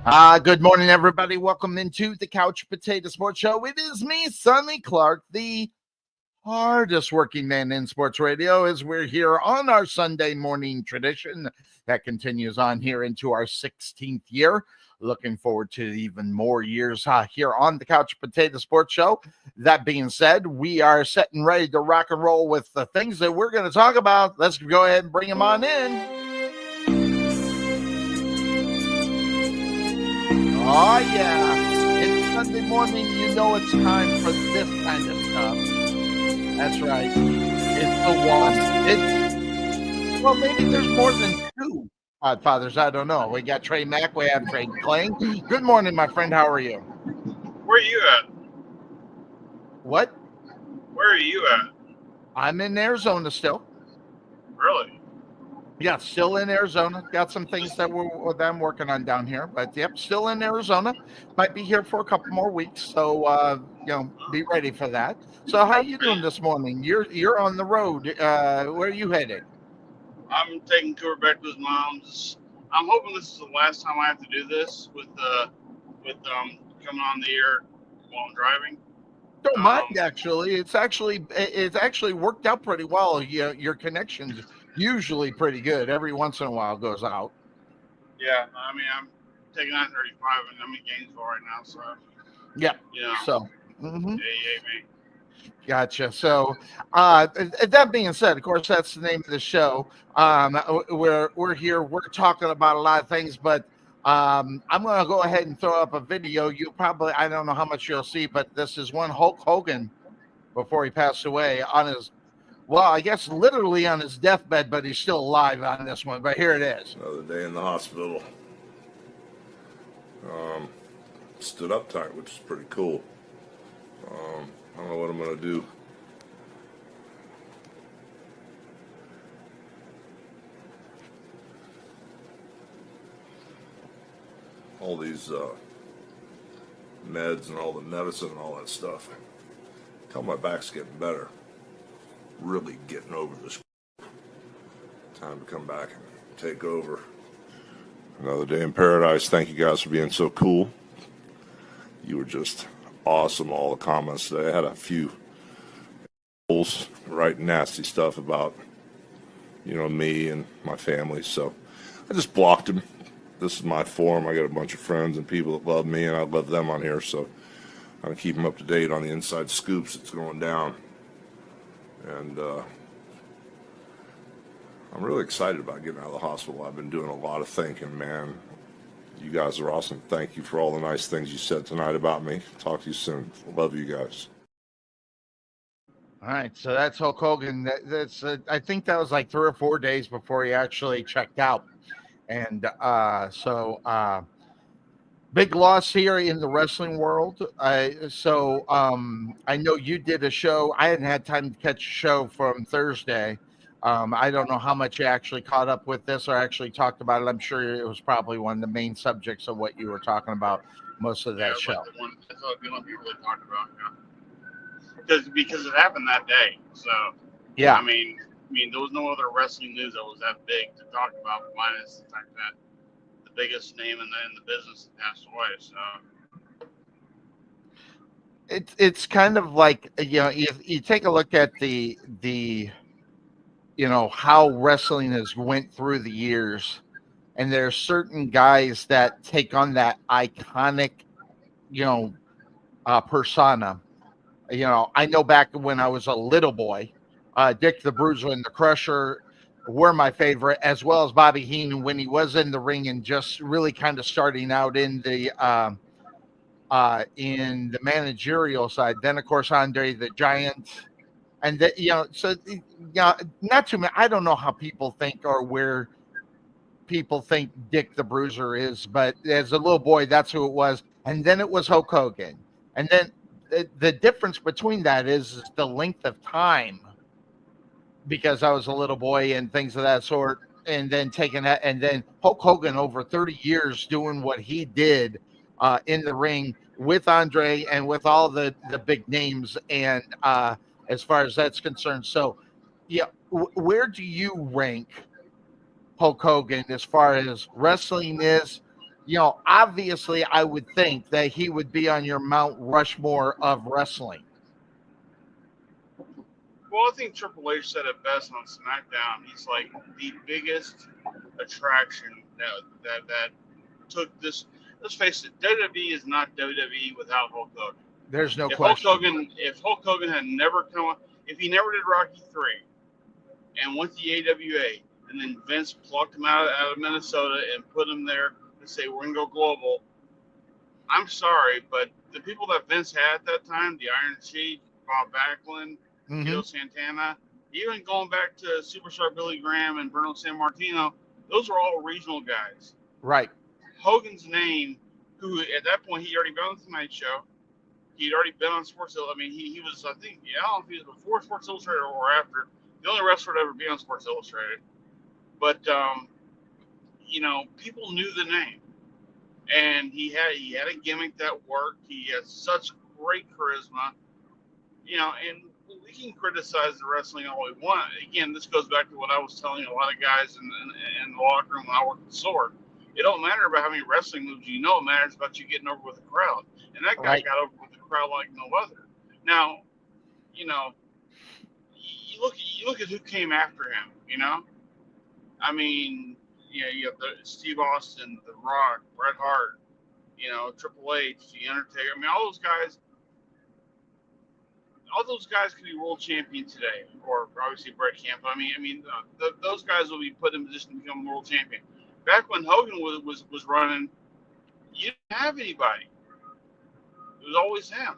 Good morning, everybody. Welcome into the Couch Potato Sports Show. It is me, Sonny Clark, the hardest working man in sports radio, as we're here on our Sunday morning tradition that continues on here into our 16th year. Looking forward to even more years here on the Couch Potato Sports Show. That being said, we are set and ready to rock and roll with the things that we're going to talk about. Let's go ahead and bring them on in. Oh, yeah. It's Sunday morning. You know it's time for this kind of stuff. That's right. It's the one. Well, maybe there's more than two Godfathers. I don't know. We got Trey Mack. We have Trey Kling. Good morning, my friend. How are you? Where are you at? What? Where are you at? I'm in Arizona still. Really? Yeah, still in Arizona. Got some things that I'm working on down here, but yep, still in Arizona. Might be here for a couple more weeks, so be ready for that. So, how you doing this morning? You're on the road. Where are you headed? I'm taking Cooper back to his mom's. I'm hoping this is the last time I have to do this with coming on the air while I'm driving. Don't mind, actually. It's actually worked out pretty well. Your connection's usually pretty good. Every once in a while, it goes out. Yeah, I mean, I'm taking I-35 and I'm in Gainesville right now, so yeah. So. Mm-hmm. Yeah, me. Gotcha. So, that being said, of course, that's the name of the show. We're here. We're talking about a lot of things, but I'm going to go ahead and throw up a video. I don't know how much you'll see, but this is one Hulk Hogan before he passed away on his, well, I guess literally on his deathbed, but he's still alive on this one. But here it is. Another day in the hospital. Stood up tight, which is pretty cool. I don't know what I'm going to do. All these meds and all the medicine and all that stuff. Tell my back's getting better. Really getting over this. Time to come back and take over. Another day in paradise. Thank you guys for being so cool. You were just awesome. All the comments today. I had a few writing nasty stuff about me and my family, so I just blocked them. This is my forum. I got a bunch of friends and people that love me, and I love them on here, so I'm gonna keep them up to date on the inside scoops that's going down. And I'm really excited about getting out of the hospital. I've been doing a lot of thinking, man. You guys are awesome. Thank you for all the nice things you said tonight about me. Talk to you soon. Love you guys. All right, so that's Hulk Hogan. I think that was like 3 or 4 days before he actually checked out, and big loss here in the wrestling world. I know you did a show. I hadn't had time to catch a show from Thursday. I don't know how much you actually caught up with this or actually talked about it. I'm sure it was probably one of the main subjects of what you were talking about most of that show. That's what people really talked about. Because it happened that day. So yeah, I mean, there was no other wrestling news that was that big to talk about, minus the fact that the biggest name in the business passed away. So it's kind of like you take a look at the how wrestling has went through the years, and there's certain guys that take on that iconic persona. I know back when I was a little boy, Dick the Bruiser and the Crusher were my favorite, as well as Bobby Heenan when he was in the ring and just really kind of starting out in the managerial side. Then, of course, Andre the Giant. And that, not too many. I don't know how people think or where people think Dick the Bruiser is, but as a little boy, that's who it was. And then it was Hulk Hogan. And then the difference between that is the length of time, because I was a little boy and things of that sort. And then taking that, and then Hulk Hogan over 30 years doing what he did in the ring with Andre and with all the big names. And as far as that's concerned. So, where do you rank Hulk Hogan as far as wrestling is? obviously I would think that he would be on your Mount Rushmore of wrestling. Well, I think Triple H said it best on SmackDown. He's like the biggest attraction that took this. Let's face it, WWE is not WWE without Hulk Hogan. There's no question. If Hulk Hogan had never come, if he never did Rocky 3 and went to the AWA, and then Vince plucked him out of Minnesota and put him there to say we're gonna go global, I'm sorry, but the people that Vince had at that time, the Iron Sheik, Bob Backlund, Tito Santana, even going back to Superstar Billy Graham and Bruno Sammartino, those were all regional guys. Right. Hogan's name, who at that point he already been on the Tonight Show, he'd already been on Sports Illustrated. I mean, he was, I think, I don't know if he was before Sports Illustrated or after. The only wrestler to ever be on Sports Illustrated. But, people knew the name. And he had a gimmick that worked. He has such great charisma. And we can criticize the wrestling all we want. Again, this goes back to what I was telling a lot of guys in the locker room when I worked with Sword. It don't matter about how many wrestling moves you know. It matters about you getting over with the crowd. And that guy got over with the crowd like no other. Now, you look at who came after him. I mean, you have Steve Austin, The Rock, Bret Hart, Triple H, The Undertaker. I mean, all those guys could be world champion today, or obviously Bret can't. But those guys will be put in position to become world champion. Back when Hogan was running, you didn't have anybody. It was always him.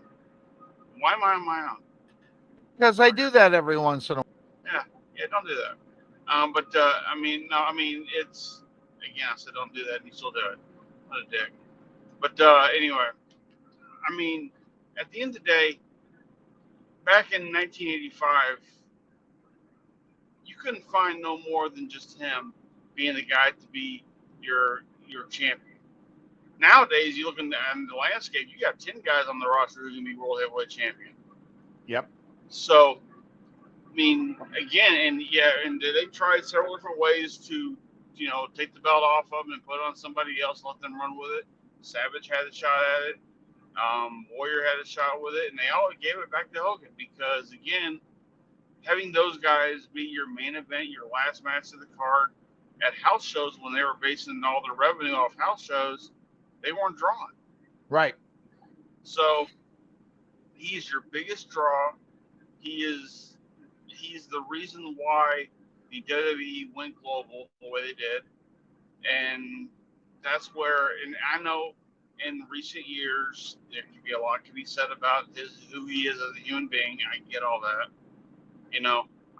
Why am I on my own? Because I do that every once in a while. Yeah, don't do that. It's, again, I said don't do that, and you still do it. What a dick. But anyway, at the end of the day, back in 1985, you couldn't find no more than just him being the guy to be your champion. Nowadays, you look in the landscape, you got 10 guys on the roster who's going to be world heavyweight champion. Yep. So, again, and they tried several different ways to, take the belt off of them and put it on somebody else, let them run with it. Savage had a shot at it. Warrior had a shot with it, and they all gave it back to Hogan because, again, having those guys be your main event, your last match of the card at house shows when they were basing all their revenue off house shows, they weren't drawn. Right. So he's your biggest draw. He's the reason why the WWE went global the way they did. And that's where, and I know in recent years, there could be a lot to be said about who he is as a human being. I get all that.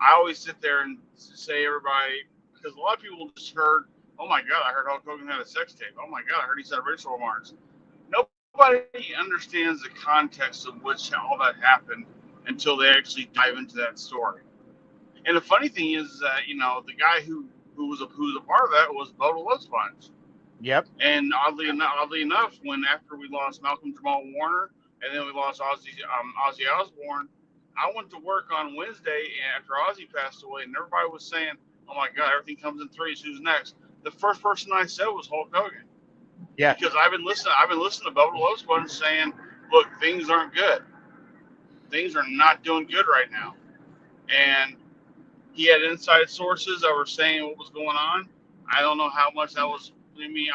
I always sit there and say everybody, because a lot of people just heard, oh my God, I heard Hulk Hogan had a sex tape. Oh my God, I heard he said racial remarks. Nobody understands the context of which all that happened until they actually dive into that story. And the funny thing is that, the guy who was a part of that was Bubba Love Sponge. Yep. And oddly enough, after we lost Malcolm Jamal Warner and then we lost Ozzy Osbourne, I went to work on Wednesday after Ozzy passed away, and everybody was saying, "Oh my God, everything comes in threes. Who's next?" The first person I said was Hulk Hogan. Yeah. Because I've been listening to Bubba Love Sponge saying, "Look, things aren't good. Things are not doing good right now," and he had inside sources that were saying what was going on. I don't know how much that was.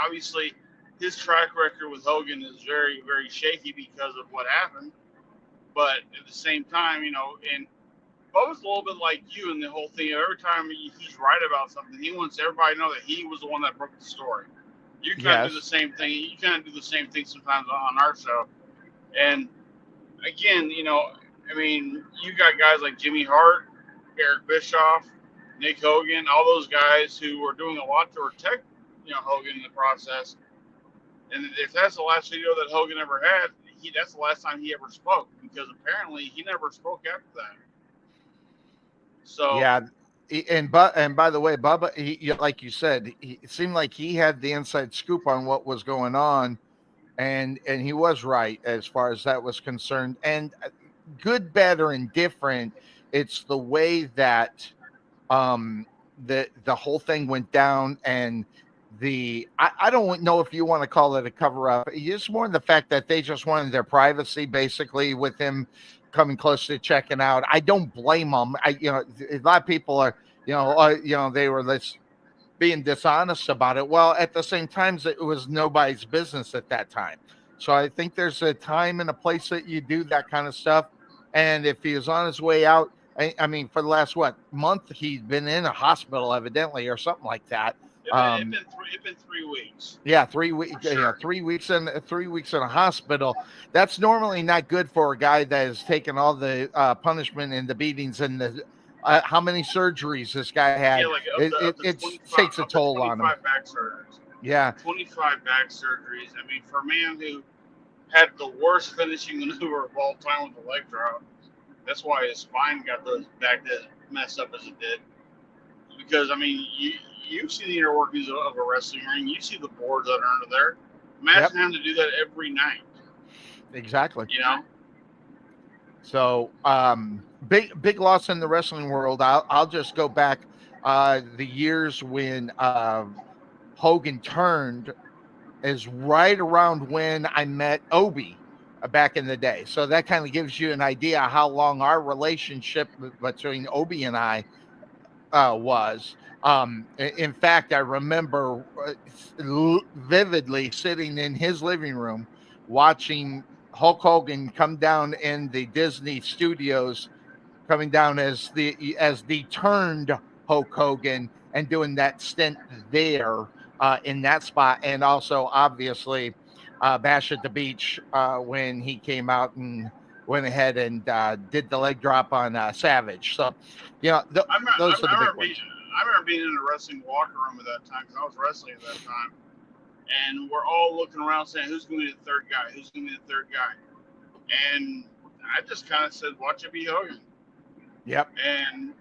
Obviously, his track record with Hogan is very, very shaky because of what happened. But at the same time, and Bubba's a little bit like you in the whole thing. Every time he's right about something, he wants everybody to know that he was the one that broke the story. You kind of do the same thing. You kind of do the same thing sometimes on our show. And again, you got guys like Jimmy Hart, Eric Bischoff, Nick Hogan, all those guys who were doing a lot to protect, Hogan in the process. And if that's the last video that Hogan ever had, that's the last time he ever spoke, because apparently he never spoke after that. So yeah, and by the way, Bubba, like you said, it seemed like he had the inside scoop on what was going on, and he was right as far as that was concerned. And good, bad, or indifferent, it's the way that the whole thing went down, and I don't know if you want to call it a cover up. It's more the fact that they just wanted their privacy, basically, with him coming close to checking out. I don't blame them. A lot of people are, they were being dishonest about it. Well, at the same time, it was nobody's business at that time. So I think there's a time and a place that you do that kind of stuff. And if he was on his way out, I mean, for the last month, he'd been in a hospital, evidently, or something like that. It's been 3 weeks. Yeah, 3 weeks. Sure. 3 weeks in 3 weeks in a hospital. That's normally not good for a guy that has taken all the punishment and the beatings and the how many surgeries this guy had. Yeah, like up to It 25, takes a up to toll on him. 25 back surgeries. Yeah, 25 back surgeries. I mean, for a man who had the worst finishing maneuver of all time with the leg drop, that's why his spine got those back that messed up as it did. Because I mean, you see the inner workings of a wrestling ring. You see the boards that are under there. Imagine having to do that every night. exactly. You know. So big loss in the wrestling world. I'll just go back the years when Hogan turned is right around when I met Obi back in the day. So that kind of gives you an idea how long our relationship between Obi and I was. In fact, I remember vividly sitting in his living room watching Hulk Hogan come down in the Disney studios, coming down as the turned Hulk Hogan and doing that stint there in that spot, and also obviously Bash at the Beach when he came out and went ahead and did the leg drop on Savage. So, those are the big ones. I remember being in a wrestling locker room at that time because I was wrestling at that time, and we're all looking around saying, "Who's going to be the third guy? Who's going to be the third guy?" And I just kind of said, "Watch it be Hogan." Yep. And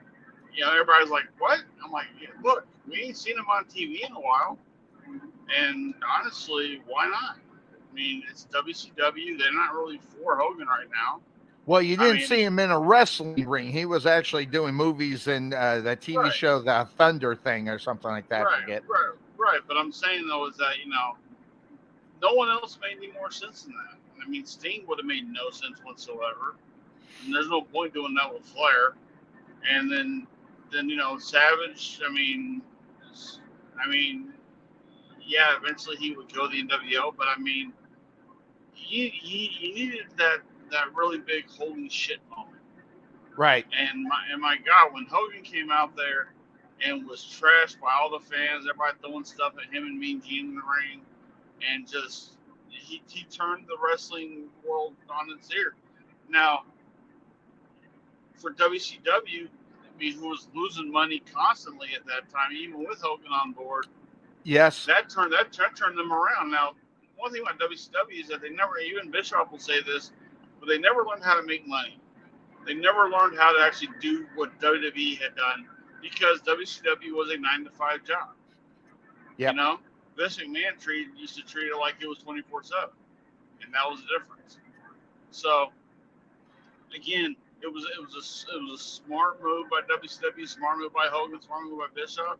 everybody's like, "What?" I'm like, yeah, "Look, we ain't seen him on TV in a while, and honestly, why not? I mean, it's WCW. They're not really for Hogan right now." Well, you didn't see him in a wrestling ring. He was actually doing movies in that TV show, the Thunder thing or something like that. Right. But I'm saying, though, is that, no one else made any more sense than that. I mean, Sting would have made no sense whatsoever. And there's no point doing that with Flair. And then Savage, yeah, eventually he would go to the NWO, but I mean, he needed that really big holy shit moment. Right. And my God, when Hogan came out there and was trashed by all the fans, everybody throwing stuff at him and Mean Gene in the ring, and just he turned the wrestling world on its ear. Now, for WCW, who was losing money constantly at that time, even with Hogan on board, yes, that turned them around. Now, one thing about WCW is that they never, even Bischoff will say this, but they never learned how to make money. They never learned how to actually do what WWE had done because WCW was a 9-to-5 job. Yep. Vince McMahon used to treat it like it was 24/7, and that was the difference. So, again, it was a smart move by WCW, smart move by Hogan, smart move by Bischoff,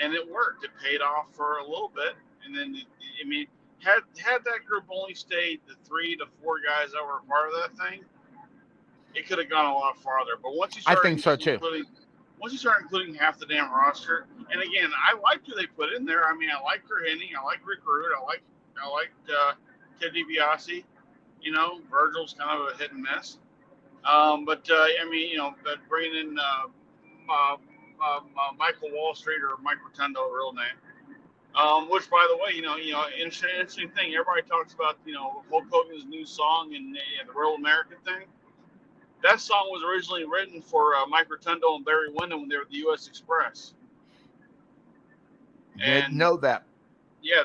and it worked. It paid off for a little bit, and then had that group only stayed the 3 to 4 guys that were a part of that thing, it could have gone a lot farther. But once you start, once you start including half the damn roster, and again, I liked who they put in there. I mean, I like Hennig, I like Rick Rude, I liked Ted DiBiase. Virgil's kind of a hit and miss. But bringing in Michael Wall Street or Mike Rotundo, real name. Which, by the way, interesting thing. Everybody talks about, Hulk Hogan's new song and the Real American thing. That song was originally written for Mike Rotundo and Barry Windham when they were at the U.S. Express. Didn't know that. Yeah,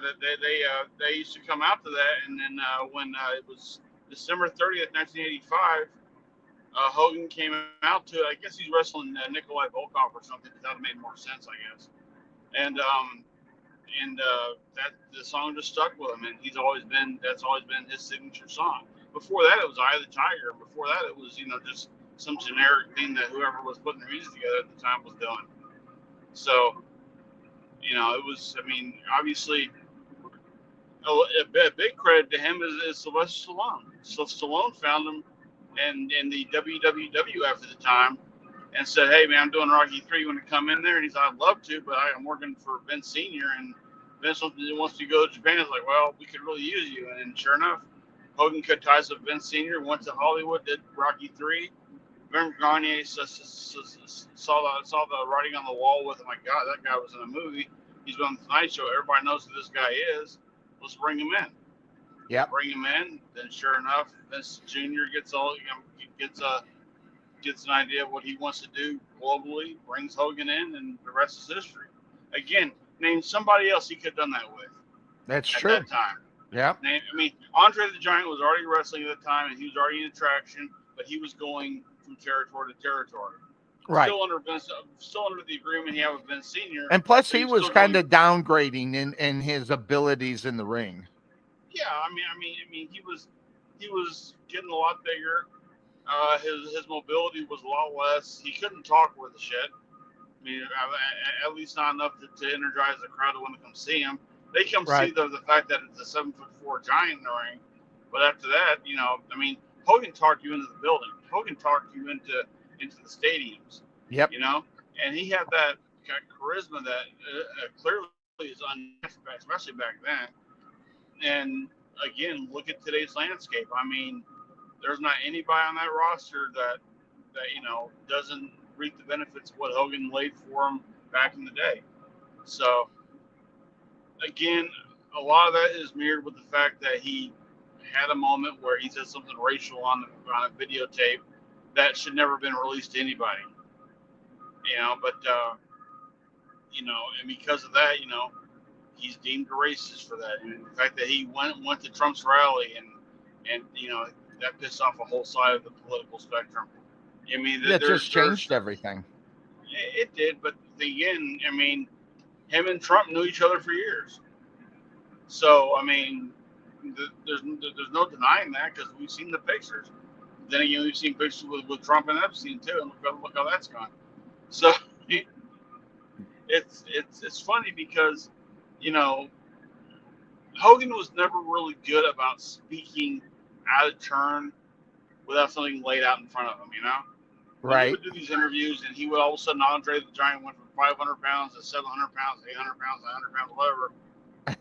they used to come out to that, and then when it was December 30th, 1985, Hogan came out to, I guess he's wrestling Nikolai Volkov or something, because that would have made more sense, I guess. And that the song just stuck with him, and that's always been his signature song. Before that, it was Eye of the Tiger. Before that, it was just some generic thing that whoever was putting the music together at the time was doing. So, It was. I mean, obviously, a big credit to him is Sylvester Stallone. So Stallone found him in the WWF at the time and said, "Hey man, I'm doing Rocky 3. You want to come in there?" And he's like, "I'd love to, but I'm working for Vince Senior, and Vince wants to go to Japan." He's like, "Well, we could really use you." And sure enough, Hogan cut ties with Vince Senior, went to Hollywood, did Rocky 3. Vern Gagne saw the writing on the wall with him. Like, God, that guy was in a movie. He's on the Tonight Show. Everybody knows who this guy is. Let's bring him in. Yep. Bring him in. Then, sure enough, Vince Jr. gets an idea of what he wants to do globally. Brings Hogan in, and the rest is history. Again, name somebody else he could have done that with. That's at true. that time. Yep. Andre the Giant was already wrestling at the time, and he was already in attraction, but he was going from territory to territory. Right. Still under the agreement he had with Vince Senior. And plus, he was kind of downgrading in his abilities in the ring. Yeah, I mean, he was getting a lot bigger. His mobility was a lot less. He couldn't talk worth a shit. I mean, at least not enough to energize the crowd to want to come see him. They come see the fact that it's a 7'4" giant in the ring. But after that, I mean, Hogan talked you into the building. Hogan talked you into the stadiums. Yep. And he had that kind of charisma that clearly is unmatched, especially back then. And again, look at today's landscape. I mean, there's not anybody on that roster that doesn't reap the benefits of what Hogan laid for him back in the day. So again, a lot of that is mirrored with the fact that he had a moment where he said something racial on a videotape that should never have been released to anybody. And because of that, he's deemed a racist for that. And the fact that he went to Trump's rally and that pissed off a whole side of the political spectrum. I mean, it just changed everything. It did, but again, I mean, him and Trump knew each other for years. So I mean, there's no denying that because we've seen the pictures. Then again, we've seen pictures with Trump and Epstein too, and look how that's gone. So it's funny because Hogan was never really good about speaking out of turn without something laid out in front of him. Right. He would do these interviews, and he would all of a sudden Andre the Giant went from 500 pounds to 700 pounds, 800 pounds, 100 pounds, whatever.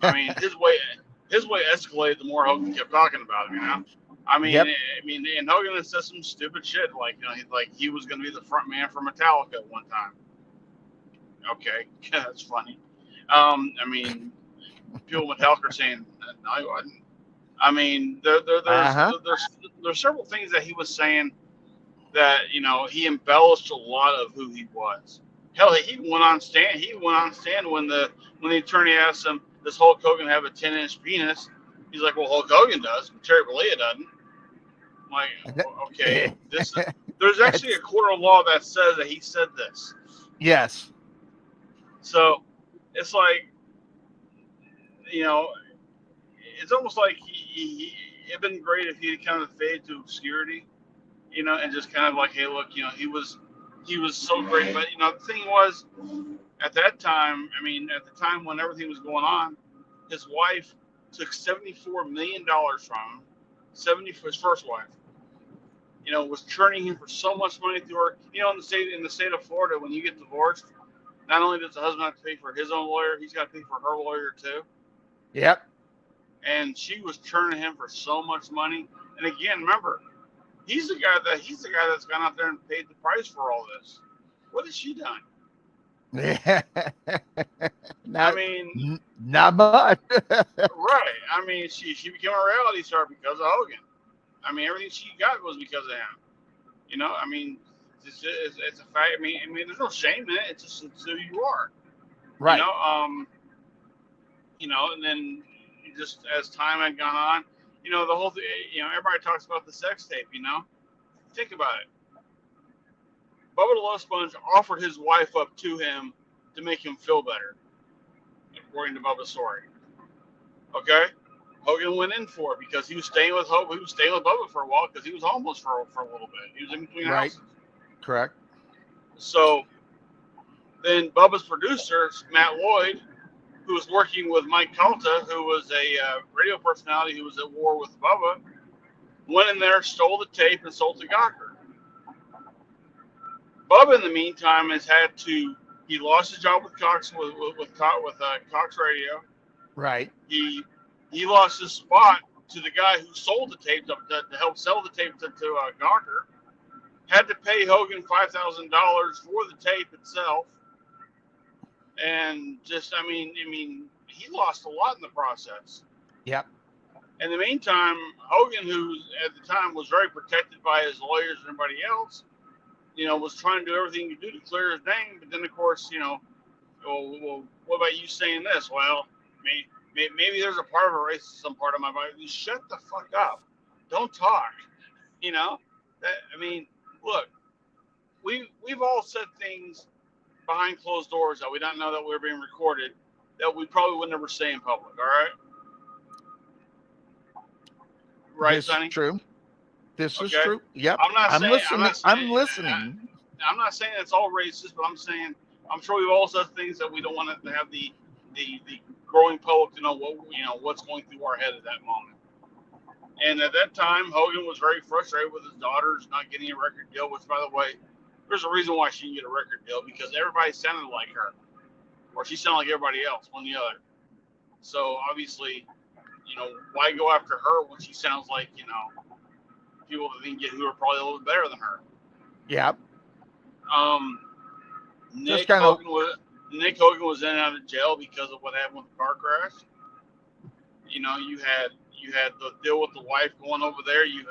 I mean, his way escalated the more Hogan kept talking about him. I mean, yep. And Hogan said some stupid shit like he was going to be the front man for Metallica at one time. Okay, that's funny. I mean, people with Metallica are saying no, he wasn't. I mean, there's several things that he was saying that he embellished a lot of who he was. Hell, he went on stand. When the attorney asked him, "Does Hulk Hogan have a 10-inch penis?" He's like, "Well, Hulk Hogan does, but Terry Bollea doesn't." I'm like, okay, there's actually a court of law that says that he said this. Yes. So it's like, it's almost like it'd been great if he'd kind of faded to obscurity, and just kind of like, hey, look, he was so great. But the thing was, at that time, I mean, at the time when everything was going on, his wife took $74 million from him. His first wife, was churning him for so much money through her. In the state of Florida, when you get divorced, not only does the husband have to pay for his own lawyer, he's got to pay for her lawyer too. Yep. And she was churning him for so much money. And again, remember, he's the guy that's gone out there and paid the price for all this. What has she done? Yeah. Not much. Right. I mean, she became a reality star because of Hogan. I mean, everything she got was because of him. I mean, it's a fact. I mean, there's no shame in it. It's who you are. Right. And then just as time had gone on, the whole thing, everybody talks about the sex tape, Think about it. Bubba the Love Sponge offered his wife up to him to make him feel better, according to Bubba's story. Okay? Hogan went in for it because he was staying with Hope. He was staying with Bubba for a while because he was homeless for a little bit. He was in between houses. Correct. So then Bubba's producer, Matt Lloyd, who was working with Mike Calta, who was a radio personality who was at war with Bubba, went in there, stole the tape, and sold to Gawker. Bubba, in the meantime, has had to. He lost his job with Cox Cox Radio. Right. He lost his spot to the guy who sold the tape to help sell the tape to Gawker. Had to pay Hogan $5,000 for the tape itself, and just I mean, he lost a lot in the process. Yep. In the meantime, Hogan, who at the time was very protected by his lawyers and everybody else, was trying to do everything he could do to clear his name. But then, of course, well, what about you saying this? Well, maybe there's a part of a racist, some part of my body. You shut the fuck up. Don't talk. Look, we've all said things behind closed doors that we don't know that we're being recorded that we probably would never say in public. All right. Right, This Sonny? is true. This is Okay. true. Yep. I'm listening. I'm not listening. I'm not saying it's all racist, but I'm saying I'm sure we've all said things that we don't want to have the growing public to know what's going through our head at that moment. And at that time, Hogan was very frustrated with his daughters not getting a record deal. Which, by the way, there's a reason why she didn't get a record deal, because everybody sounded like her, or she sounded like everybody else, one or the other. So obviously, why go after her when she sounds like people that didn't get who are probably a little bit better than her. Yep. Nick Hogan was in and out of jail because of what happened with the car crash. You had the deal with the wife going over there. You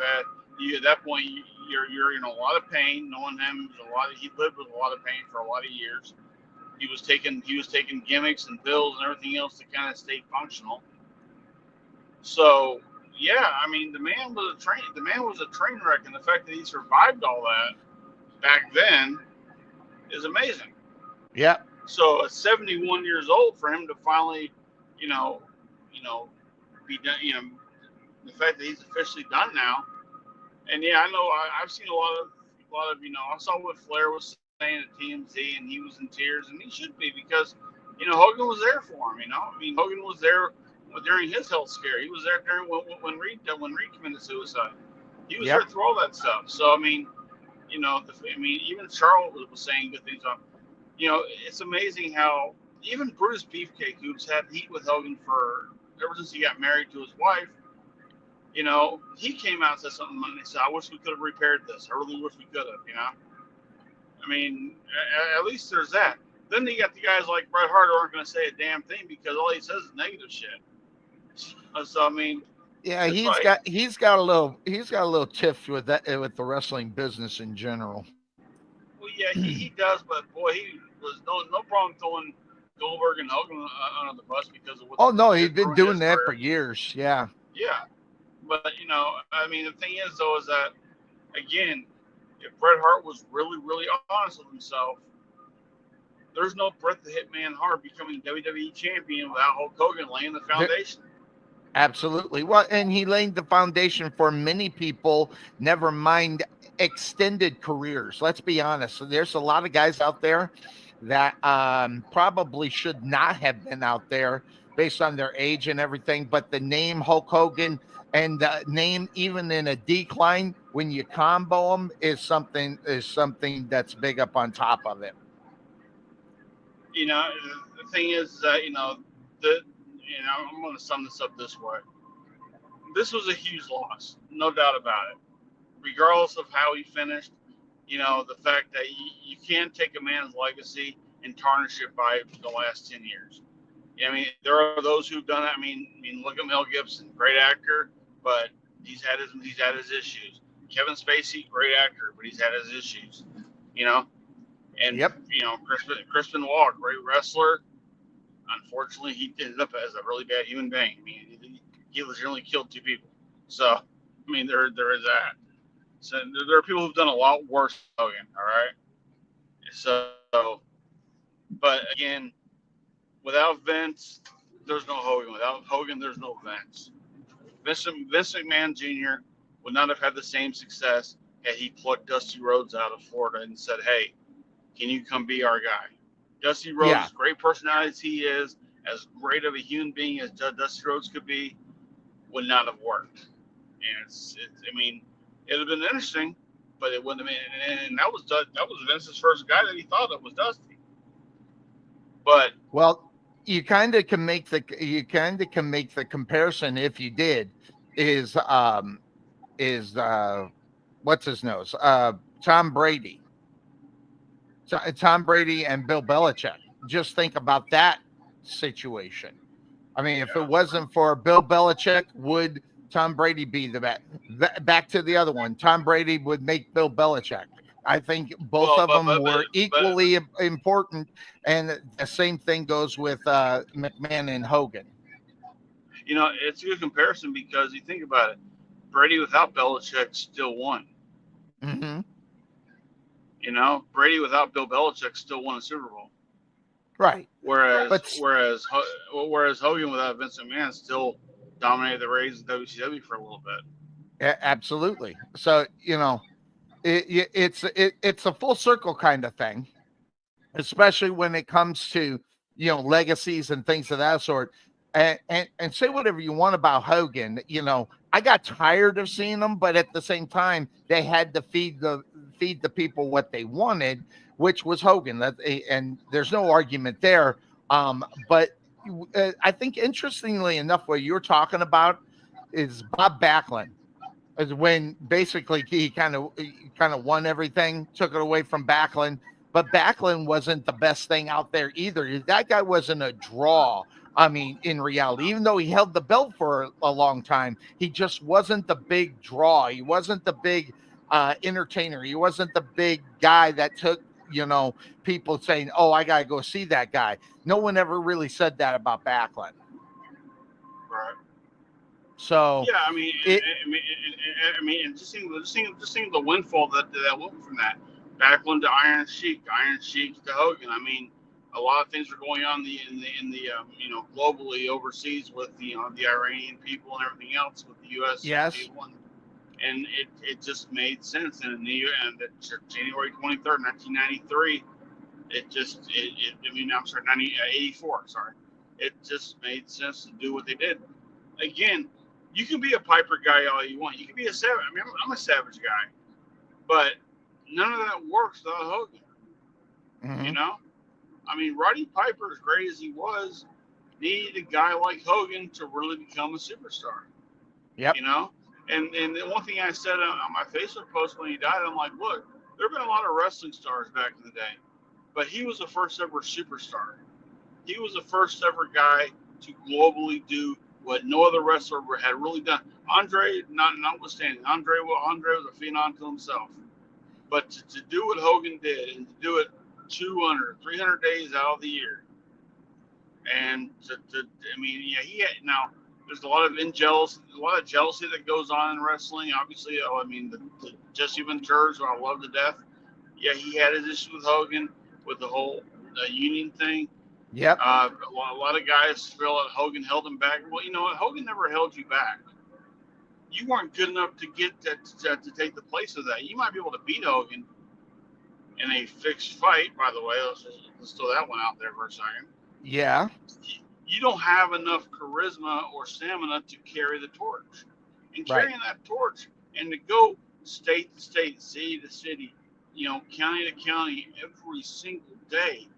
at that point you're in a lot of pain. Knowing him, he lived with a lot of pain for a lot of years. He was taking gimmicks and pills and everything else to kind of stay functional. So yeah, the man was a train wreck, and the fact that he survived all that back then is amazing. Yeah. So at 71 years old, for him to finally, be done, the fact that he's officially done now, and yeah, I know I've seen a lot of, I saw what Flair was saying at TMZ, and he was in tears, and he should be, because, Hogan was there for him. Hogan was there during his health scare. He was there during when Reed committed suicide. He was there through all that stuff. So even Charlotte was saying good things on. It's amazing how even Bruce Beefcake, who's had heat with Hogan ever since he got married to his wife, he came out and said something, and he said, "I wish we could have repaired this. I really wish we could have." At least there's that. Then you got the guys like Bret Hart who aren't going to say a damn thing because all he says is negative shit. So yeah, he's got a little tiff with that, with the wrestling business in general. Well, yeah, he does, but boy, he was no problem throwing Goldberg and Hogan under the bus because of what. Oh no, he's been doing that for years. Yeah. Yeah, but the thing is though is that again, if Bret Hart was really really honest with himself, there's no Bret the Hitman Hart becoming WWE champion without Hulk Hogan laying the foundation. Absolutely. Well, and he laid the foundation for many people, never mind extended careers. Let's be honest. So there's a lot of guys out there that probably should not have been out there based on their age and everything. But the name Hulk Hogan and the name, even in a decline, when you combo them, is something that's big up on top of it. The thing is, I'm going to sum this up this way. This was a huge loss, no doubt about it. Regardless of how he finished, the fact that you can't take a man's legacy and tarnish it by the last 10 years. There are those who've done that. Look at Mel Gibson, great actor, but he's had his issues. Kevin Spacey, great actor, but he's had his issues. And Crispin Walk, great wrestler. Unfortunately, he ended up as a really bad human being. He legitimately killed 2 people. So, there is that. So there are people who've done a lot worse than Hogan. All right. So, but again, without Vince, there's no Hogan. Without Hogan, there's no Vince. Vince McMahon Jr. would not have had the same success had he plucked Dusty Rhodes out of Florida and said, "Hey, can you come be our guy?" Dusty Rhodes, great personality as he is, as great of a human being as Dusty Rhodes could be, would not have worked. And I mean, it'd have been interesting, but it wouldn't have been. And that was Vince's first guy that he thought of was Dusty. But Well, you kind of can make the comparison if you did is is what's his nose Tom Brady. Tom Brady and Bill Belichick. Just think about that situation. I mean, if it yeah, wasn't for Bill Belichick, would Tom Brady be the best? Back to the other one. Tom Brady would make Bill Belichick. I think both well, of them were but equally important, and the same thing goes with McMahon and Hogan. it's a good comparison because you think about it, Brady without Belichick still won. Hmm. Brady without Bill Belichick still won a Super Bowl. Right, Whereas but whereas whereas Hogan without Vince McMahon still dominated the Rays and WCW for a little bit. absolutely. So it's a full circle kind of thing, especially when it comes to legacies and things of that sort. And say whatever you want about Hogan. I got tired of seeing them, but at the same time, they had to feed the people what they wanted, which was Hogan. And there's no argument there. But I think interestingly enough, what you're talking about is Bob Backlund. Is when basically he kind of won everything, took it away from Backlund. But Backlund wasn't the best thing out there either. That guy wasn't a draw. I mean, in reality, even though he held the belt for a long time, he just wasn't the big draw. He wasn't the big entertainer. He wasn't the big guy that took, people saying, "Oh, I gotta go see that guy." No one ever really said that about Backlund. Right. So Yeah, I mean, it, and just seeing the windfall that went from that Backlund to Iron Sheik to Hogan. I mean, a lot of things were going on in the globally overseas with the Iranian people and everything else with the U.S. yes, people, and it just made sense. And the January 23rd, 1993, I'm sorry, 84. Sorry, it just made sense to do what they did. Again, you can be a Piper guy all you want. You can be a savage. I mean, I'm a savage guy, but none of that works without Hogan. You mm-hmm. know, I mean, Roddy Piper, as great as he was, needed a guy like Hogan to really become a superstar. Yep. You know, and the one thing I said on my Facebook post when he died, I'm like, look, there have been a lot of wrestling stars back in the day, but he was the first ever superstar. He was the first ever guy to globally do what no other wrestler had really done. Andre, notwithstanding, Andre was a phenom to himself. But to do what Hogan did and to do it 200, 300 days out of the year, and I mean, yeah, he had now. There's a lot of jealousy that goes on in wrestling. Obviously, I mean, the Jesse Ventura's, who I love to death. Yeah, he had his issues with Hogan, with the whole union thing. Yep. A lot of guys feel that Hogan held him back. Well, you know what? Hogan never held you back. You weren't good enough to get to take the place of that. You might be able to beat Hogan in a fixed fight. By the way, let's throw that one out there for a second. Yeah. You don't have enough charisma or stamina to carry the torch. And Right. carrying that torch and to go state to state, city to city, county to county every single day,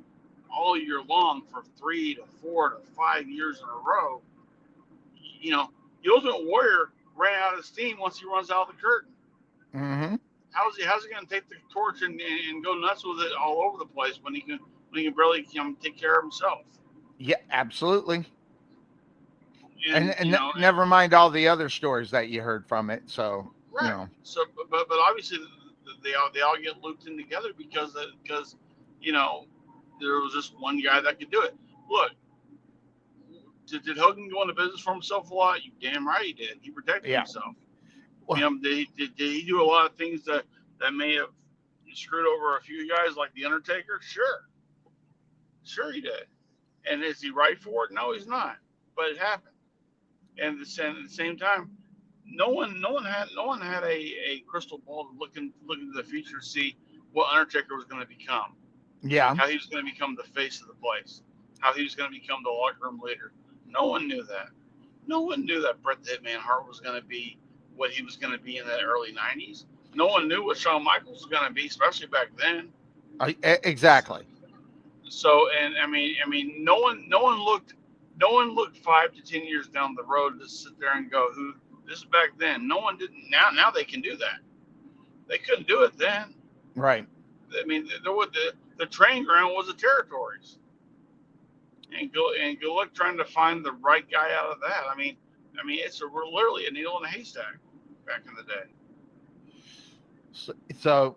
all year long for 3 to 4 to 5 years in a row, the Ultimate Warrior ran out of steam once he runs out of the curtain. Mm-hmm. How's he going to take the torch and go nuts with it all over the place when he can barely take care of himself? Yeah, absolutely. And Never mind all the other stories that you heard from it. So right. So, but obviously they all get looped in together because there was just one guy that could do it. Look, did Hogan go into business for himself a lot? You damn right he did. He protected himself. Well, Did he do a lot of things that may have screwed over a few guys like The Undertaker? Sure he did. And is he right for it? No, he's not. But it happened. And at the same time, no one had a crystal ball to look into the future to see what Undertaker was going to become. yeah. How he was going to become the face of the place. how he was going to become the locker room leader. No one knew that. No one knew that Bret the Hitman Hart was going to be what he was going to be in the early '90s. No one knew what Shawn Michaels was going to be, especially back then. Exactly. So, and no one looked 5 to 10 years down the road to sit there and go, "Who this is back then?" No one didn't. Now they can do that. They couldn't do it then. Right. I mean, the training ground was the territories, and go look trying to find the right guy out of that. We're literally a needle in a haystack back in the day. So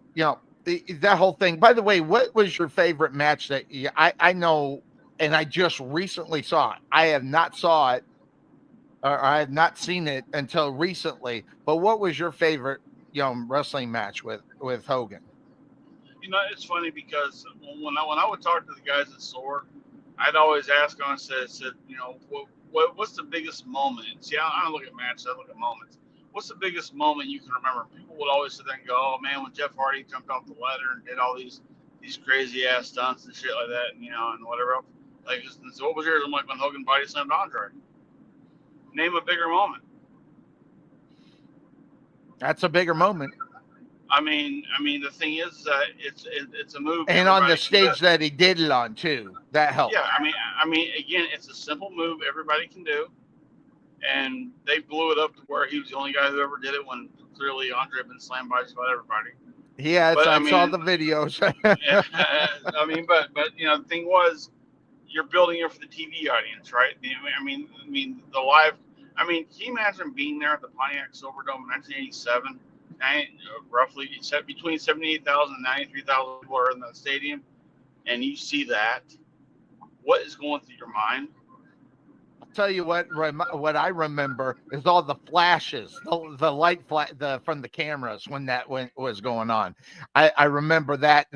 that whole thing. By the way, what was your favorite match that I know, and I just recently saw it. I have not saw it, or I have not seen it until recently. But what was your favorite, wrestling match with Hogan? It's funny because when I would talk to the guys at SOAR, I'd always ask them and said, what's the biggest moment? See, I don't look at matches, I look at moments. What's the biggest moment you can remember? People would always sit there and go, "Oh man, when Jeff Hardy jumped off the ladder and did all these crazy ass stunts and shit like that, and whatever else." Like, so what was yours? I'm like, when Hogan body slammed Andre. Name a bigger moment. That's a bigger moment. I mean, the thing is that it's a move, and on the stage that he did it on too. That helped. Yeah, again, it's a simple move everybody can do, and they blew it up to where he was the only guy who ever did it. When clearly Andre had been slammed by just about everybody. Yeah, I saw the videos. But the thing was, you're building it for the TV audience, right? The live. Can you imagine being there at the Pontiac Silverdome in 1987? Roughly between 78,000 and 93,000 people are in the stadium, and you see that. What is going through your mind? I'll tell you what I remember is all the flashes, the light from the cameras when was going on. I remember that,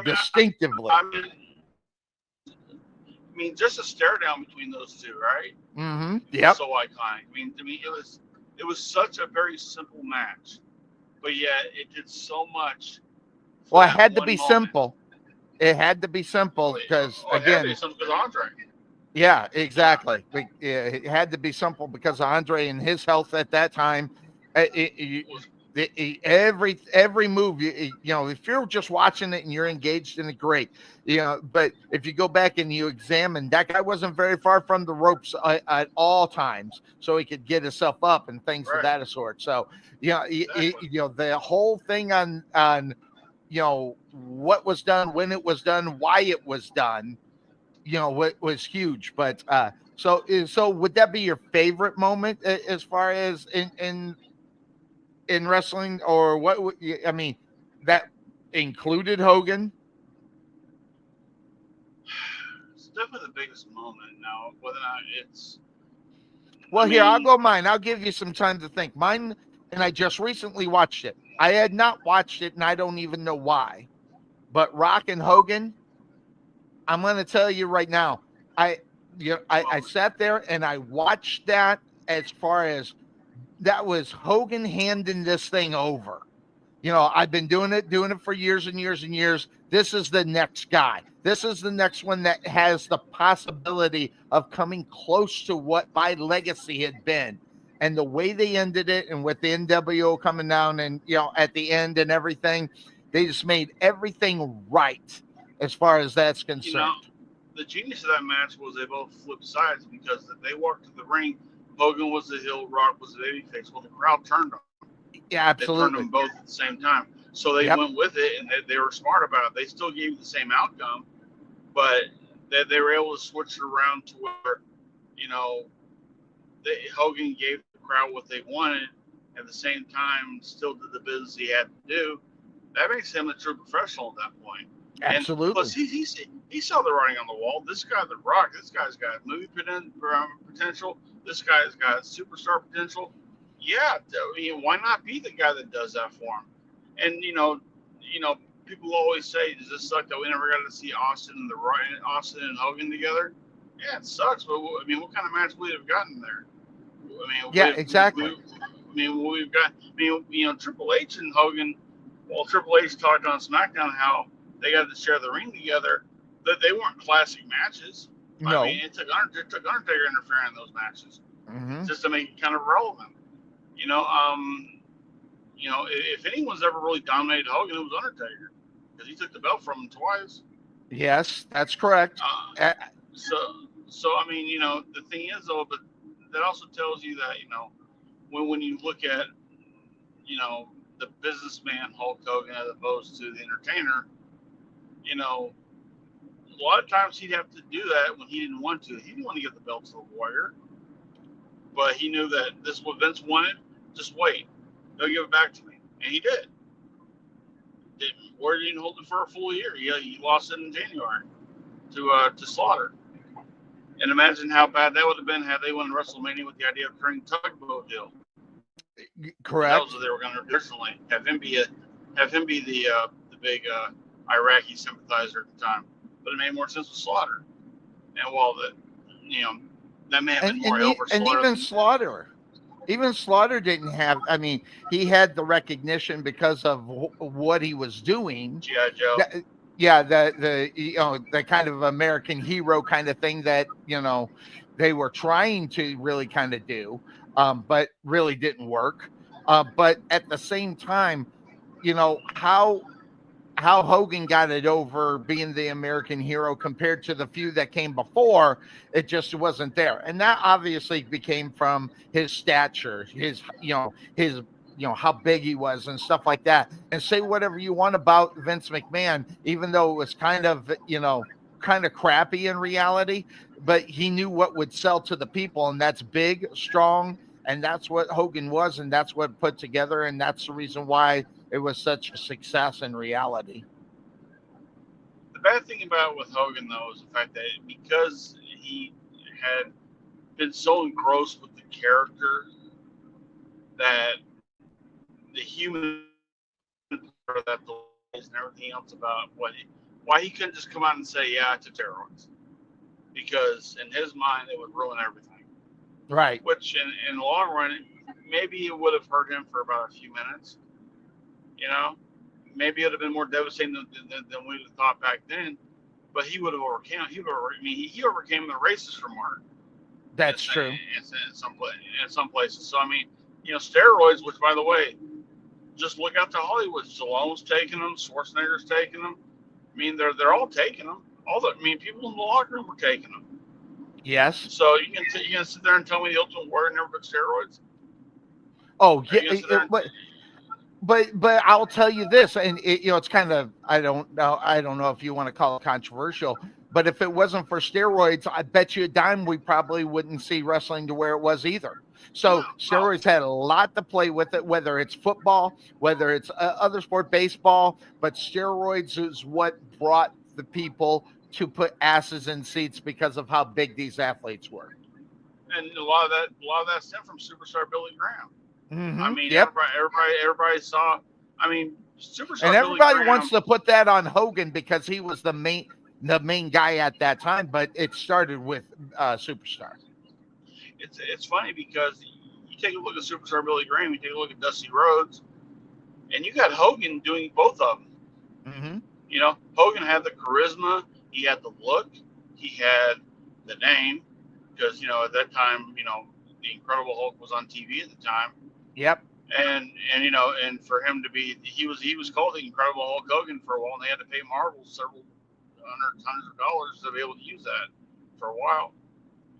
distinctively. Just a stare down between those two, right? Mm-hmm. Yep. So iconic. To me, it was such a very simple match, but yet it did so much. Well, it had to be simple. It had to be simple because again, because Andre. Yeah, exactly. It had to be simple because Andre and his health at that time. Every move, if you're just watching it and you're engaged in it, great. But if you go back and you examine, that guy wasn't very far from the ropes at all times, so he could get himself up and things of that sort. So, the whole thing on what was done, when it was done, why it was done, what was huge. But so would that be your favorite moment as far as in wrestling, or what? That included Hogan? It's definitely the biggest moment. Now, whether or not it's here, I'll go mine. I'll give you some time to think. Mine, and I just recently watched it. I had not watched it, and I don't even know why. But Rock and Hogan, I'm going to tell you right now. I sat there and I watched that. As far as that was Hogan handing this thing over. I've been doing it for years and years and years. This is the next guy. This is the next one that has the possibility of coming close to what my legacy had been. And the way they ended it, and with the NWO coming down and, at the end and everything, they just made everything right as far as that's concerned. The genius of that match was they both flipped sides, because if they walked to the ring, Hogan was the heel, Rock was the babyface. Well, the crowd turned them. Yeah, absolutely. They turned them both at the same time. So they went with it, and they were smart about it. They still gave you the same outcome, but they were able to switch it around to where, Hogan gave the crowd what they wanted, at the same time still did the business he had to do. That makes him a true professional at that point. Absolutely. And plus, he saw the writing on the wall. This guy, The Rock, this guy's got movie potential. This guy's got superstar potential. Yeah, why not be the guy that does that for him? And people always say, "Does this suck that we never got to see Austin and Hogan together?" Yeah, it sucks. But what kind of match would we have gotten there? Exactly. We've got Triple H and Hogan. Well, Triple H talked on SmackDown how they got to share the ring together. that they weren't classic matches. I No. mean, it took Undertaker interfering in those matches Hmm. just to make it kind of relevant. You know, if anyone's ever really dominated Hogan, it was Undertaker because he took the belt from him twice. Yes, that's correct. Uh, Uh, so I mean, the thing is though, but that also tells you that when you look at the businessman Hulk Hogan as opposed to the entertainer, you know, a lot of times he'd have to do that when he didn't want to. He didn't want to give the belt to the Warrior, but he knew that this is what Vince wanted. Just wait, they'll give it back to me, and he did. Warrior didn't hold it for a full year. He lost it in January to Slaughter. And imagine how bad that would have been had they won WrestleMania with the idea of creating tugboat deal. Because that was correct. what they were going to do originally. Have him be the big Iraqi sympathizer at the time. But it made more sense with Slaughter. And while you know that may have been more over And Slaughter even than Slaughter. Even Slaughter didn't have. I mean, he had the recognition because of what he was doing. G.I. Joe. Yeah, the kind of American hero kind of thing that they were trying to really kind of do, but really didn't work. But at the same time, how Hogan got it over being the American hero compared to the few that came before, it just wasn't there. And that obviously became from his stature, his how big he was and stuff like that. And say whatever you want about Vince McMahon, even though it was kind of crappy in reality, but he knew what would sell to the people, and that's big, strong, and that's what Hogan was, and that's what put together, and that's the reason why it was such a success in reality. The bad thing about it with Hogan though is the fact that because he had been so engrossed with the character that the human part of that and everything else about why he couldn't just come out and say, yeah, I took steroids, because in his mind it would ruin everything. Right. Which in the long run, maybe it would have hurt him for about a few minutes. You know, maybe it would have been more devastating than we would have thought back then. But he would have overcame. He overcame the racist remark in, That's true. in some places. So I mean, steroids. Which, by the way, just look out to Hollywood. Stallone's taking them. Schwarzenegger's taking them. I mean, they're all taking them. People in the locker room were taking them. Yes. So you can sit there and tell me the Ultimate Warrior never took steroids? Oh, Are yeah. you gonna sit there and But I'll tell you this, and it's kind of, I don't know if you want to call it controversial, but if it wasn't for steroids, I bet you a dime we probably wouldn't see wrestling to where it was either. So no. steroids had a lot to play with it, whether it's football, whether it's other sport, baseball, but steroids is what brought the people to put asses in seats because of how big these athletes were. And a lot of that stemmed from superstar Billy Graham. I mean, Yep. everybody saw. I mean, And superstar Billy everybody wants Graham. to put that on Hogan because he was the main guy at that time, but it started with Superstar. It's funny because you take a look at superstar Billy Graham, you take a look at Dusty Rhodes, and you got Hogan doing both of them. Hmm. Hogan had the charisma, he had the look, he had the name, because at that time, the Incredible Hulk was on TV at the time, Yep. and for him to be, he was called the Incredible Hulk Hogan for a while, and they had to pay Marvel several hundreds of dollars to be able to use that for a while.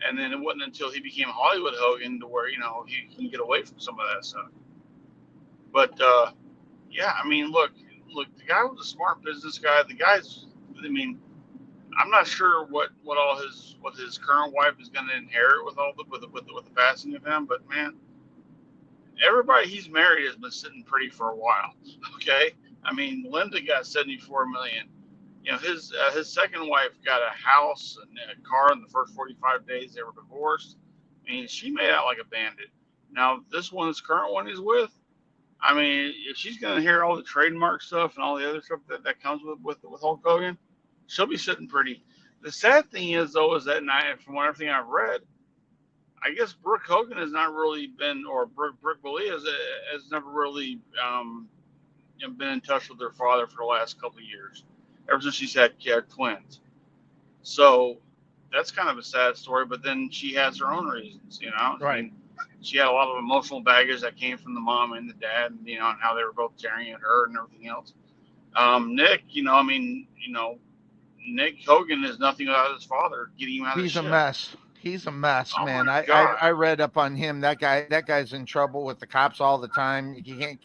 And then it wasn't until he became Hollywood Hogan to where he can get away from some of that stuff. But yeah, I mean, look, the guy was a smart business guy. The guy's, I mean, I'm not sure what his current wife is going to inherit with all with the passing of him. But man, everybody he's married has been sitting pretty for a while. Okay, I mean, Linda got 74 million. His second wife got a house and a car in the first 45 days they were divorced. I mean, she made out like a bandit. Now, this current one he's with, I mean, if she's going to hear all the trademark stuff and all the other stuff that comes with Hulk Hogan, she'll be sitting pretty. The sad thing is, though, is that from everything I've read, I guess Brooke Hogan has not really been, or Brooke Bully has never really been in touch with her father for the last couple of years, ever since she's had twins. So that's kind of a sad story. But then she has her own reasons, you know. I Right. mean, she had a lot of emotional baggage that came from the mom and the dad, you know, and how they were both tearing at her and everything else. Nick, you know, I mean, you know, Nick Hogan is nothing without his father getting him out of the He's a ship. mess. He's a mess, Oh man. my I God. I read up on him. That guy's in trouble with the cops all the time. He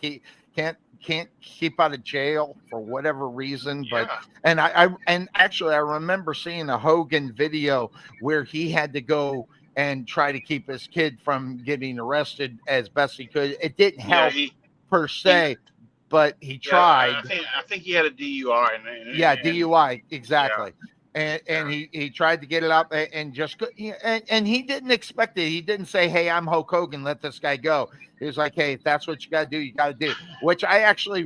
can't keep out of jail for whatever reason. But Yeah. and actually I remember seeing a Hogan video where he had to go and try to keep his kid from getting arrested as best he could. It didn't Yeah. help per He, se, but he yeah. tried. I think he had a DUI Yeah, and DUI, yeah. exactly. And Yeah. he tried to get it up and just and he didn't expect it. He didn't say, "Hey, I'm Hulk Hogan, let this guy go." He was like, "Hey, if that's what you got to do, you got to do." Which I actually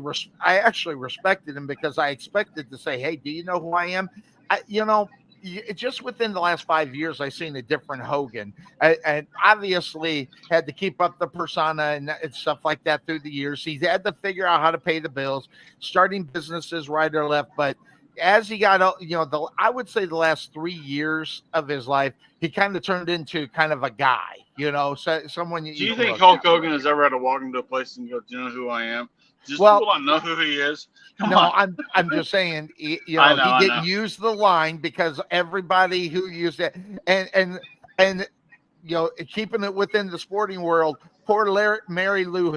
respected him because I expected to say, "Hey, do you know who I am?" Just within the last 5 years, I've seen a different Hogan, and obviously had to keep up the persona and stuff like that through the years. He had to figure out how to pay the bills, starting businesses right or left. But as he got, I would say the last 3 years of his life, he kind of turned into kind of a guy, so someone Do you you can think look at. Hulk Hogan has ever had to walk into a place and go, "Do you know who I am?" Just Well, people don't know who he is. Come no, on. I'm just saying, I know. he I didn't know. use the line because everybody who used it and keeping it within the sporting world, poor Mary Lou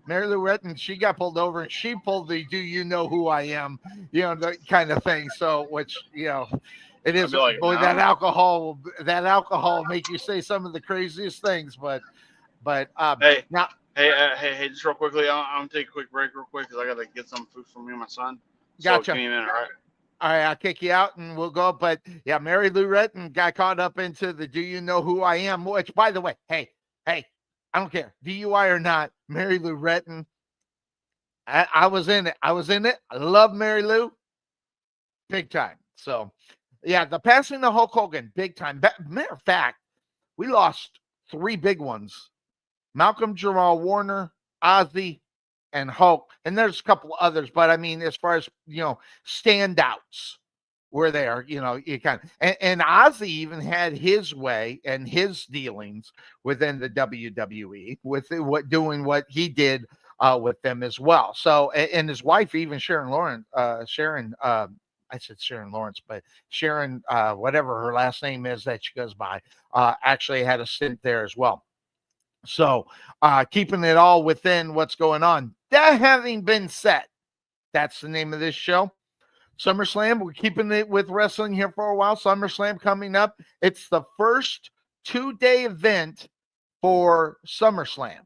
Mary Lou Retton, she got pulled over and she pulled the "Do you know who I am?" The kind of thing. So, which it I'd is, be like, boy, no. that alcohol will make you say some of the craziest things, but Hey, now hey, just real quickly, I'm gonna take a quick break real quick because I gotta get some food for me and my son. So give gotcha. me a minute, all right? All right, I'll kick you out and we'll go. But yeah, Mary Lou Retton got caught up into the "Do you know who I am?" Which, by the way, hey, I don't care, DUI or not, Mary Lou Retton, I was in it. I love Mary Lou, big time. So, yeah, the passing of Hulk Hogan, big time. Matter of fact, we lost three big ones: Malcolm Jamal Warner, Ozzy, and Hulk. And there's a couple others, but I mean, as far as standouts were there, you kind of and Ozzy even had his way and his dealings within the WWE with what he did with them as well. So and his wife, even Sharon, I said Sharon Lawrence, but Sharon, whatever her last name is that she goes by, actually had a stint there as well. So, keeping it all within what's going on. That having been said, that's the name of this show. SummerSlam, we're keeping it with wrestling here for a while. SummerSlam coming up. It's the first 2-day event for SummerSlam.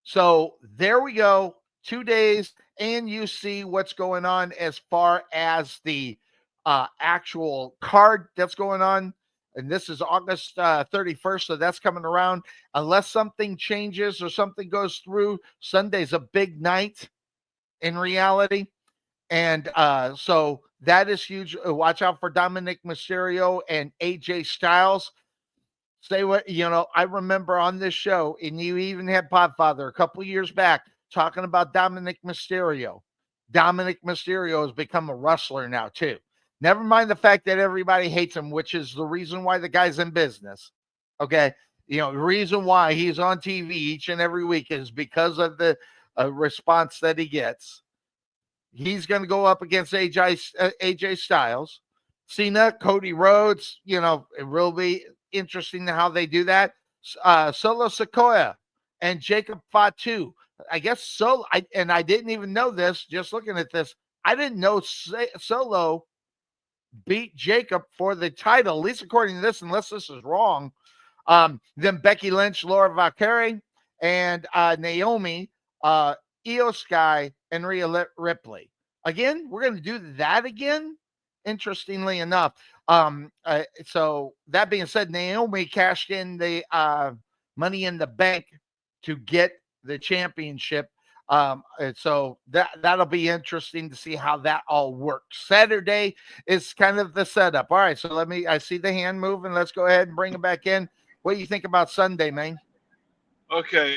So there we go. 2 days, and you see what's going on as far as the actual card that's going on. And this is August 31st, so that's coming around. Unless something changes or something goes through, Sunday's a big night in reality. And so that is huge. Watch out for Dominic Mysterio and AJ Styles. Say what I remember on this show, and you even had Podfather a couple years back talking about Dominic Mysterio. Dominic Mysterio has become a wrestler now too. Never mind the fact that everybody hates him, which is the reason why the guy's in business. Okay, the reason why he's on TV each and every week is because of the response that he gets. He's going to go up against AJ Styles, Cena, Cody Rhodes. It will be interesting how they do that. Solo Sequoia and Jacob Fatu. I guess I didn't even know this. Just looking at this, I didn't know Solo beat Jacob for the title. At least according to this, unless this is wrong. Then Becky Lynch, Laura Valkyrie, and Naomi, Io Sky, and Rhea Ripley. Again, we're going to do that again. Interestingly enough, so that being said, Naomi cashed in the Money in the Bank to get the championship. And so that'll be interesting to see how that all works. Saturday is kind of the setup. All right, so I see the hand moving. Let's go ahead and bring it back in. What do you think about Sunday, man? Okay.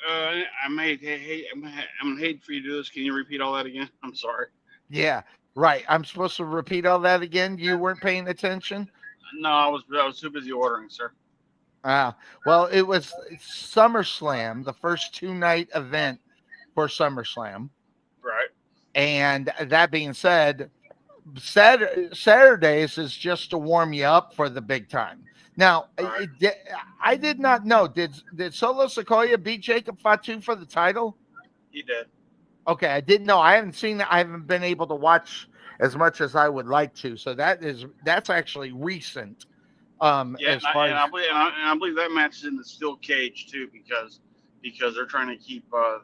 I may hate. I'm gonna hate for you to do this. Can you repeat all that again? I'm sorry. Yeah. Right. I'm supposed to repeat all that again. You weren't paying attention. No, I was too busy ordering, sir. Well, it was SummerSlam, the first 2 night event for SummerSlam. Right. And that being said, Saturdays is just to warm you up for the big time. Now, Right. I did not know. Did Solo Sequoia beat Jacob Fatu for the title? He did. Okay, I didn't know. I haven't seen that. I haven't been able to watch as much as I would like to. So that's actually recent. Yeah, As far as and I believe that match is in the steel cage too, because they're trying to keep the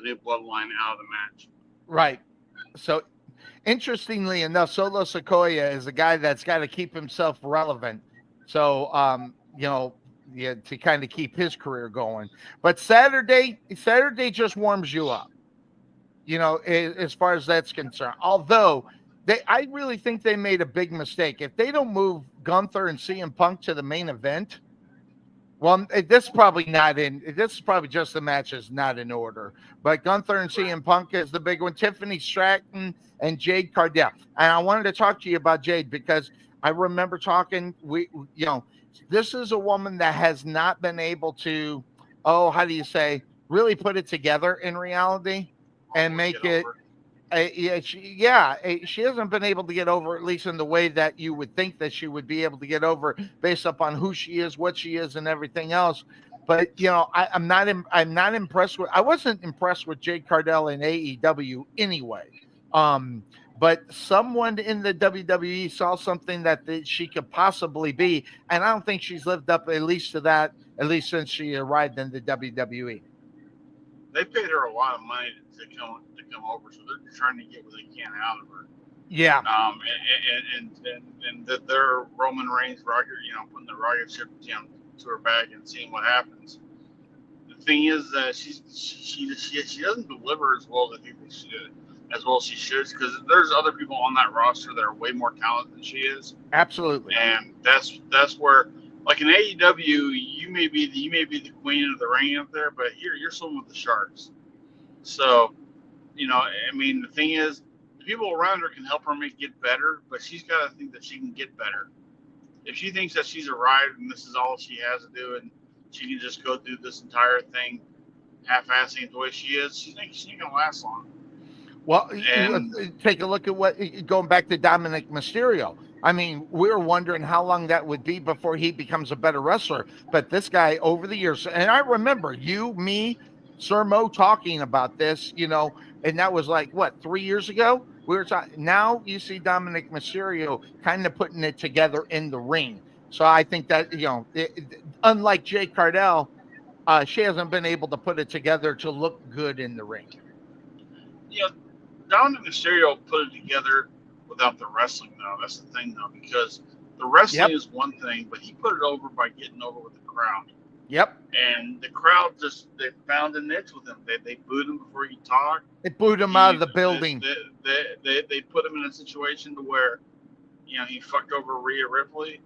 new bloodline out of the match. right. So interestingly enough, Solo Sequoia is a guy that's got to keep himself relevant. So, yeah, to kind of keep his career going. But Saturday just warms you up, as far as that's concerned. Although I really think they made a big mistake. If they don't move Gunther and CM Punk to the main event, well, this is probably not in. This is probably just the match is not in order. But Gunther and CM Punk is the big one. Tiffany Stratton and Jade Cardell. And I wanted to talk to you about Jade because I remember talking. This is a woman that has not been able to. Oh, how do you say? Really put it together in reality and Always get make it over. she hasn't been able to get over, at least in the way that you would think that she would be able to get over, based upon who she is, what she is, and everything else. But I'm not impressed with. I wasn't impressed with Jade Cardell in AEW anyway. Um, but someone in the WWE saw something that she could possibly be, and I don't think she's lived up at least to that. At least since she arrived in the WWE. They paid her a lot of money to come over, so they're trying to get what they can out of her. Yeah, And that they're Roman Reigns rocket, putting the rocket ship, to her back and seeing what happens. The thing is that she doesn't deliver as well as I think she should, as well as she should, because there's other people on that roster that are way more talented than she is, absolutely. and that's where, like in AEW, you may be the queen of the ring up there, but here you're swimming with the sharks. So, I mean, the thing is, the people around her can help her get better, but she's got to think that she can get better. If she thinks that she's arrived and this is all she has to do, and she can just go through this entire thing half-assing the way she is, she ain't gonna last long. Well, And take a look at going back to Dominic Mysterio. I mean, we were wondering how long that would be before he becomes a better wrestler. But this guy, over the years, and I remember you, me, Sir Mo talking about this, and that was like, what, 3 years ago? We were talking. Now you see Dominic Mysterio kind of putting it together in the ring. So I think that, unlike Jay Cardell, she hasn't been able to put it together to look good in the ring. you know, Dominic Mysterio put it together without the wrestling, though. That's the thing, though, because the wrestling Yep. is one thing, but he put it over by getting over with the crowd. Yep. And the crowd they found a niche with him. They booed him before he talked. They booed him out of the building. They put him in a situation to where, he fucked over Rhea Ripley.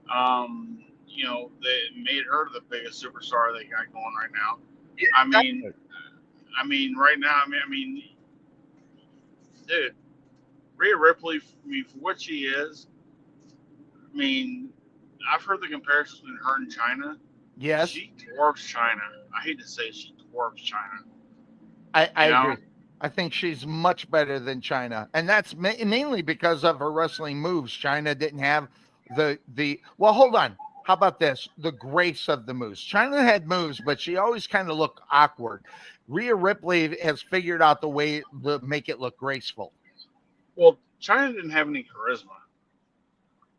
They made her the biggest superstar they got going right now. Yeah, I mean, right now, dude, Rhea Ripley, for what she is, I mean, I've heard the comparisons between her and China. yes, She dwarfs China. I hate to say she dwarfs China. I You know? agree. I think she's much better than China, and that's mainly because of her wrestling moves. China didn't have the. Well, hold on. How about this? The grace of the moves. China had moves, but she always kind of looked awkward. Rhea Ripley has figured out the way to make it look graceful. Well, China didn't have any charisma.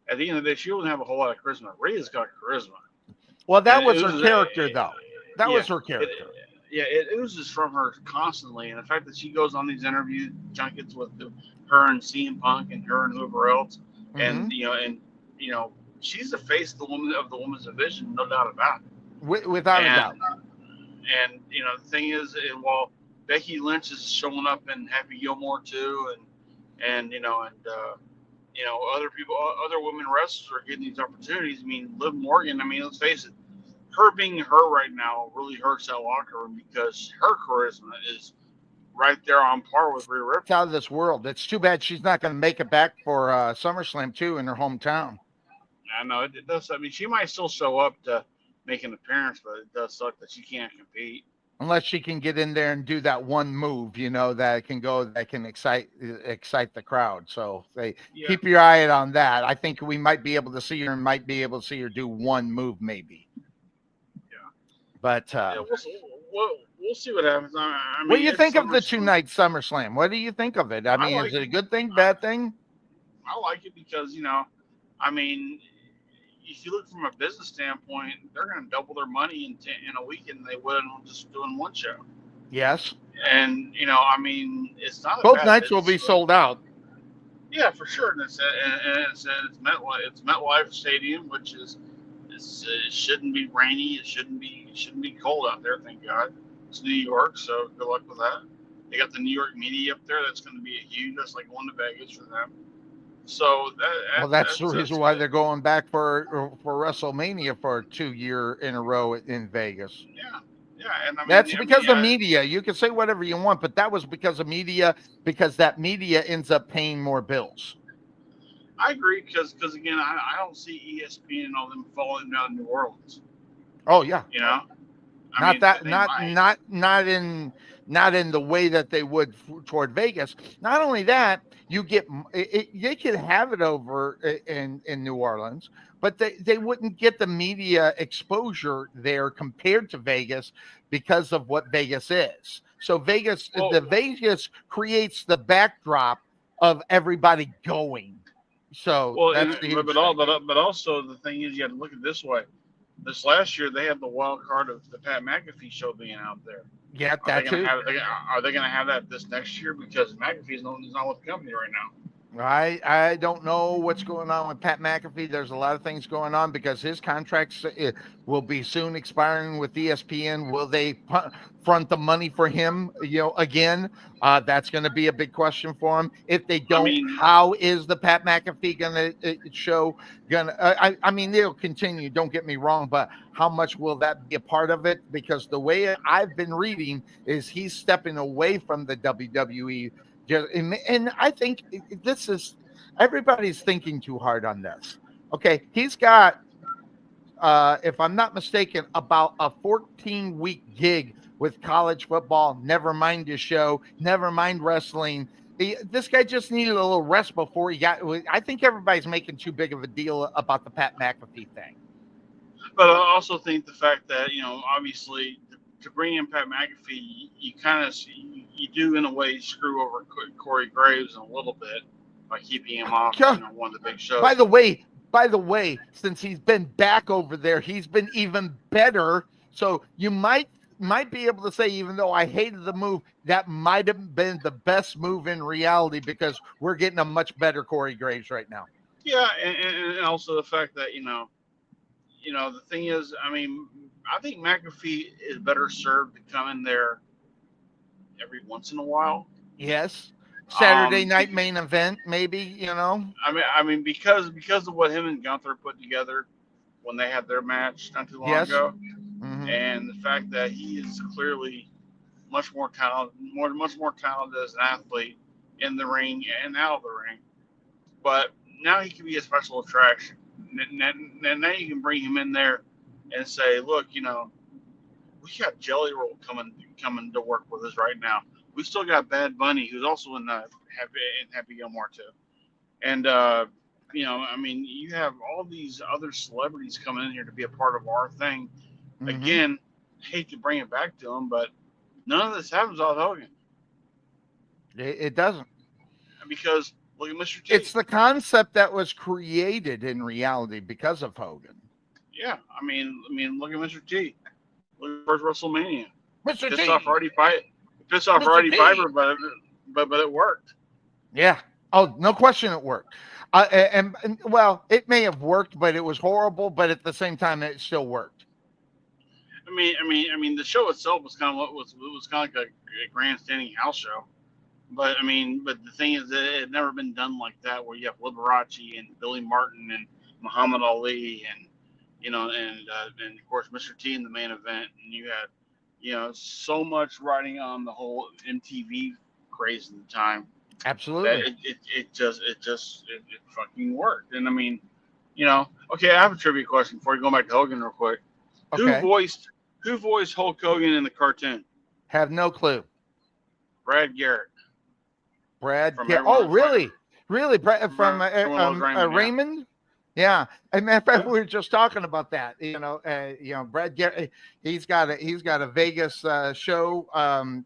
At the end of the day, she doesn't have a whole lot of charisma. Rhea's got charisma. Well, that And was her character, though. That yeah, was her character. it oozes from her constantly, and the fact that she goes on these interview junkets with her and CM Punk and her and whoever else, and she's the face of the woman's division, no doubt about it. Without a doubt. And the thing is, and while Becky Lynch is showing up in Happy Gilmore too, and other people, other women wrestlers are getting these opportunities. I mean, Liv Morgan. I mean, let's face it, her being her right now really hurts that locker room because her charisma is right there on par with Rhea It's Ripley. out of this world. It's too bad she's not going to make it back for SummerSlam too in her hometown. I know it does. I mean, she might still show up to make an appearance, but it does suck that she can't compete. Unless she can get in there and do that one move, that can excite the crowd. So they Yeah, keep your eye on that. I think we might be able to see her and might be able to see her do one move maybe. yeah, But yeah. We'll see what happens. I what do mean, you it's think of the SummerSlam. 2 night SummerSlam? What do you think of it? I I mean, is like it a it. good thing, I, bad thing? I like it because I mean, if you look from a business standpoint, they're going to double their money in a week, and they would on just doing one show. Yes. And I mean, it's not a Both bad nights will business be move. sold out. Yeah, for sure. And it's MetLife Stadium, which it shouldn't be rainy. It shouldn't be cold out there. Thank God. It's New York, so good luck with that. They got the New York media up there. That's going to be a huge. That's like going to Vegas for them. So Well, that's the that's reason why good. they're going back for WrestleMania for 2 year in a row in Vegas. Yeah, yeah. And That's I mean, because of media. You can say whatever you want, but that was because of media, because that media ends up paying more bills. I agree because again, I don't see ESPN and all them falling down in New Orleans. Oh yeah. I Not mean, that they might. not in the way that they would toward Vegas. Not only that, you get they could have it over in New Orleans, but they wouldn't get the media exposure there compared to Vegas because of what Vegas is. So Well, the Vegas creates the backdrop of everybody going. So well, that's the huge thing. but also the thing is, you have to look at it this way. This last year, they had the wild card of the Pat McAfee show being out there. Yeah, Are they that going to too. have? Are they going to have that this next year? Because McAfee's not with the company right now. I don't know what's going on with Pat McAfee. There's a lot of things going on because his contracts will be soon expiring with ESPN. Will they front the money for him? Again, that's going to be a big question for him. If they I don't, mean, how is the Pat McAfee going to show? I mean, they'll continue. Don't get me wrong, but how much will that be a part of it? Because the way I've been reading is he's stepping away from the WWE. And I think this is everybody's thinking too hard on this. Okay, he's got, if I'm not mistaken, about a 14-week gig with college football. Never mind his show. Never mind wrestling. This guy just needed a little rest before he got. I think everybody's making too big of a deal about the Pat McAfee thing. but I also think the fact that obviously, to bring in Pat McAfee, you kind of you do in a way screw over Corey Graves a little bit by keeping him off, one of the big shows. By the way, since he's been back over there, he's been even better. So you might be able to say, even though I hated the move, that might have been the best move in reality because we're getting a much better Corey Graves right now. Yeah, and also the fact that the thing is, I mean, I think McAfee is better served to come in there every once in a while. Yes. Saturday night Be- main event, maybe. I mean, because of what him and Gunther put together when they had their match not too long Yes. ago, Mhm. and the fact that he is clearly much more talented as an athlete in the ring and out of the ring. But now he can be a special attraction. And now you can bring him in there and say, look, we got Jelly Roll coming to work with us right now. We still got Bad Bunny, who's also in Happy Gilmore too. And I mean, you have all these other celebrities coming in here to be a part of our thing. Mhm. Again, hate to bring it back to him, but none of this happens without Hogan. It doesn't. Because look at Mr. T. It's the concept that was created in reality because of Hogan. Yeah, I mean, look at Mr. T. Look at first WrestleMania. Mr. Pissed T. off Roddy Piper. Pissed off Mr. Roddy T. Piper, but it worked. Yeah. Oh, no question, it worked. And well, it may have worked, but it was horrible. But at the same time, it still worked. I mean, the show itself was kind of like a grandstanding house show. But the thing is that it had never been done like that, where you have Liberace and Billy Martin and Muhammad Ali and and of course Mr. T in the main event, and you so much riding on the whole MTV craze at the time that Absolutely. it fucking worked. And I mean, okay, I have a trivia question before you go back to Hogan real quick. Who Okay. voiced who voiced Hulk Hogan in the cartoon? Have no clue. Brad Garrett Brad. from Yeah. Everyone Oh, Loves Raymond. really? From Everyone Loves Raymond. Yeah. Raymond. Yeah. As a matter of fact, Yeah. we were just talking about that. Brad Garrett. He's got a Vegas show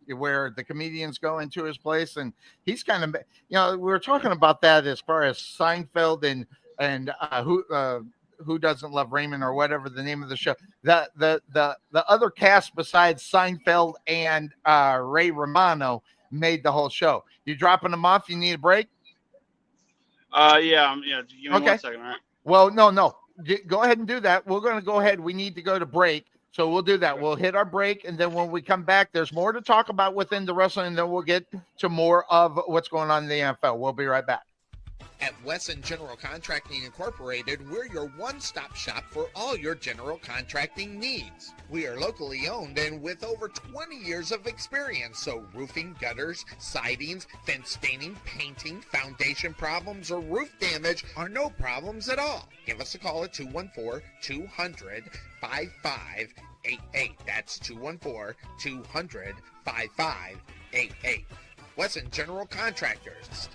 where the comedians go into his place, and he's kind of we were talking about that as far as Seinfeld and who doesn't love Raymond or whatever the name of the show. The other cast besides Seinfeld and Ray Romano made the whole show. You dropping them off? You need a break? Yeah. Give me Okay. 1 second. All right. Well, no. Go ahead and do that. We're going to go ahead. We need to go to break. So we'll do that. We'll hit our break. And then when we come back, there's more to talk about within the wrestling. And then we'll get to more of what's going on in the NFL. We'll be right back. At Wesson General Contracting Incorporated, we're your one-stop shop for all your general contracting needs. We are locally owned and with over 20 years of experience, so roofing, gutters, sidings, fence staining, painting, foundation problems, or roof damage are no problems at all. Give us a call at 214-200-5588. That's 214-200-5588. Wesson General Contractors.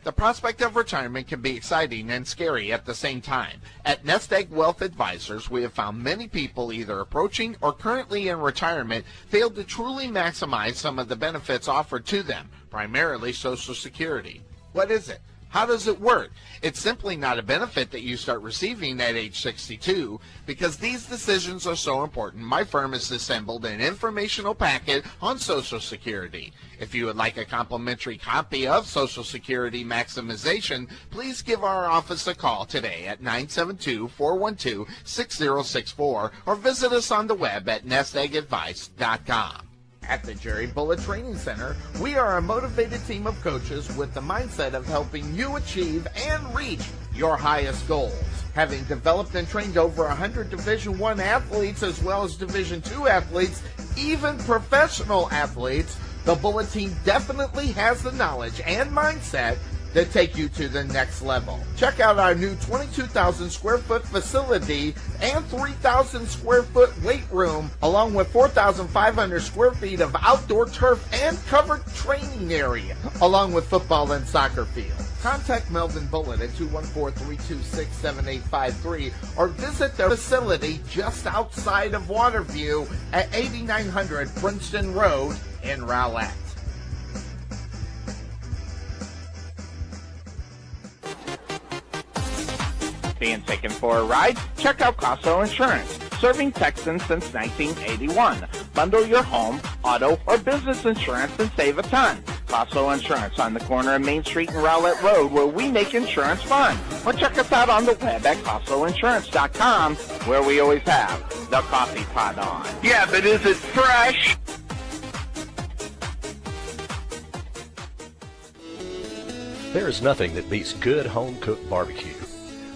The prospect of retirement can be exciting and scary at the same time. At Nest Egg Wealth Advisors, we have found many people either approaching or currently in retirement fail to truly maximize some of the benefits offered to them, primarily Social Security. What is it? How does it work? It's simply not a benefit that you start receiving at age 62. Because these decisions are so important, my firm has assembled an informational packet on Social Security. If you would like a complimentary copy of Social Security Maximization, please give our office a call today at 972-412-6064 or visit us on the web at nesteggadvice.com. At the Jerry Bullet Training Center, we are a motivated team of coaches with the mindset of helping you achieve and reach your highest goals. Having developed and trained over 100 Division I athletes as well as Division II athletes, even professional athletes, the Bullet team definitely has the knowledge and mindset that take you to the next level. Check out our new 22,000 square foot facility and 3,000 square foot weight room, along with 4,500 square feet of outdoor turf and covered training area, along with football and soccer fields. Contact Melvin Bullitt at 214-326-7853 or visit their facility just outside of Waterview at 8900 Princeton Road in Rowlett. Being taken for a ride? Check out Casso Insurance, serving Texans since 1981. Bundle your home, auto, or business insurance and save a ton. Casso Insurance on the corner of Main Street and Rowlett Road, where we make insurance fun. Or check us out on the web at CassoInsurance.com, where we always have the coffee pot on. Yeah, but is it fresh? There is nothing that beats good home-cooked barbecue.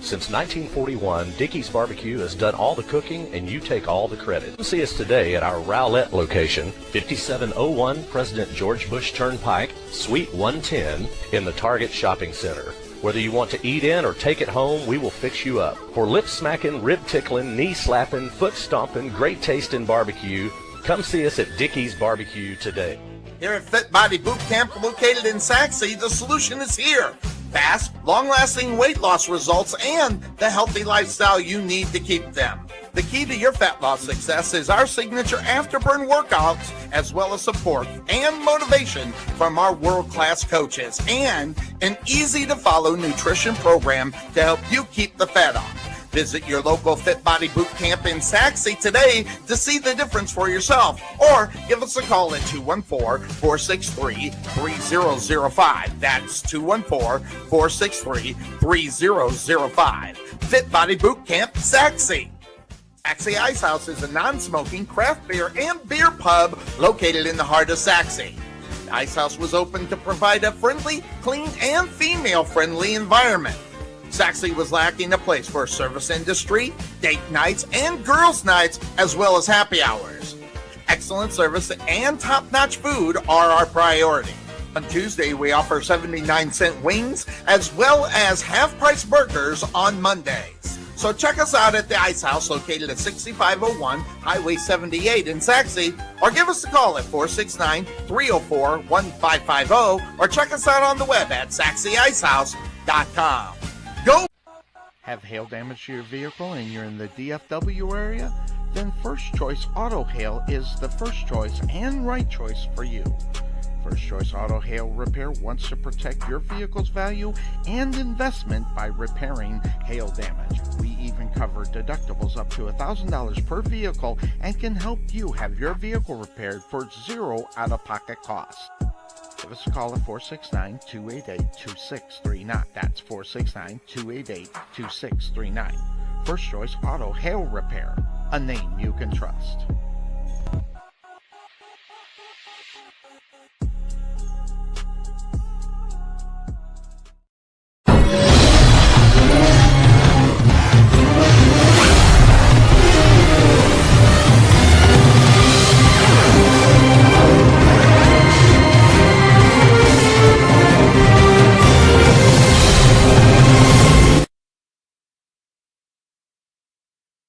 Since 1941, Dickey's Barbecue has done all the cooking and you take all the credit. Come see us today at our Rowlett location, 5701 President George Bush Turnpike, Suite 110 in the Target Shopping Center. Whether you want to eat in or take it home, we will fix you up. For lip-smacking, rib-tickling, knee-slapping, foot-stomping, great-tasting barbecue, come see us at Dickey's Barbecue today. Here at Fit Body Boot Camp, located in Saxe, the solution is here. Fast, long-lasting weight loss results and the healthy lifestyle you need to keep them. The key to your fat loss success is our signature afterburn workouts, as well as support and motivation from our world-class coaches, and an easy-to-follow nutrition program to help you keep the fat off. Visit your local Fit Body Boot Camp in Saxe today to see the difference for yourself, or give us a call at 214-463-3005. That's 214-463-3005. Fit Body Boot Camp, Saxe. Saxe Ice House is a non-smoking craft beer and beer pub located in the heart of Saxe. The Ice House was opened to provide a friendly, clean, and female-friendly environment. Saxe was lacking a place for service industry, date nights, and girls' nights, as well as happy hours. Excellent service and top-notch food are our priority. On Tuesday, we offer 79-cent wings as well as half-price burgers on Mondays. So check us out at the Ice House located at 6501 Highway 78 in Saxe, or give us a call at 469-304-1550, or check us out on the web at saxeicehouse.com. Go! Have hail damage to your vehicle and you're in the DFW area? Then First Choice Auto Hail is the first choice and right choice for you. First Choice Auto Hail Repair wants to protect your vehicle's value and investment by repairing hail damage. We even cover deductibles up to $1,000 per vehicle and can help you have your vehicle repaired for zero out-of-pocket costs. Give us a call at 469-288-2639. That's 469-288-2639. First Choice Auto Hail Repair, a name you can trust.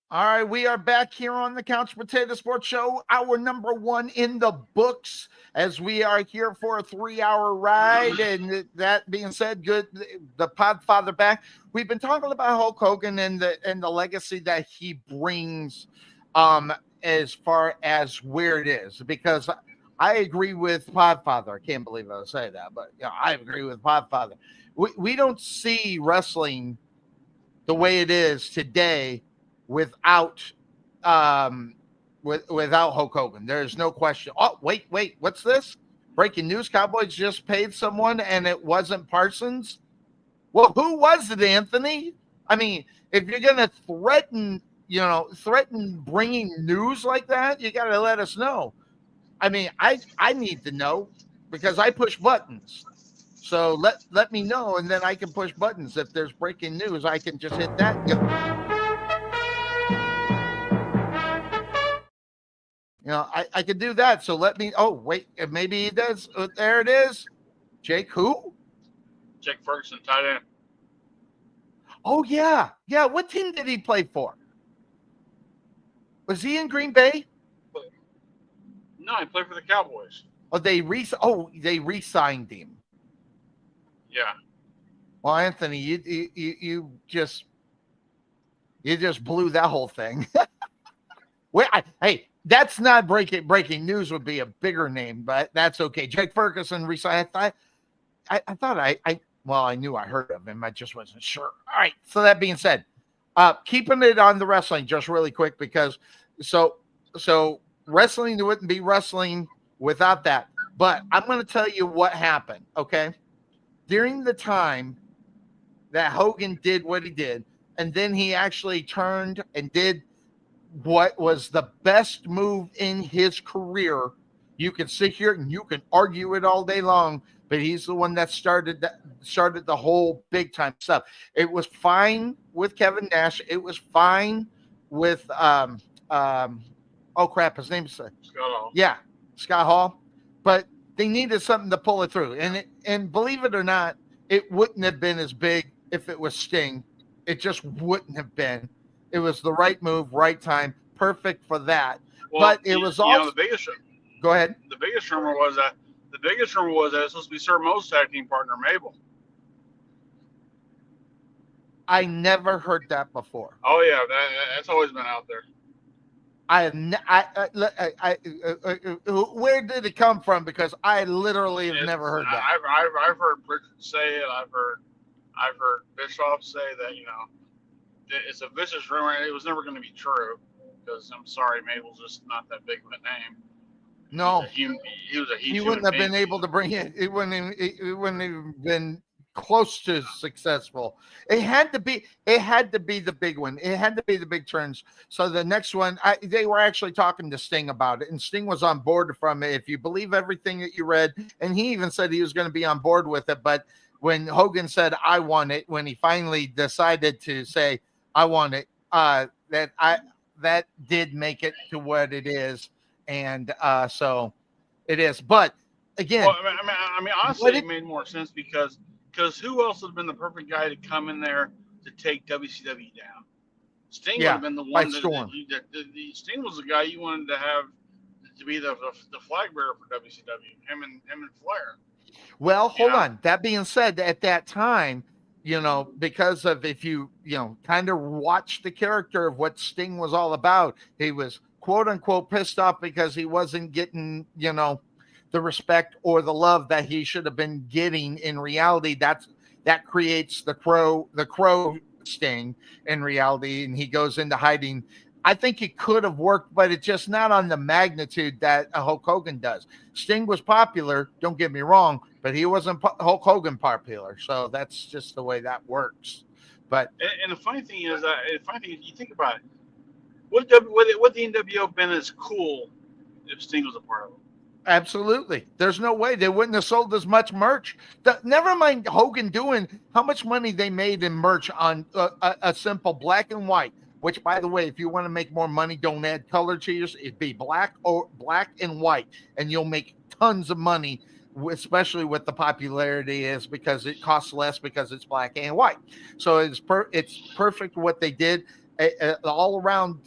All right, we are back here on the Couch Potato Sports Show, hour number 1 in the books, as we are here for a 3-hour ride. And that being said, good, the Podfather back. We've been talking about Hulk Hogan and the legacy that he brings, as far as where it is, because I agree with Podfather. I can't believe I would say that, but I agree with Podfather. We don't see wrestling the way it is today without without Hulk Hogan. There's no question. Oh, wait, what's this? Breaking news, Cowboys just paid someone and it wasn't Parsons. Well, who was it, Anthony? I mean, if you're going to threaten bringing news like that, you got to let us know. I mean, I need to know because I push buttons. So let me know, and then I can push buttons. If there's breaking news, I can just hit that. I could do that. So let me. Oh, wait. Maybe he does. There it is. Jake who? Jake Ferguson, tight end. Oh, yeah. Yeah. What team did he play for? Was he in Green Bay? No, he played for the Cowboys. Oh, they re-signed him. Yeah. Well, Anthony, you just blew that whole thing. Hey, that's not breaking news. Would be a bigger name, but that's okay. Jake Ferguson re-signed. I thought I knew I heard of him. I just wasn't sure. All right. So that being said, keeping it on the wrestling just really quick because so wrestling wouldn't be wrestling without that. But I'm going to tell you what happened. Okay. During the time that Hogan did what he did, and then he actually turned and did what was the best move in his career. You can sit here and you can argue it all day long, but he's the one that started the whole big time stuff. It was fine with Kevin Nash. It was fine with oh crap, his name's Scott Hall. Yeah, Scott Hall. But they needed something to pull it through. And believe it or not, it wouldn't have been as big if it was Sting. It just wouldn't have been. It was the right move, right time, perfect for that. Well, but it was also the biggest. Go ahead. The biggest rumor was that it's supposed to be Sir Mo's tag team partner Mabel. I never heard that before. Oh yeah, that's always been out there. Where did it come from? Because I literally have never heard that. I've heard Pritchard say it. I've heard Bischoff say that it's a vicious rumor. It was never going to be true because I'm sorry, Mabel's just not that big of a name. No, he was a he wouldn't have been able to bring it. It wouldn't have been close to successful. It had to be the big one. It had to be the big turns. So the next one, they were actually talking to Sting about it, and Sting was on board from it. If you believe everything that you read, and he even said he was going to be on board with it. But when Hogan said, "I want it," when he finally decided to say, "I want it," that did make it to what it is. And so it is. But again, Well, I mean, honestly, what it made more sense because who else would have been the perfect guy to come in there to take WCW down? Sting would yeah, have been the by one storm. Sting was the guy you wanted to have to be the flag bearer for WCW. Him and Flair. Well, hold Yeah. on. That being said, at that time, because of if you kind of watch the character of what Sting was all about, he was quote unquote pissed off because he wasn't getting, the respect or the love that he should have been getting. In reality, that creates the crow Sting in reality, and he goes into hiding. I think it could have worked, but it's just not on the magnitude that Hulk Hogan does. Sting was popular, don't get me wrong, but he wasn't Hulk Hogan popular. So that's just the way that works. But And the funny thing is, you think about it. Would the NWO been as cool if Sting was a part of it? absolutely, there's no way they wouldn't have sold as much merch. Never mind Hogan doing how much money they made in merch on a simple black and white. Which, by the way, if you want to make more money, don't add color to yours. It'd be black and white, and you'll make tons of money, especially with the popularity is because it costs less because it's black and white. So it's perfect what they did all around.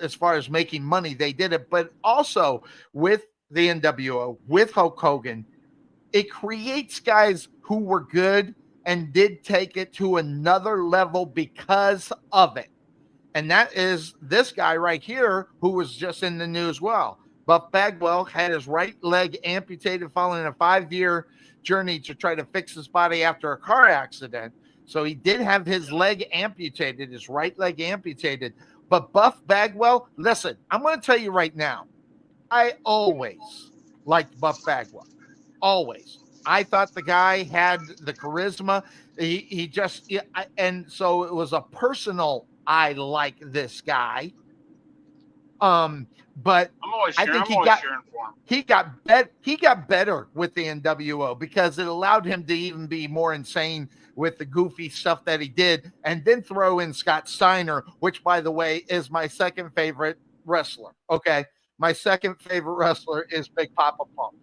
As far as making money, they did it, but also with the NWO, with Hulk Hogan, it creates guys who were good and did take it to another level because of it. And that is this guy right here who was just in the news. Well, Buff Bagwell had his right leg amputated following a 5-year journey to try to fix his body after a car accident. So he did have his leg amputated, his right leg amputated. But Buff Bagwell, listen, I'm going to tell you right now, I always liked Buff Bagwell. Always. I thought the guy had the charisma. And so it was a personal, I like this guy. But I'm always I cheering, think cheering for him. he got better with the NWO because it allowed him to even be more insane with the goofy stuff that he did, and then throw in Scott Steiner, which, by the way, is my second favorite wrestler. Okay, my second favorite wrestler is Big Papa Pump.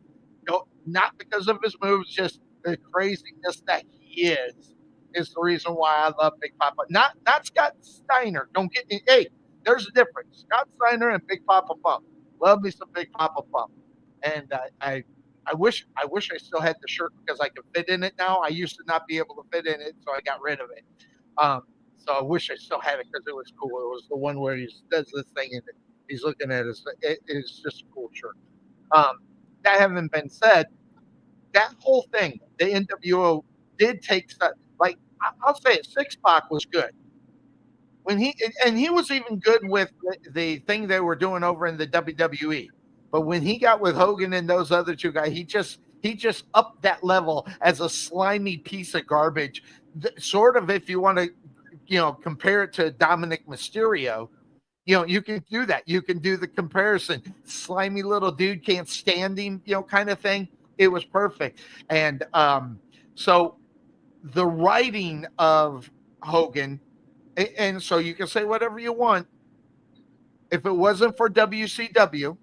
Not because of his moves, just the craziness that he is the reason why I love Big Papa. Not Scott Steiner. Don't get me. Hey, there's a difference. Scott Steiner and Big Papa Pump. Love me some Big Papa Pump. And I wish I still had the shirt because I could fit in it now. I used to not be able to fit in it, so I got rid of it. So I wish I still had it because it was cool. It was the one where he does this thing and he's looking at us. It's just a cool shirt. That having been said, that whole thing, the NWO did take stuff. Like I'll say it, Six Pac was good when he was even good with the thing they were doing over in the WWE. But when he got with Hogan and those other two guys, he just upped that level as a slimy piece of garbage. Sort of, if you want to, compare it to Dominic Mysterio, you can do that. You can do the comparison. Slimy little dude, can't stand him, kind of thing. It was perfect. And so the writing of Hogan, and so you can say whatever you want. If it wasn't for WCW,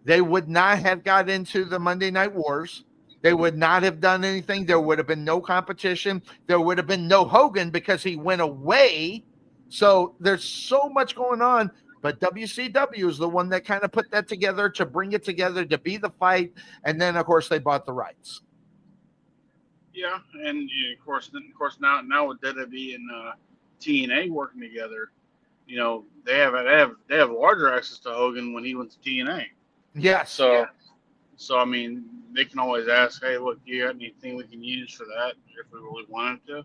they would not have got into the Monday Night Wars. They would not have done anything. There would have been no competition. There would have been no Hogan because he went away. So there's so much going on. But WCW is the one that kind of put that together, to bring it together, to be the fight. And then, of course, they bought the rights. Yeah, and of course now with WWE and TNA working together, they have larger access to Hogan when he went to TNA. Yes. So I mean, they can always ask, hey, look, do you got anything we can use for that if we really wanted to?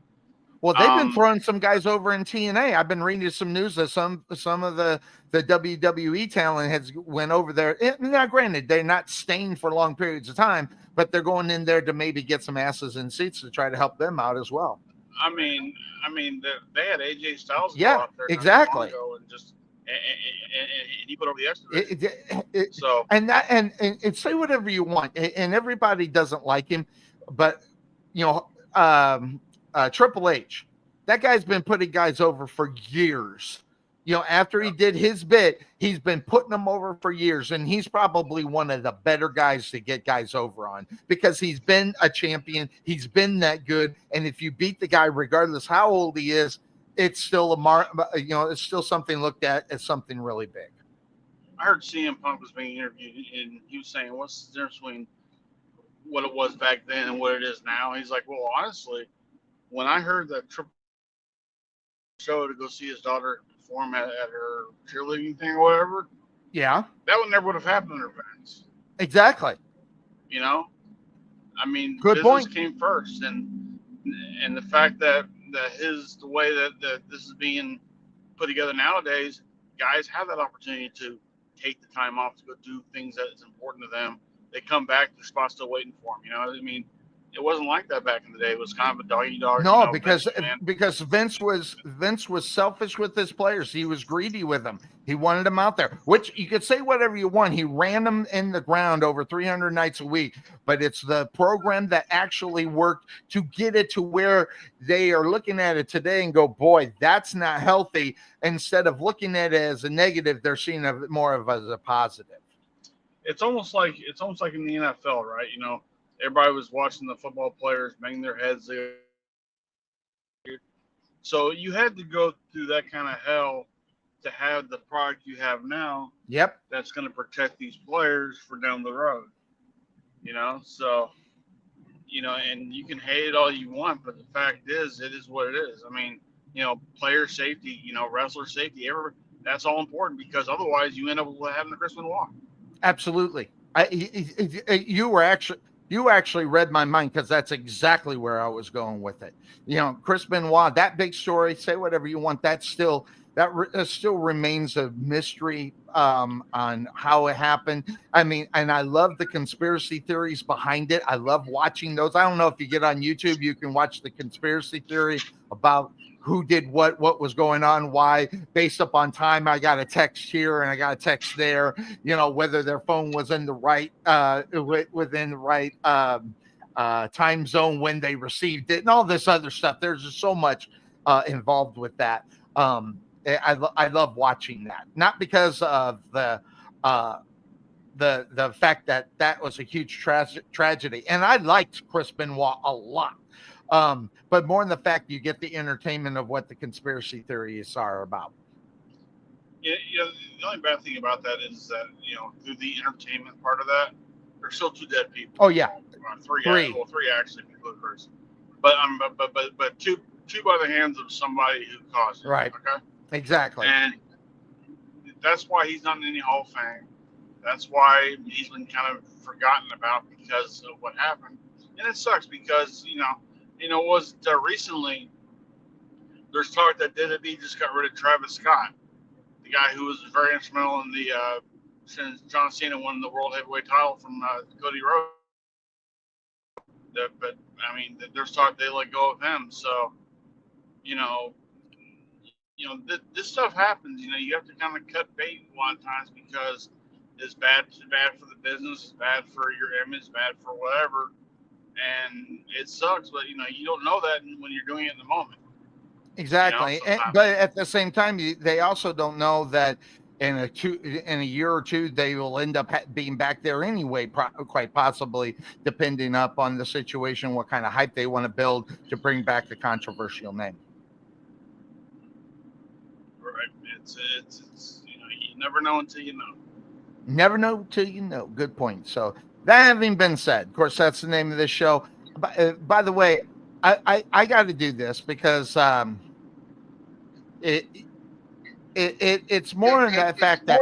Well, they've been throwing some guys over in TNA. I've been reading some news that some of the WWE talent has went over there. Now, granted, they're not staying for long periods of time, but they're going in there to maybe get some asses in seats to try to help them out as well. I mean, they had AJ Styles go out there exactly, and he put over the extra. So and say whatever you want, and everybody doesn't like him, but Triple H, that guy's been putting guys over for years. After he did his bit, he's been putting them over for years, and he's probably one of the better guys to get guys over on because he's been a champion. He's been that good, and if you beat the guy, regardless how old he is, it's still it's still something looked at as something really big. I heard CM Punk was being interviewed, and he was saying, "What's the difference between what it was back then and what it is now?" He's like, "Well, honestly, when I heard that Triple show to go see his daughter perform at her cheerleading thing or whatever, Yeah, that would never would have happened in her parents. exactly. I mean, Good business point. came first, and the fact that the way that this is being put together nowadays, guys have that opportunity to take the time off to go do things that is important to them. They come back, the spot's still waiting for them. I mean, it wasn't like that back in the day. It was kind of a doggy dog. No, because Vince was selfish with his players. He was greedy with them. He wanted them out there, which you could say whatever you want. He ran them in the ground over 300 nights a week, but it's the program that actually worked to get it to where they are looking at it today and go, boy, that's not healthy. Instead of looking at it as a negative, they're seeing it more of as a positive. It's almost like in the NFL, right? Everybody was watching the football players bang their heads there. So you had to go through that kind of hell to have the product you have now. Yep. That's going to protect these players for down the road. So, and you can hate it all you want, but the fact is, it is what it is. I mean, player safety, wrestler safety, that's all important because otherwise you end up having the Chris Benoit. Absolutely. You actually read my mind because that's exactly where I was going with it. Chris Benoit, that big story, say whatever you want. That still remains a mystery on how it happened. I mean, and I love the conspiracy theories behind it. I love watching those. I don't know if you get on YouTube, you can watch the conspiracy theory about who did what was going on, why, based upon time. I got a text here and I got a text there, whether their phone was in the right, within the right time zone when they received it and all this other stuff. There's just so much involved with that. I love watching that, not because of the fact that was a huge tragedy. And I liked Chris Benoit a lot. But more in the fact you get the entertainment of what the conspiracy theories are about. Yeah, the only bad thing about that is that, through the entertainment part of that, there's still 2 dead people. Oh yeah. Three actually, people person. But two by the hands of somebody who caused it. Right. Okay. Exactly. And that's why he's not in any Hall of Fame. That's why he's been kind of forgotten about because of what happened. And it sucks because, recently there's talk that WWE just got rid of Travis Scott, the guy who was very instrumental in since John Cena won the World Heavyweight title from Cody Rhodes. But I mean, there's talk they let go of him. So, this stuff happens. You have to kind of cut bait a lot of times because it's bad. It's bad for the business. It's bad for your image. It's bad for whatever. And it sucks, but you don't know that when you're doing it in the moment. Exactly. But at the same time, they also don't know that in a year or two they will end up being back there anyway, quite possibly, depending upon the situation, what kind of hype they want to build to bring back the controversial name. Right. It's you never know until you know. Never know till you know. Good point. So that having been said, of course, that's the name of this show. By the way, I got to do this because it's more in that fact that.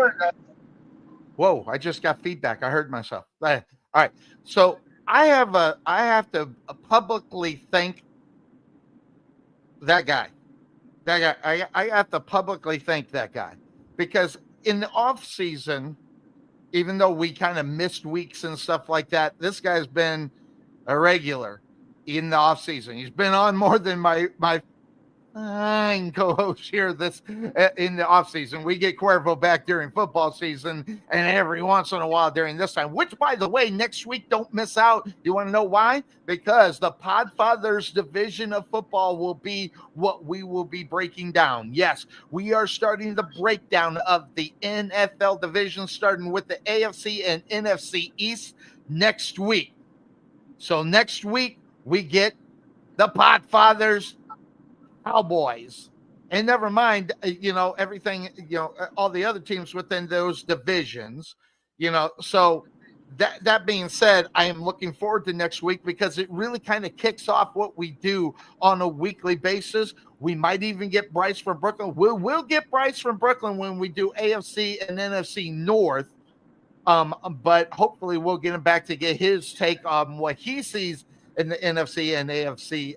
Whoa! I just got feedback. I heard myself. All right. So I have to publicly thank that guy. I have to publicly thank that guy because in the off season, even though we kind of missed weeks and stuff like that, this guy's been a regular in the off season. He's been on more than my fine co-host here this in the off season. We get Cuervo back during football season, and every once in a while during this time. Which, by the way, next week don't miss out. You want to know why? Because the Podfathers division of football will be what we will be breaking down. Yes, we are starting the breakdown of the NFL division, starting with the AFC and NFC East next week. So next week we get the Podfathers Cowboys. And never mind, everything, all the other teams within those divisions, so that being said, I am looking forward to next week because it really kind of kicks off what we do on a weekly basis. We might even get Bryce from Brooklyn. We'll get Bryce from Brooklyn when we do AFC and NFC North. But hopefully we'll get him back to get his take on what he sees in the NFC and AFC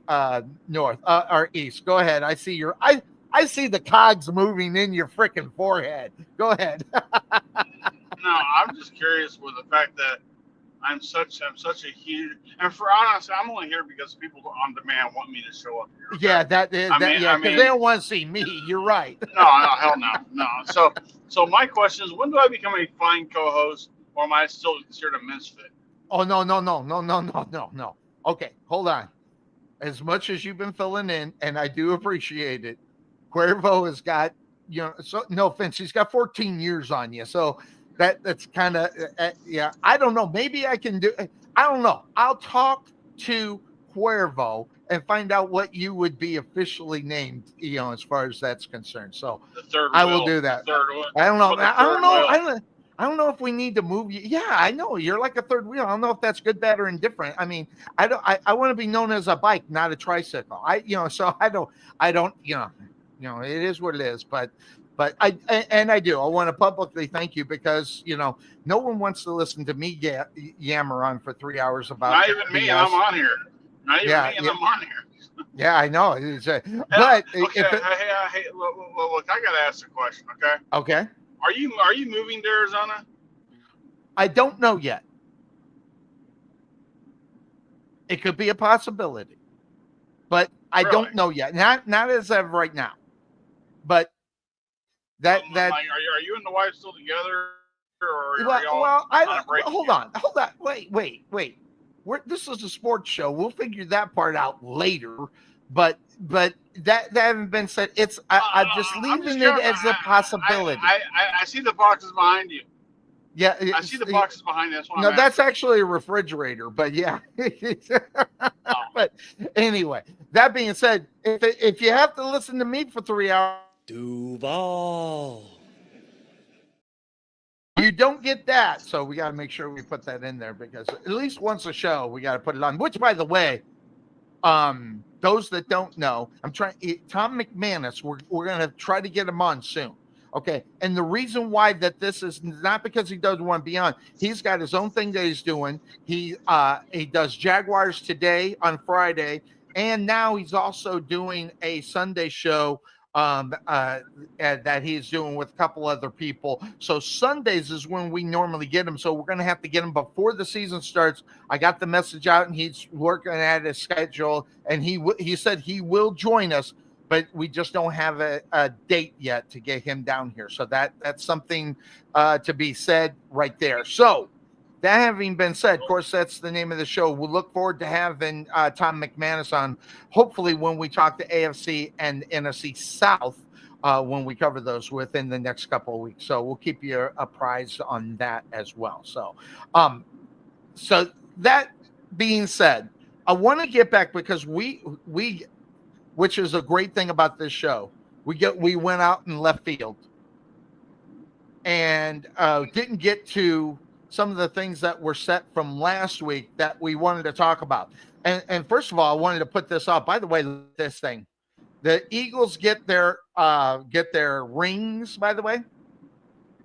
North or East. Go ahead. I see I see the cogs moving in your freaking forehead. Go ahead. No, I'm just curious with the fact that I'm such a huge, and for honestly, I'm only here because people on demand want me to show up here. Okay? Yeah, because they don't want to see me. You're right. No, hell no. So my question is, when do I become a fine co-host, or am I still considered a misfit? Oh, no. Okay, hold on. As much as you've been filling in, and I do appreciate it, Cuervo has got, so no offense, he's got 14 years on you. So that's kind of, yeah, I don't know. Maybe I can do, I don't know. I'll talk to Cuervo and find out what you would be officially named, as far as that's concerned. So The third I wheel, will do that. the third wheel. I don't know. What the I don't third know. wheel? I don't know if we need to move you. Yeah, I know you're like a third wheel. I don't know if that's good, bad, or indifferent. I mean, I want to be known as a bike, not a tricycle. So I don't. It is what it is. But I do. I want to publicly thank you because no one wants to listen to me yammer on for 3 hours about. Not even me, and I'm on here. Not even me, and I'm on here. Yeah, I know. But okay, hey, look, I gotta ask a question. Okay. Are you moving to Arizona? I don't know yet. It could be a possibility, but I Really? don't know yet. Not as of right now. But that Like, are you and the wife still together, or are y'all well, I on a don't. break Hold again? on. Wait. This is a sports show. We'll figure that part out later. But that haven't been said. I'm just leaving it as a possibility. I see the boxes behind you. Yeah, I see the boxes behind you. That's what no, I'm that's actually a refrigerator. But yeah. But anyway, that being said, if you have to listen to me for 3 hours, Duval. you don't get that. So we got to make sure we put that in there because at least once a show we got to put it on. Which, by the way, those that don't know, Tom McManus, we're going to try to get him on soon. Okay. And the reason why that this is not because he doesn't want to be on, he's got his own thing that he's doing. He does Jaguars Today on Friday. And now he's also doing a Sunday show that he's doing with a couple other people. So Sundays is when we normally get him. So we're going to have to get him before the season starts. I got the message out and he's working at his schedule and he said he will join us, but we just don't have a date yet to get him down here. So that's something to be said right there. So that having been said, of course, that's the name of the show. We'll look forward to having Tom McManus on, hopefully when we talk to AFC and NFC South, when we cover those within the next couple of weeks. So we'll keep you apprised on that as well. So, so that being said, I want to get back because we, which is a great thing about this show, we went out in left field and didn't get to some of the things that were set from last week that we wanted to talk about. And first of all, I wanted to put this up. By the way, this thing, the Eagles get their rings, by the way.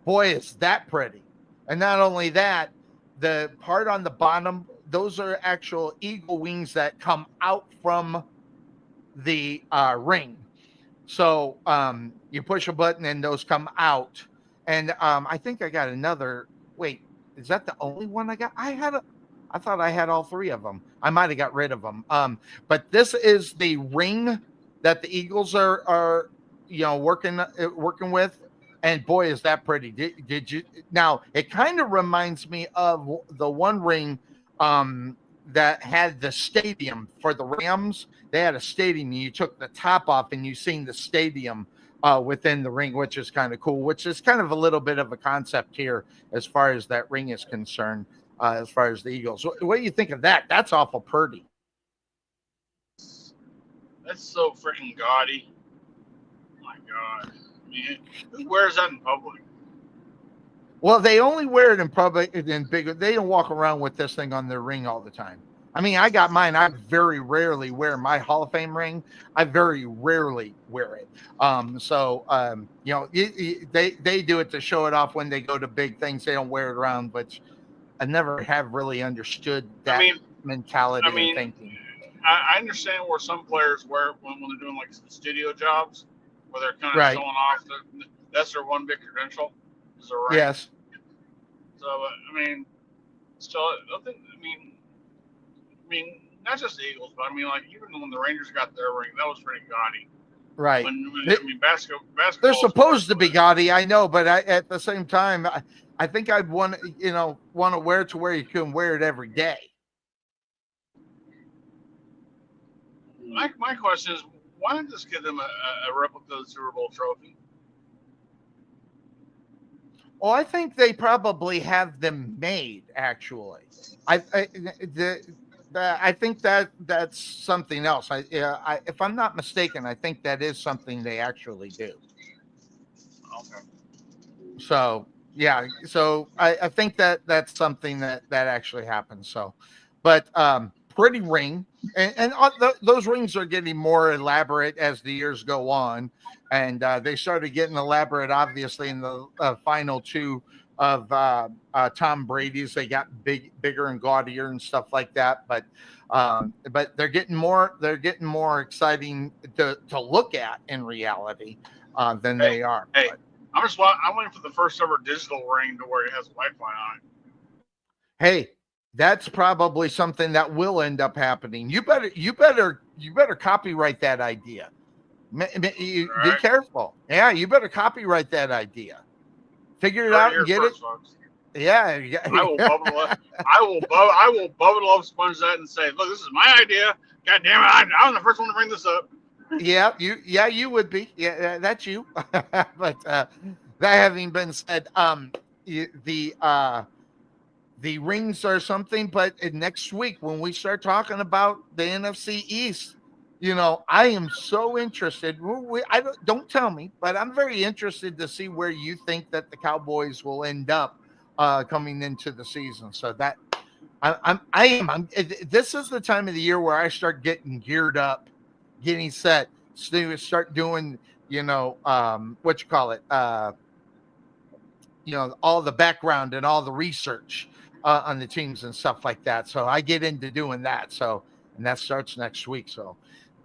Boy, is that pretty. And not only that, the part on the bottom, those are actual eagle wings that come out from the ring. So you push a button and those come out. And I think I got another. Wait, is that the only one I got? I thought I had all three of them. I might have got rid of them. But this is the ring that the Eagles are working with. And boy, is that pretty. Did you now? It kind of reminds me of the one ring that had the stadium for the Rams. They had a stadium. You took the top off and you seen the stadium within the ring, which is kind of cool. Which is kind of a little bit of a concept here as far as that ring is concerned. As far as the Eagles, what do you think of that? That's awful pretty. That's so freaking gaudy. Oh my God. I mean, who wears that in public? Well, they only wear it in public in big. They don't walk around with this thing on their ring all the time. I mean, I got mine. I very rarely wear my Hall of Fame ring. I very rarely wear it. They do it to show it off when they go to big things. They don't wear it around, but I never have really understood that mentality and thinking. I understand where some players wear it when they're doing like studio jobs, where they're kind of showing off. That's their one big credential. Is a ring. Yes. So I mean, not just the Eagles, but I mean, like even when the Rangers got their ring, that was pretty gaudy. Right. Basketball. They're supposed to be gaudy, I know, but at the same time, I think I'd want to wear it to where you can wear it every day. My question is, why not just give them a replica of the Super Bowl trophy? Well, I think they probably have them made. Actually, I think that's something else. If I'm not mistaken, I think that is something they actually do. Okay. So yeah, so I think that's something that actually happens. So, but pretty ring, and those rings are getting more elaborate as the years go on. And they started getting elaborate, obviously, in the final two of Tom Brady's. They got bigger and gaudier and stuff like that. But they're getting more exciting to look at in reality than they are. Hey, I'm waiting for the first ever digital ring to where it has Wi-Fi on it. Hey, that's probably something that will end up happening. You better copyright that idea. Be careful. Yeah, you better copyright that idea. Figure it out and get it. Folks. Yeah, I will bubble up sponge that and say, look, this is my idea. God damn it, I'm the first one to bring this up. Yeah, you would be. Yeah, that's you. But that having been said, the rings are something. But next week when we start talking about the NFC East. I am so interested. Don't tell me, but I'm very interested to see where you think that the Cowboys will end up coming into the season. So that I'm this is the time of the year where I start getting geared up, getting set, start doing, what you call it, all the background and all the research on the teams and stuff like that. So I get into doing that. So, and that starts next week. So.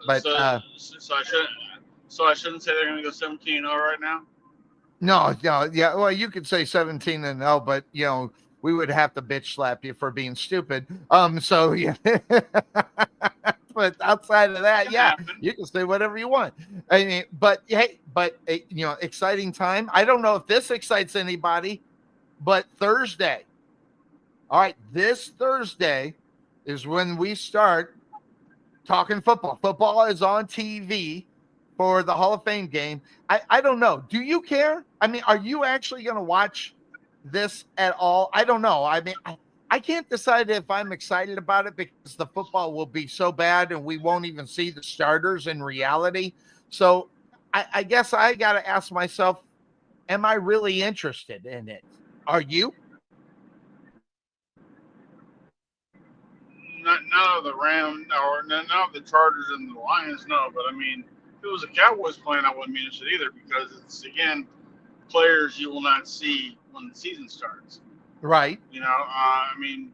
But so I shouldn't say they're going to go 17-0 right now. No, yeah. Well, you could say 17-0, but we would have to bitch slap you for being stupid. So yeah. But outside of that, yeah, you can say whatever you want. I mean, but exciting time. I don't know if this excites anybody, but Thursday. All right, this Thursday is when we start talking football. Football is on TV for the Hall of Fame game. I don't know. Do you care? I mean, are you actually going to watch this at all? I don't know. I mean, I can't decide if I'm excited about it because the football will be so bad and we won't even see the starters in reality. So I guess I got to ask myself, am I really interested in it? Are you? None of the Rams or none of the Chargers and the Lions, no. But I mean, if it was a Cowboys playing, I wouldn't be interested either because it's again players you will not see when the season starts. Right. I mean,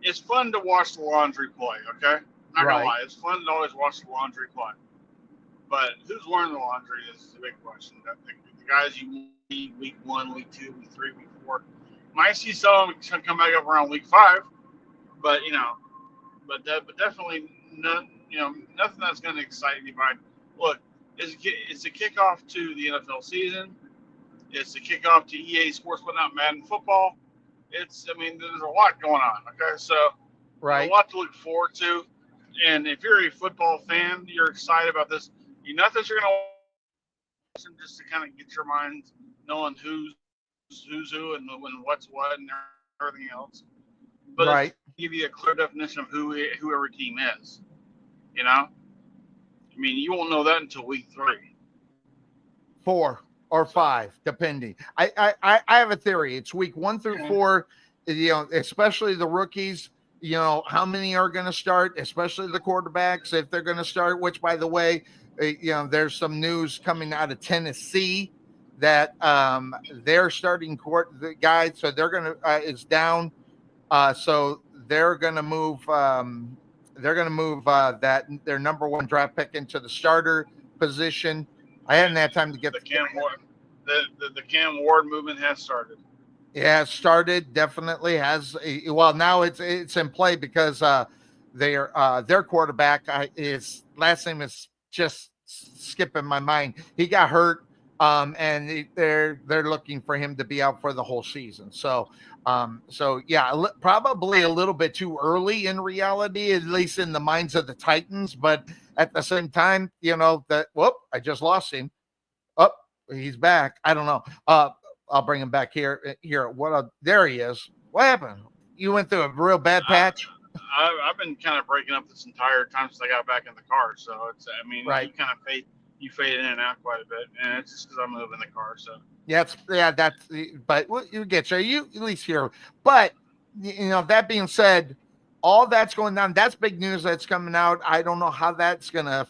it's fun to watch the laundry play. Okay, not gonna lie, it's fun to always watch the laundry play. But who's wearing the laundry is the big question. I think the guys you see week 1, week 2, week 3, week 4. Might see some come back up around week 5, but definitely none. nothing that's going to excite anybody. Look, it's a kickoff to the NFL season. It's a kickoff to EA Sports, but not Madden football. There's a lot going on. Okay, so Right. a lot to look forward to. And if you're a football fan, you're excited about this. Not that you're going to watch them just to kind of get your mind knowing who's who and what's what and everything else. But Right. give you a clear definition of who every team is. You won't know that until week 3. 4 or 5, depending. I have a theory. It's week 1 through 4, especially the rookies, how many are going to start, especially the quarterbacks, if they're going to start, which, by the way, there's some news coming out of Tennessee that their starting the guy, so they're going to is down. So they're going to move that their number 1 draft pick into the starter position. I hadn't had time to get the Cam Ward. The Cam Ward movement has started. Yeah, it started, definitely has. Well, now it's in play because their quarterback, his last name is just skipping my mind. He got hurt, and they're looking for him to be out for the whole season. So yeah, probably a little bit too early in reality, at least in the minds of the Titans. But at the same time, I just lost him. Oh, he's back. I don't know. I'll bring him back here. There he is. What happened? You went through a real bad patch? I've been kind of breaking up this entire time since I got back in the car. So it's, right. You fade in and out quite a bit, and it's just because I'm moving the car. So but you get you at least here. But that being said, all that's going on. That's big news that's coming out. I don't know how that's gonna.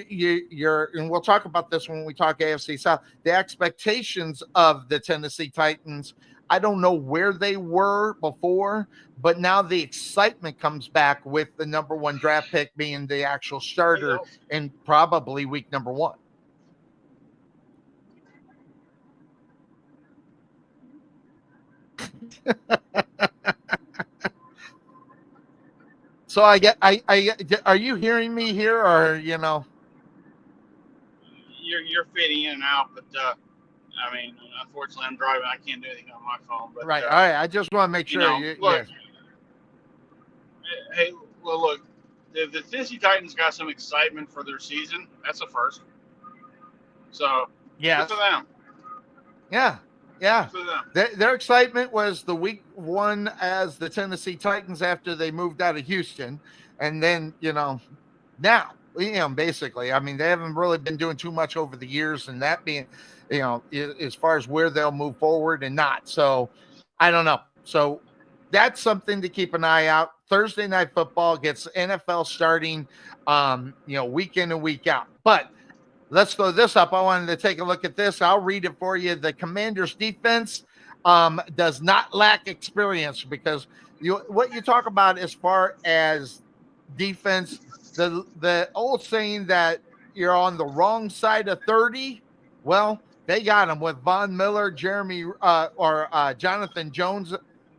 You're, and we'll talk about this when we talk AFC South. The expectations of the Tennessee Titans, I don't know where they were before, but now the excitement comes back with the number 1 draft pick being the actual starter in probably week number 1. So are you hearing me here, or You're fading in and out, but unfortunately, I'm driving. I can't do anything on my phone. But, right. All right. I just want to make sure. Look. Hey, well, look. The Tennessee Titans got some excitement for their season. That's a first. So good for them. Yeah. Their excitement was the week 1 as the Tennessee Titans after they moved out of Houston. And then, now, basically, they haven't really been doing too much over the years, and that being, as far as where they'll move forward and not. So I don't know. So that's something to keep an eye out. Thursday Night Football gets NFL starting, week in and week out. But let's throw this up. I wanted to take a look at this. I'll read it for you. The Commanders' defense does not lack experience, because what you talk about as far as defense, the old saying that you're on the wrong side of 30, well, they got him with Von Miller, Jonathan Jones,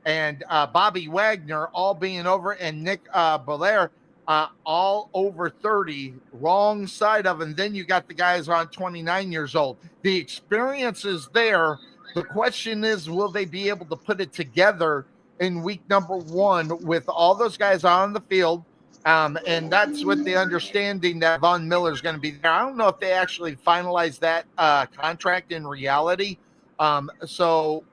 and Bobby Wagner all being over, and Nick Belair all over 30, wrong side of, and then you got the guys on 29 years old. The experience is there. The question is, will they be able to put it together in week number 1 with all those guys on the field? And that's with the understanding that Von Miller is going to be there. I don't know if they actually finalized that contract in reality. So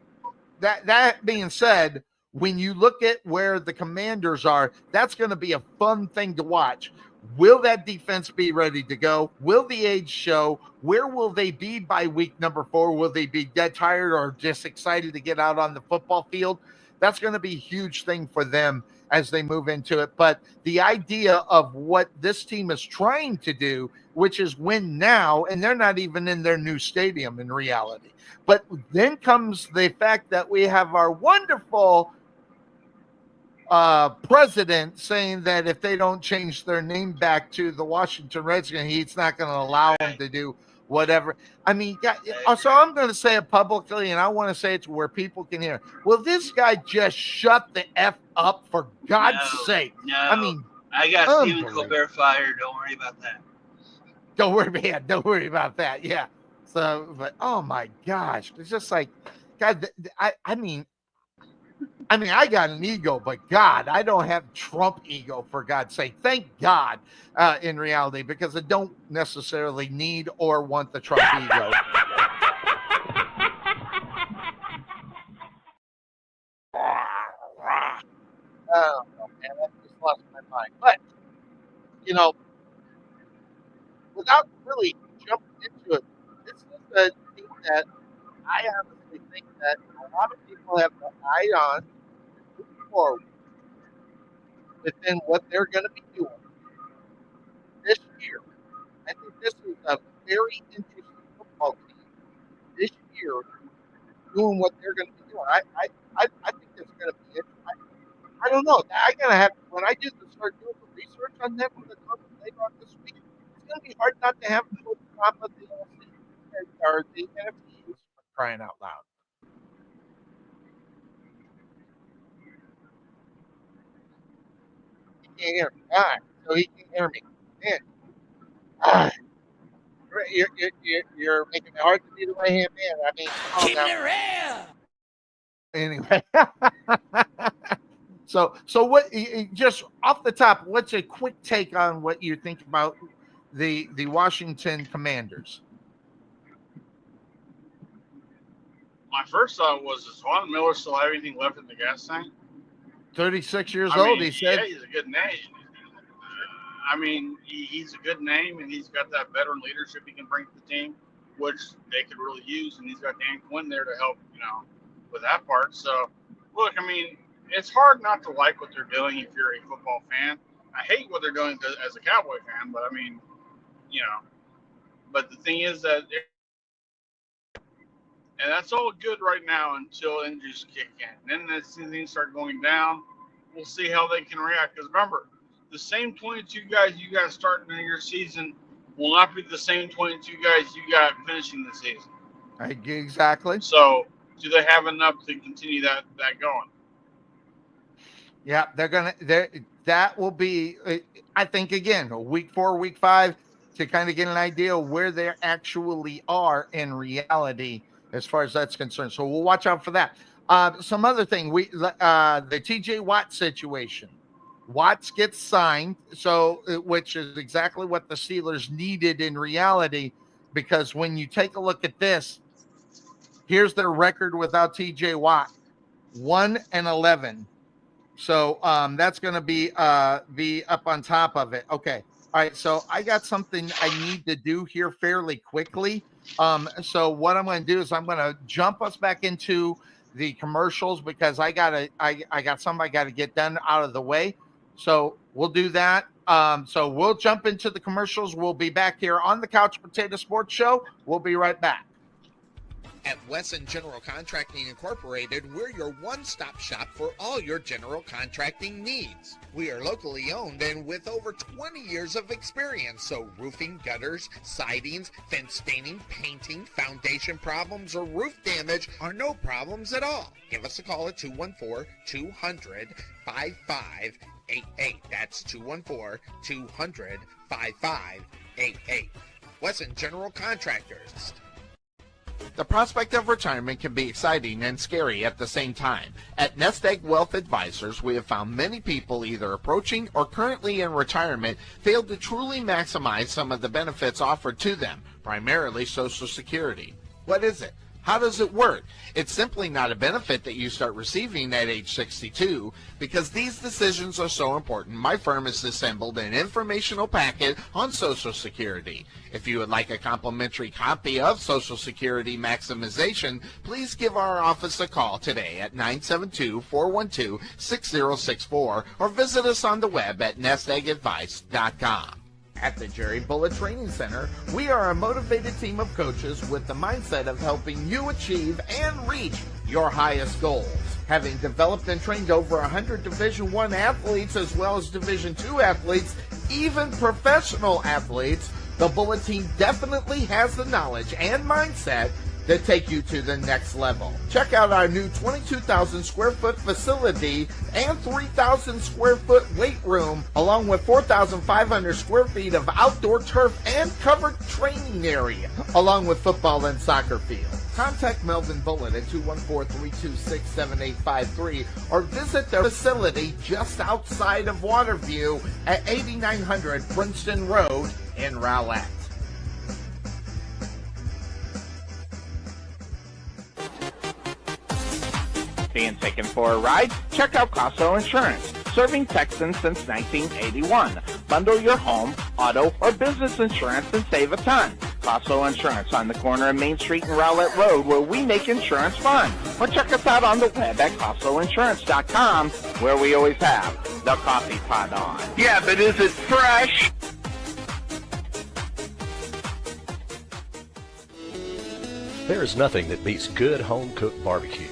that being said, when you look at where the Commanders are, that's going to be a fun thing to watch. Will that defense be ready to go? Will the age show? Where will they be by week number 4? Will they be dead tired or just excited to get out on the football field? That's going to be a huge thing for them as they move into it. But the idea of what this team is trying to do, which is win now, and they're not even in their new stadium in reality. But then comes the fact that we have our wonderful president saying that if they don't change their name back to the Washington Redskins, he's not going to allow them to do whatever. So I'm going to say it publicly, and I want to say it to where people can hear. Will this guy just shut the F up, for God's sake? No, I got Stephen Unbelievable. Colbert fired. Don't worry about that. Don't worry about that. Yeah. So, but oh my gosh, it's just like, God. I mean, I got an ego, but God, I don't have Trump ego, for God's sake. Thank God, in reality, because I don't necessarily need or want the Trump ego. Oh, man, that just lost my mind. But, you know, without really jumping into it, this is a thing that I honestly think that a lot of people have their eye on moving forward within what they're going to be doing this year. I think this is a very interesting football team this year doing what they're going to be doing. I think it's going to be it. I don't know. I'm going to have, when I start doing the research on them for the club later on this week, it's going to be hard not to have them go to the top of the or the NFC East, for crying out loud. He can't hear me. All right. So he can hear me. Man. All right. You're making it hard to be the right hand man. I mean, Keep it real. Anyway. So what? Just off the top, what's a quick take on what you think about the Washington Commanders? My first thought was, does Von Miller still have anything left in the gas tank? 36 years old, he said. Yeah, he's a good name. I mean, he's a good name, and he's got that veteran leadership he can bring to the team, which they could really use. And he's got Dan Quinn there to help, with that part. So, look, I mean, it's hard not to like what they're doing if you're a football fan. I hate what they're doing as a Cowboy fan, but I mean, but the thing is that, and that's all good right now until injuries kick in. Then as things start going down, we'll see how they can react. Because remember, the same 22 guys you got starting in your season will not be the same 22 guys you got finishing the season. Exactly. So, do they have enough to continue that going? Yeah, that will be, I think, again, week 4, week 5, to kind of get an idea of where they actually are in reality as far as that's concerned. So we'll watch out for that. Some other thing, the TJ Watt situation. Watts gets signed, which is exactly what the Steelers needed in reality, because when you take a look at this, here's their record without TJ Watt, 1-11. So that's going to be up on top of it. Okay. All right. So I got something I need to do here fairly quickly. So what I'm going to do is I'm going to jump us back into the commercials, because I got something I got to get done out of the way. So we'll do that. So we'll jump into the commercials. We'll be back here on the Couch Potato Sports Show. We'll be right back. At Wesson General Contracting Incorporated, we're your one-stop shop for all your general contracting needs. We are locally owned and with over 20 years of experience, so roofing, gutters, sidings, fence staining, painting, foundation problems, or roof damage are no problems at all. Give us a call at 214-200-5588. That's 214-200-5588. Wesson General Contractors. The prospect of retirement can be exciting and scary at the same time. At Nest Egg Wealth Advisors, we have found many people either approaching or currently in retirement failed to truly maximize some of the benefits offered to them, primarily Social Security. What is it? How does it work? It's simply not a benefit that you start receiving at age 62. Because these decisions are so important, my firm has assembled an informational packet on Social Security. If you would like a complimentary copy of Social Security Maximization, please give our office a call today at 972-412-6064 or visit us on the web at nesteggadvice.com. At the Jerry Bullet Training Center, we are a motivated team of coaches with the mindset of helping you achieve and reach your highest goals. Having developed and trained over 100 Division I athletes as well as Division II athletes, even professional athletes, the Bullet team definitely has the knowledge and mindset to take you to the next level. Check out our new 22,000 square foot facility and 3,000 square foot weight room, along with 4,500 square feet of outdoor turf and covered training area, along with football and soccer fields. Contact Melvin Bullitt at 214-326-7853 or visit their facility just outside of Waterview at 8900 Princeton Road in Rowlett. Being taken for a ride? Check out Casso Insurance, serving Texans since 1981. Bundle your home, auto, or business insurance and save a ton. Casso Insurance on the corner of Main Street and Rowlett Road, where we make insurance fun. Or check us out on the web at CassoInsurance.com, where we always have the coffee pot on. Yeah, but is it fresh? There is nothing that beats good home-cooked barbecue.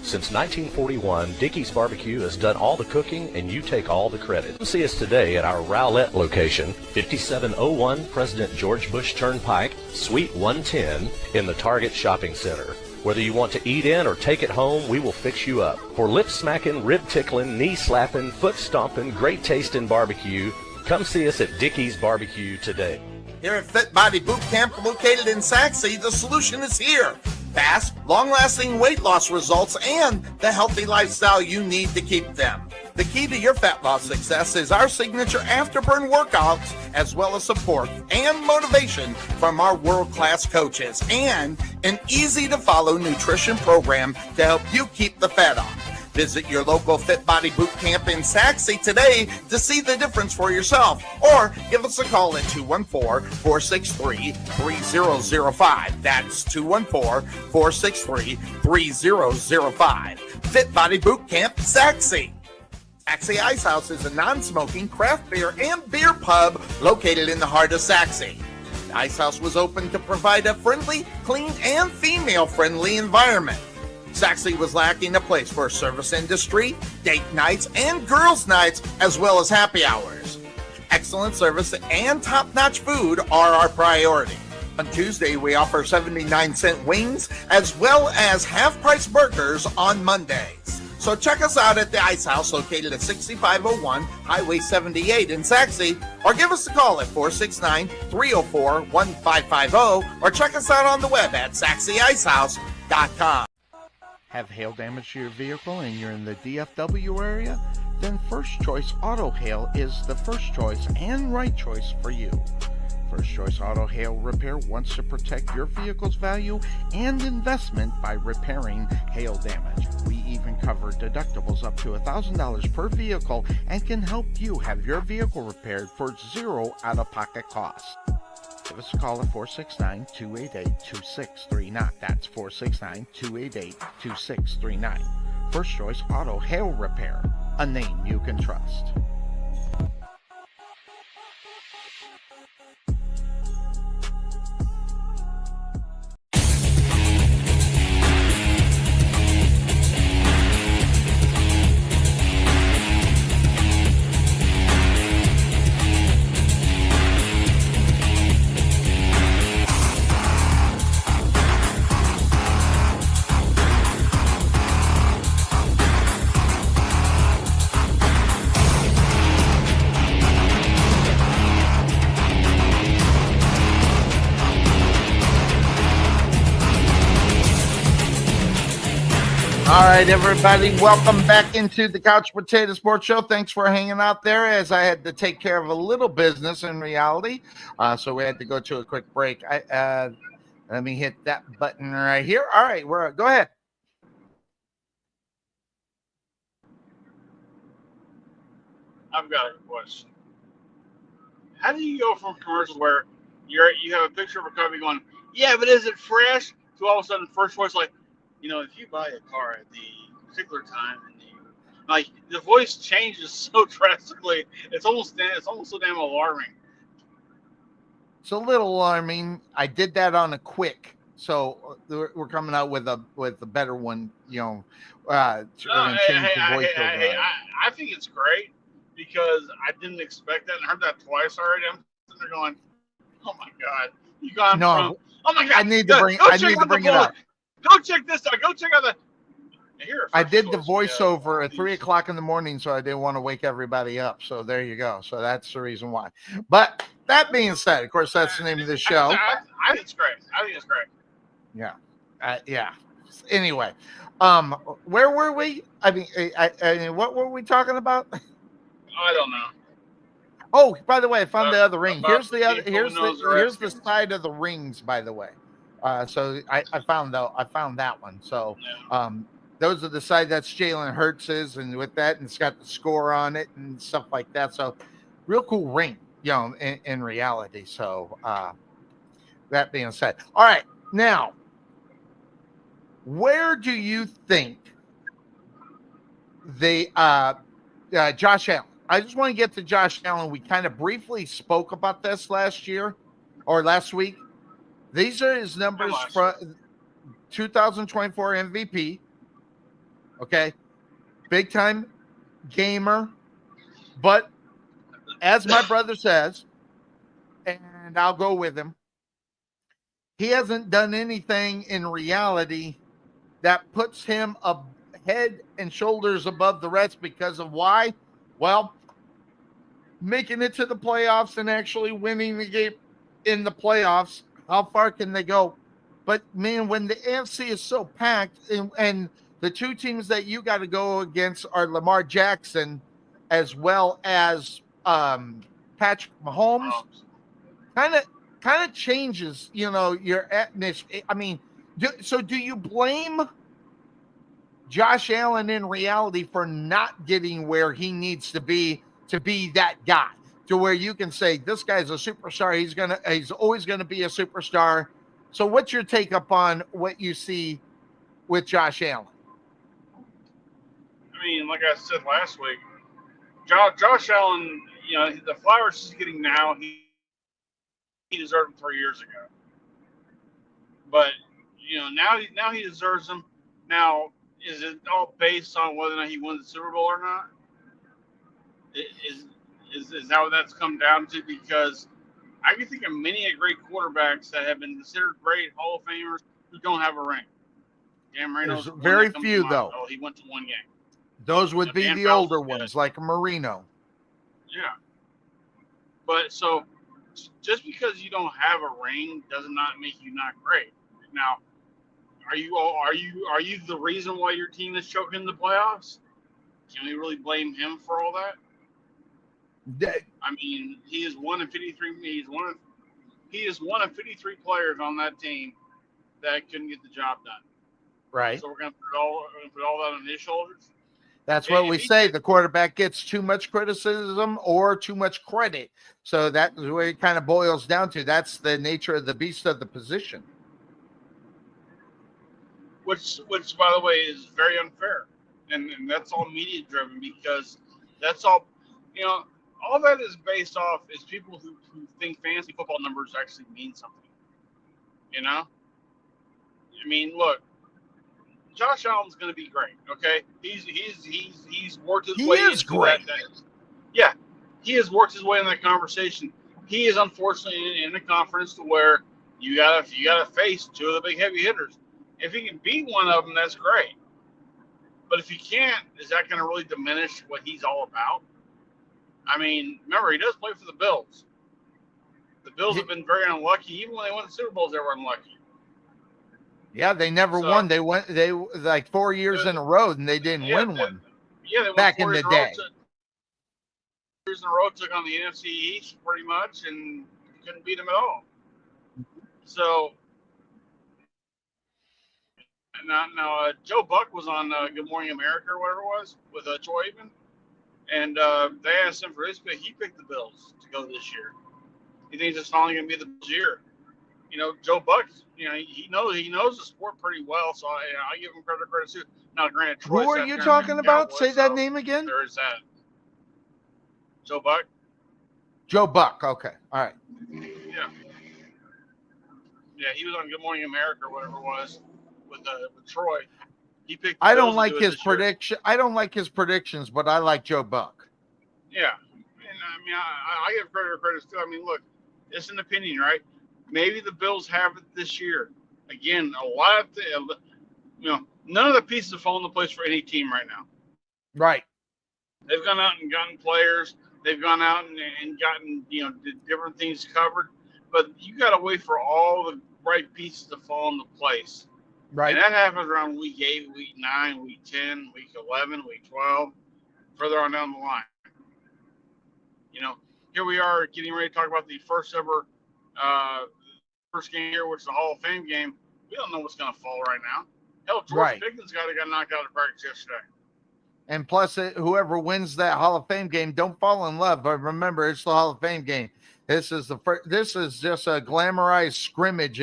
Since 1941, Dickey's Barbecue has done all the cooking and you take all the credit. Come see us today at our Rowlett location, 5701 President George Bush Turnpike, Suite 110 in the Target Shopping Center. Whether you want to eat in or take it home, we will fix you up. For lip-smacking, rib-tickling, knee-slapping, foot-stomping, great-tasting barbecue, come see us at Dickey's Barbecue today. Here at Fit Body Boot Camp, located in Saxe, the solution is here. Fast, long-lasting weight loss results and the healthy lifestyle you need to keep them. The key to your fat loss success is our signature afterburn workouts, as well as support and motivation from our world-class coaches, and an easy-to-follow nutrition program to help you keep the fat off. Visit your local Fit Body Boot Camp in Saxe today to see the difference for yourself, or give us a call at 214-463-3005. That's 214-463-3005. Fit Body Boot Camp, Saxe. Saxe Ice House is a non-smoking craft beer and beer pub located in the heart of Saxe. The Ice House was opened to provide a friendly, clean, and female-friendly environment. Saxe was lacking a place for service industry, date nights, and girls' nights, as well as happy hours. Excellent service and top-notch food are our priority. On Tuesday, we offer 79-cent wings, as well as half-price burgers on Mondays. So check us out at the Ice House, located at 6501 Highway 78 in Saxe, or give us a call at 469-304-1550, or check us out on the web at saxeicehouse.com. Have hail damage to your vehicle and you're in the DFW area? Then First Choice Auto Hail is the first choice and right choice for you. First Choice Auto Hail Repair wants to protect your vehicle's value and investment by repairing hail damage. We even cover deductibles up to $1,000 per vehicle and can help you have your vehicle repaired for zero out-of-pocket costs. Give us a call at 469-288-2639. That's 469-288-2639. First Choice Auto Hail Repair, a name you can trust. All right, everybody, welcome back into the Couch Potato Sports Show. Thanks for hanging out there as I had to take care of a little business in reality. So we had to go to a quick break. Let me hit that button right here. All right, go ahead. I've got a question. How do you go from commercials where you have a picture of a car going, yeah, but is it fresh? To all of a sudden, First Choice like, you know, if you buy a car at the particular time and the voice changes so drastically, it's almost so damn alarming. It's a little alarming. I did that on a quick, so we're coming out with a better one. You know, I think it's great because I didn't expect that and I heard that twice already. I'm sitting there going, oh my god, You gone No, from, oh my God, I need to bring it up. Go check this out. Go check out the. Here, I did the choice, we have voiceover at these- 3:00 in the morning, so I didn't want to wake everybody up. So there you go. So that's the reason why. But that being said, of course, that's the name of the show. I think it's great. I think it's great. Yeah. Yeah. Anyway, where were we? I mean, what were we talking about? I don't know. Oh, by the way, I found the other ring. About Here's the the other. people who knows the Here's the Redskins. side of the rings. By the way, so I found that one. So those are the side that's Jalen Hurts's, and with that, and it's got the score on it and stuff like that. So real cool ring, in reality. So that being said, all right, now where do you think Josh Allen? I just want to get to Josh Allen. We kind of briefly spoke about this last week. These are his numbers from 2024 MVP. Okay. Big time gamer. But as my brother says, and I'll go with him, he hasn't done anything in reality that puts him head and shoulders above the rest because of why? Well, making it to the playoffs and actually winning the game in the playoffs. How far can they go? But, man, when the AFC is so packed and the two teams that you got to go against are Lamar Jackson as well as Patrick Mahomes, kind of changes, your atmosphere. I mean, do you blame Josh Allen in reality for not getting where he needs to be that guy, to where you can say this guy's a superstar? He's always gonna be a superstar. So what's your take upon what you see with Josh Allen? I mean, like I said last week, Josh Allen, the flowers he's getting now, he deserved them 3 years ago. But now he deserves them. Now, is it all based on whether or not he wins the Super Bowl or not? Is that what that's come down to? Because I can think of many great quarterbacks that have been considered great Hall of Famers who don't have a ring. Dan Marino's There's very few, though. Oh, he went to one game. Those would be Dan the Fouts older is good. ones, like Marino. Yeah. But so just because you don't have a ring does not make you not great. Now, are you the reason why your team is choking in the playoffs? Can we really blame him for all that? I mean, he is one of 53. He is one of 53 players on that team that couldn't get the job done. Right. So we're gonna put all that on his shoulders. That's what we say. The quarterback gets too much criticism or too much credit. So that's where it kind of boils down to. That's the nature of the beast of the position. Which by the way, is very unfair. And that's all media driven because that's all, all that is based off is people who think fantasy football numbers actually mean something. I mean, look, Josh Allen's going to be great. Okay, he's worked his way. He is great. Yeah, he has worked his way in that conversation. He is unfortunately in a conference to where you gotta face two of the big heavy hitters. If he can beat one of them, that's great. But if he can't, is that going to really diminish what he's all about? I mean, remember, he does play for the Bills. The Bills have been very unlucky. Even when they won the Super Bowls, they were unlucky. Yeah, they never won. They like 4 years in a row, and they didn't win one. Yeah, they won back 4 in years the in a row. day. 4 years in a row, took on the NFC East pretty much, and couldn't beat them at all. So now Joe Buck was on Good Morning America or whatever it was with Troy Aikman, and they asked him for his pick. He picked the Bills to go this year. He thinks it's finally going to be the Bills' year. Joe Buck, he knows the sport pretty well, so I give him credit too. Now, granted, Troy Who are you talking about? Say that name again. There is that. Joe Buck. Joe Buck. Okay. All right. Yeah. Yeah, he was on Good Morning America or whatever it was with Troy. He picked. I don't like his prediction. I don't like his predictions, but I like Joe Buck. Yeah, and I mean, I give credit too. I mean, look, it's an opinion, right? Maybe the Bills have it this year. Again, a lot of none of the pieces have fallen into place for any team right now. Right. They've gone out and gotten players. They've gone out and gotten different things covered. But you got to wait for all the right pieces to fall into place. Right. And that happens around week 8, week 9, week 10, week 11, week 12, further on down the line. Here we are getting ready to talk about the first ever first game here, which is the Hall of Fame game. We don't know what's going to fall right now. Hell, George Pickens got knocked out of practice yesterday. And plus, whoever wins that Hall of Fame game, don't fall in love. But remember, it's the Hall of Fame game. This is This is just a glamorized scrimmage,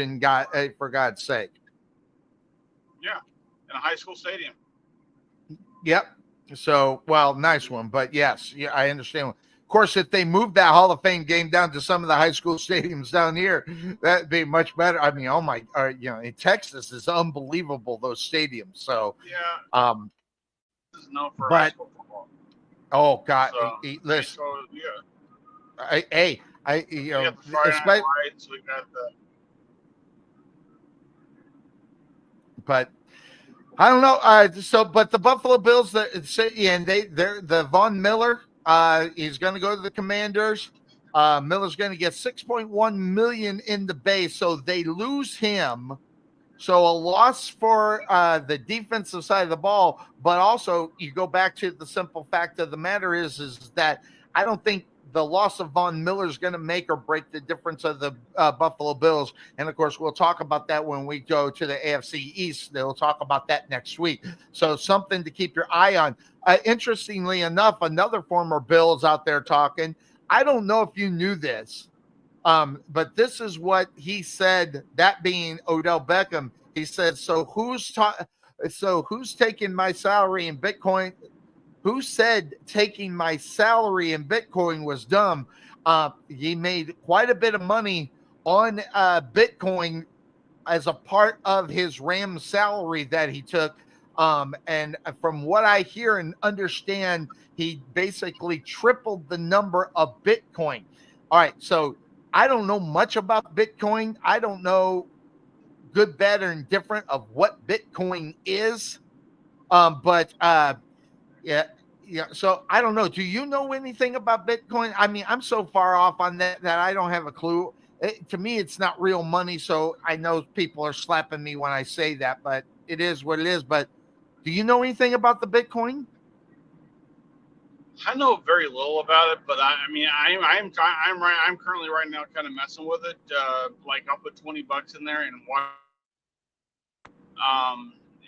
for God's sake. Yeah, in a high school stadium. Yep. So, well, nice one, but yes, yeah, I understand. Of course, if they moved that Hall of Fame game down to some of the high school stadiums down here, that'd be much better. I mean, oh my, in Texas is unbelievable, those stadiums. So, yeah. This is known for high school football. Oh God, so, listen. So, yeah. We got the Friday Night Lights, we got the. But I don't know. But the Buffalo Bills, the Von Miller, he's going to go to the Commanders. Miller's going to get $6.1 million in the base, so they lose him. So a loss for the defensive side of the ball, but also you go back to the simple fact of the matter is that I don't think the loss of Von Miller is going to make or break the difference of the Buffalo Bills. And, of course, we'll talk about that when we go to the AFC East. They'll talk about that next week. So something to keep your eye on. Interestingly enough, another former Bill is out there talking. I don't know if you knew this, but this is what he said, that being Odell Beckham. He said, so who's taking my salary in Bitcoin? Who said taking my salary in Bitcoin was dumb? He made quite a bit of money on Bitcoin as a part of his Rams salary that he took. And from what I hear and understand, he basically tripled the number of Bitcoin. All right, so I don't know much about Bitcoin. I don't know good, bad, or indifferent of what Bitcoin is. Yeah. So I don't know. Do you know anything about Bitcoin? I mean, I'm so far off on that I don't have a clue. To me, it's not real money. So I know people are slapping me when I say that, but it is what it is. But do you know anything about the Bitcoin? I know very little about it, but I'm currently right now kind of messing with it. Like I'll put $20 in there and watch.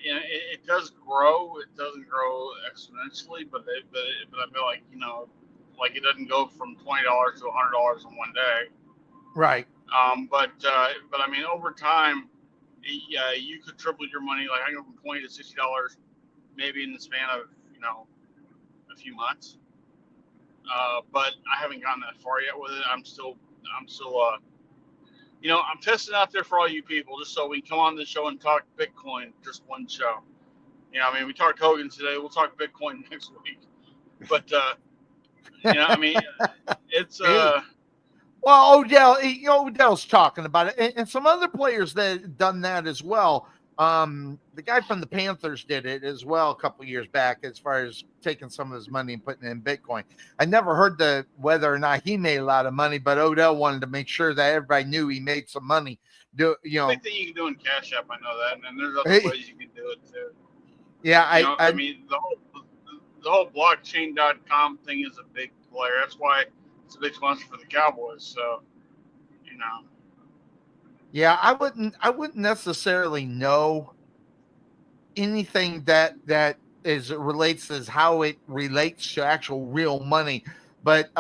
It does grow. It doesn't grow exponentially, but I feel like like it doesn't go from $20 to $100 in one day. Right. But I mean, over time, you could triple your money. Like I go from $20 to $60, maybe in the span of a few months. But I haven't gotten that far yet with it. I'm still I'm testing out there for all you people, just so we can come on the show and talk Bitcoin, just one show. I mean, we talked Hogan today. We'll talk Bitcoin next week. But, I mean, it's Well, Odell's talking about it, and some other players that have done that as well. The guy from the Panthers did it as well a couple years back, as far as taking some of his money and putting it in Bitcoin. I never heard whether or not he made a lot of money, but Odell wanted to make sure that everybody knew he made some money. Big thing you can do in Cash App, I know that, and there's other ways you can do it too. Yeah, I mean the whole blockchain.com thing is a big player. That's why it's a big sponsor for the Cowboys. So, Yeah, I wouldn't necessarily know anything that relates as how it relates to actual real money, but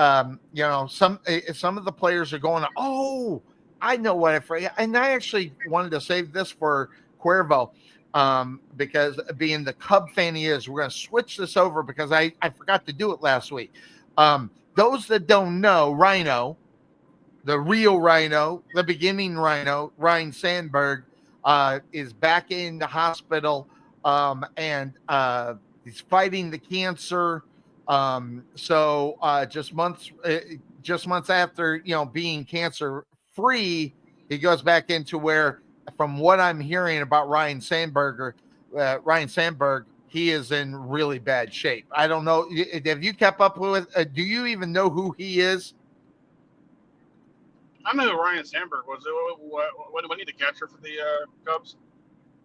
some of the players are going, oh, I know what I forgot, and I actually wanted to save this for Cuervo, because being the Cub fan he is, we're going to switch this over because I forgot to do it last week. Those that don't know, Rhino. The real Rhino, the beginning Rhino, Ryan Sandberg, is back in the hospital, and he's fighting the cancer. Just months after being cancer free, he goes back into where, from what I'm hearing about Ryan Sandberg, he is in really bad shape. I don't know. Have you kept up with? Do you even know who he is? I know who Ryan Sandberg was. When he the catcher for the Cubs?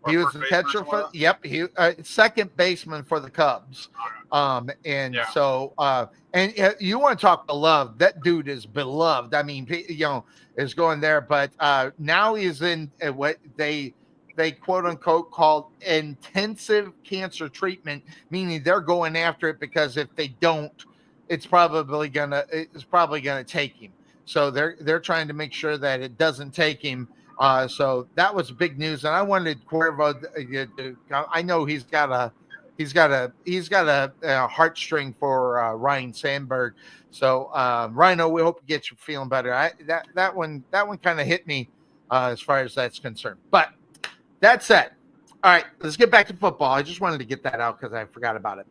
Or He was first the baseman or catcher something for. like that? Yep, he second baseman for the Cubs. And Yeah. so, you want to talk beloved? That dude is beloved. I mean, is going there, but now he's in what they quote unquote called intensive cancer treatment, meaning they're going after it because if they don't, it's probably gonna take him. So they're trying to make sure that it doesn't take him. So that was big news, and I wanted Cuervo to. I know he's got a heartstring for Ryan Sandberg. So Rhino, we hope you get you feeling better. That one kind of hit me as far as that's concerned. But that said, all right, let's get back to football. I just wanted to get that out because I forgot about it.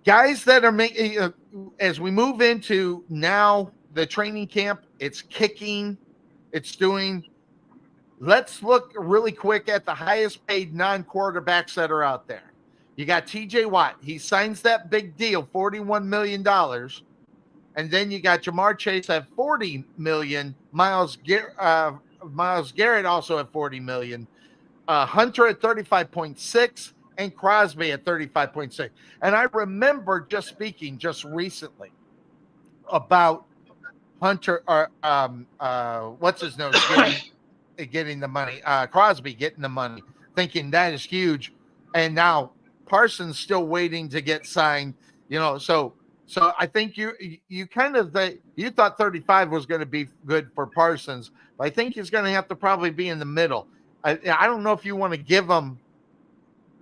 Guys that are making as we move into now the training camp, it's kicking, it's doing. Let's look really quick at the highest paid non-quarterbacks that are out there. You got TJ Watt. He signs that big deal, $41 million. And then you got Jamar Chase at $40 million. Myles Garrett also at $40 million. Hunter at 35.6 and Crosby at 35.6. And I remember just speaking just recently about Hunter or what's his nose getting the money, Crosby getting the money, thinking that is huge. And now Parsons still waiting to get signed, so I think you kind of you thought 35 was going to be good for Parsons, but I think he's going to have to probably be in the middle. I don't know if you want to give him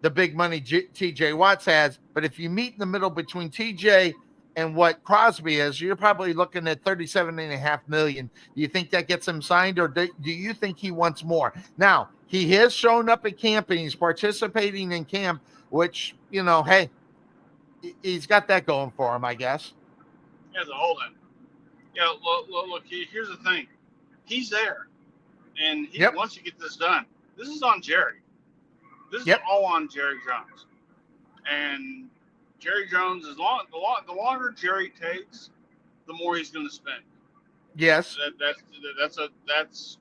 the big money TJ Watts has, but if you meet in the middle between TJ and what Crosby is, you're probably looking at $37.5 million. Do you think that gets him signed, or do you think he wants more? Now, he has shown up at camp and he's participating in camp, which, hey, he's got that going for him, I guess. As a whole, then. Yeah, look, here's the thing. He's there. And once you get this done, this is on Jerry. This is all on Jerry Jones. And Jerry Jones, the longer Jerry takes, the more he's going to spend. Yes. That's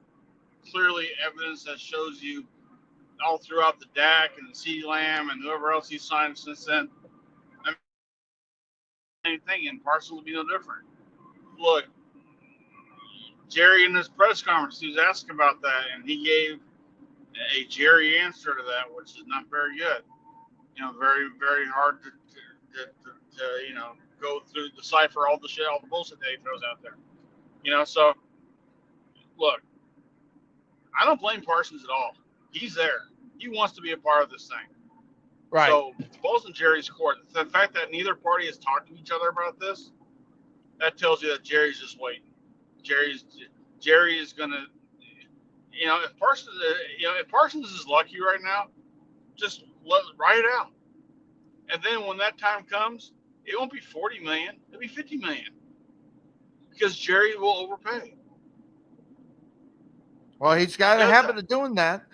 clearly evidence that shows you all throughout the DAC and the CeeDee Lamb and whoever else he's signed since then. I mean, same thing, and Parsons will be no different. Look, Jerry in his press conference, he was asked about that, and he gave a Jerry answer to that, which is not very good. Very, very hard to go through, decipher all the shit, all the bullshit that he throws out there. So look, I don't blame Parsons at all. He's there. He wants to be a part of this thing. Right. So both in Jerry's court. The fact that neither party has talked to each other about this, that tells you that Jerry's just waiting. Jerry is gonna, if Parsons is lucky right now, just write it out. And then when that time comes, it won't be $40 million, it'll be $50 million. Because Jerry will overpay. Well, he's got a habit of doing that.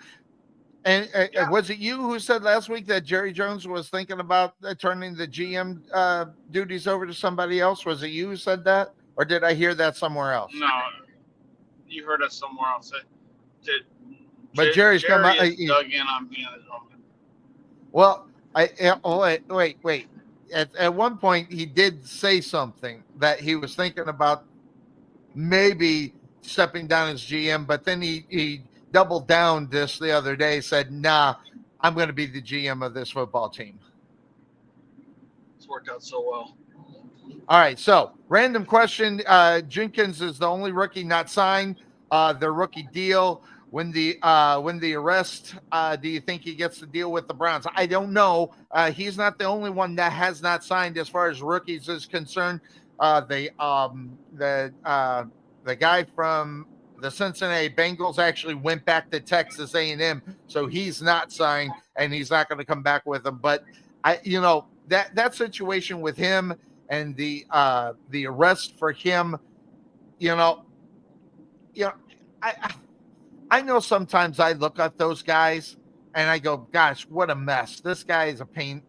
And was it you who said last week that Jerry Jones was thinking about turning the GM duties over to somebody else? Was it you who said that? Or did I hear that somewhere else? No, you heard us somewhere else. But Jerry's come out. Dug in on being his own. Well, wait. At one point, he did say something that he was thinking about maybe stepping down as GM, but then he doubled down this the other day, said, nah, I'm going to be the GM of this football team. It's worked out so well. All right, so random question. Jenkins is the only rookie not signed their rookie deal. When the arrest, do you think he gets the deal with the Browns? I don't know. He's not the only one that has not signed as far as rookies is concerned. The guy from the Cincinnati Bengals actually went back to Texas A&M, so he's not signed and he's not going to come back with them. But that situation with him and the arrest for him, I know sometimes I look at those guys and I go, gosh, what a mess. This guy is a pain.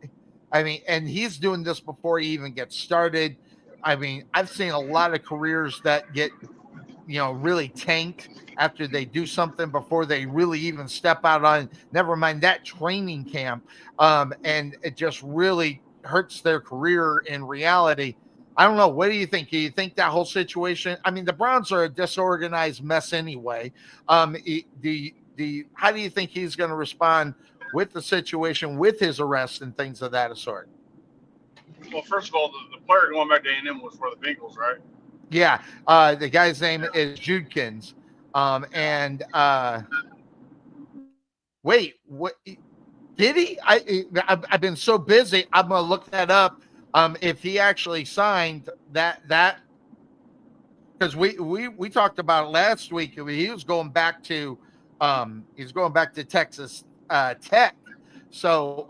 I mean, and he's doing this before he even gets started. I mean, I've seen a lot of careers that get, really tanked after they do something before they really even step out on, never mind that training camp. And it just really hurts their career in reality. I don't know. What do you think? Do you think that whole situation? I mean, the Browns are a disorganized mess anyway. How do you think he's going to respond with the situation, with his arrest and things of that sort? Well, first of all, the player going back to A&M was for the Bengals, right? Yeah, the guy's name is Judkins. Wait, what did he? I've been so busy. I'm gonna look that up. If he actually signed that because we talked about it last week. He was going back to Texas Tech. So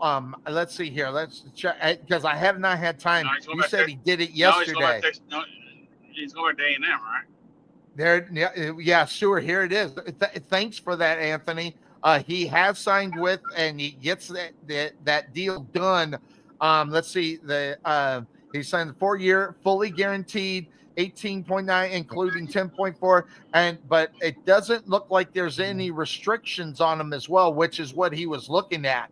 let's see here. Let's check because I have not had time. No, You said he did it yesterday. He's going to A&M, right? There, yeah, Stuart. Here it is. Thanks for that, Anthony. He has signed with, and he gets that deal done. Let's see. He signed a 4-year, fully guaranteed, 18.9, including 10.4, but it doesn't look like there's any restrictions on him as well, which is what he was looking at.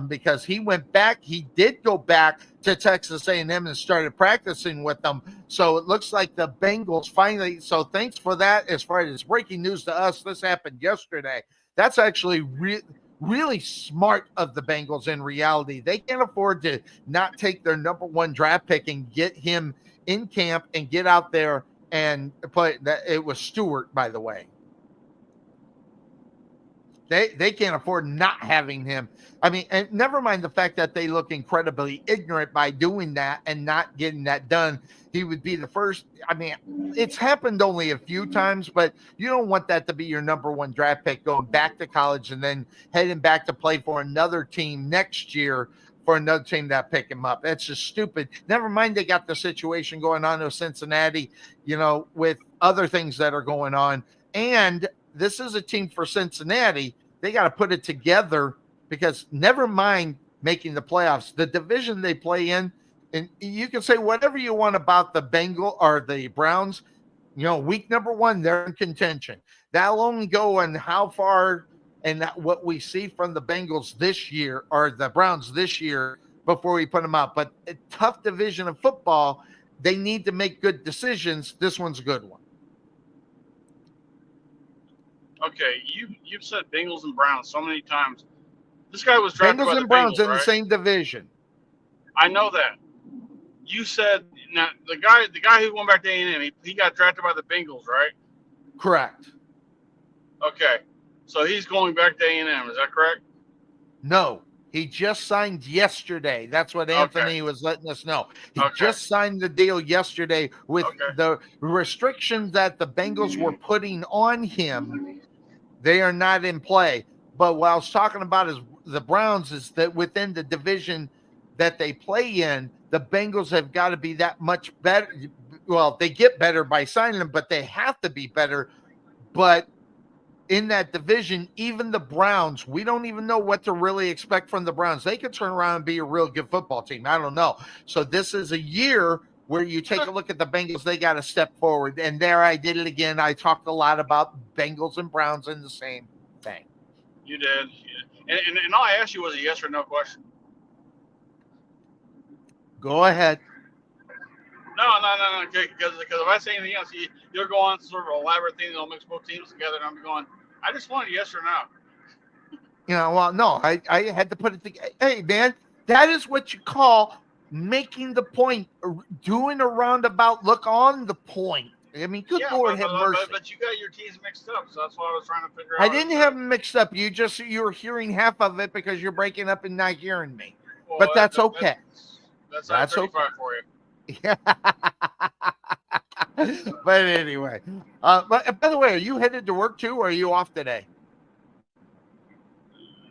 Because he went back, he did go back to Texas A&M and started practicing with them. So it looks like the Bengals finally. So thanks for that. As far as breaking news to us, this happened yesterday. That's actually really smart of the Bengals in reality. They can't afford to not take their number 1 draft pick and get him in camp and get out there and play. That it was Stewart, by the way. They can't afford not having him. I mean, and never mind the fact that they look incredibly ignorant by doing that and not getting that done. He would be the first. I mean, it's happened only a few times, but you don't want that to be your number 1 draft pick going back to college and then heading back to play for another team next year for another team that pick him up. That's just stupid. Never mind they got the situation going on with Cincinnati, with other things that are going on. And this is a team for Cincinnati. They got to put it together because never mind making the playoffs, the division they play in, and you can say whatever you want about the Bengals or the Browns, week number 1, they're in contention. That'll only go on how far and what we see from the Bengals this year or the Browns this year before we put them out. But a tough division of football, they need to make good decisions. This one's a good one. Okay, you've said Bengals and Browns so many times. This guy was drafted by Bengals the and Browns Bengals, in right? the same division. I know that. You said now the guy who went back to A&M, he got drafted by the Bengals, right? Correct. Okay, so he's going back to A&M. Is that correct? No, he just signed yesterday. That's what Anthony was letting us know. He just signed the deal yesterday with the restrictions that the Bengals were putting on him. They are not in play. But what I was talking about is the Browns is that within the division that they play in, the Bengals have got to be that much better. Well, they get better by signing them, but they have to be better. But in that division, even the Browns, we don't even know what to really expect from the Browns. They could turn around and be a real good football team. I don't know. So this is a year where you take a look at the Bengals, they got to step forward. And there I did it again. I talked a lot about Bengals and Browns in the same thing. You did. And all I asked you was a yes or no question. Go ahead. No. Because if I say anything else, you'll go on sort of elaborate thing that'll mix both teams together, and I'm going, I just want a yes or no. Well, no, I had to put it together. Hey, man, that is what you call making the point, doing a roundabout look on the point. I mean, good Lord have mercy. But you got your teams mixed up, so that's what I was trying to figure out. I didn't have them mixed up. You were hearing half of it because you're breaking up and not hearing me. Well, but that's okay. That's okay for you. Yeah. But anyway, but by the way, are you headed to work too, or are you off today?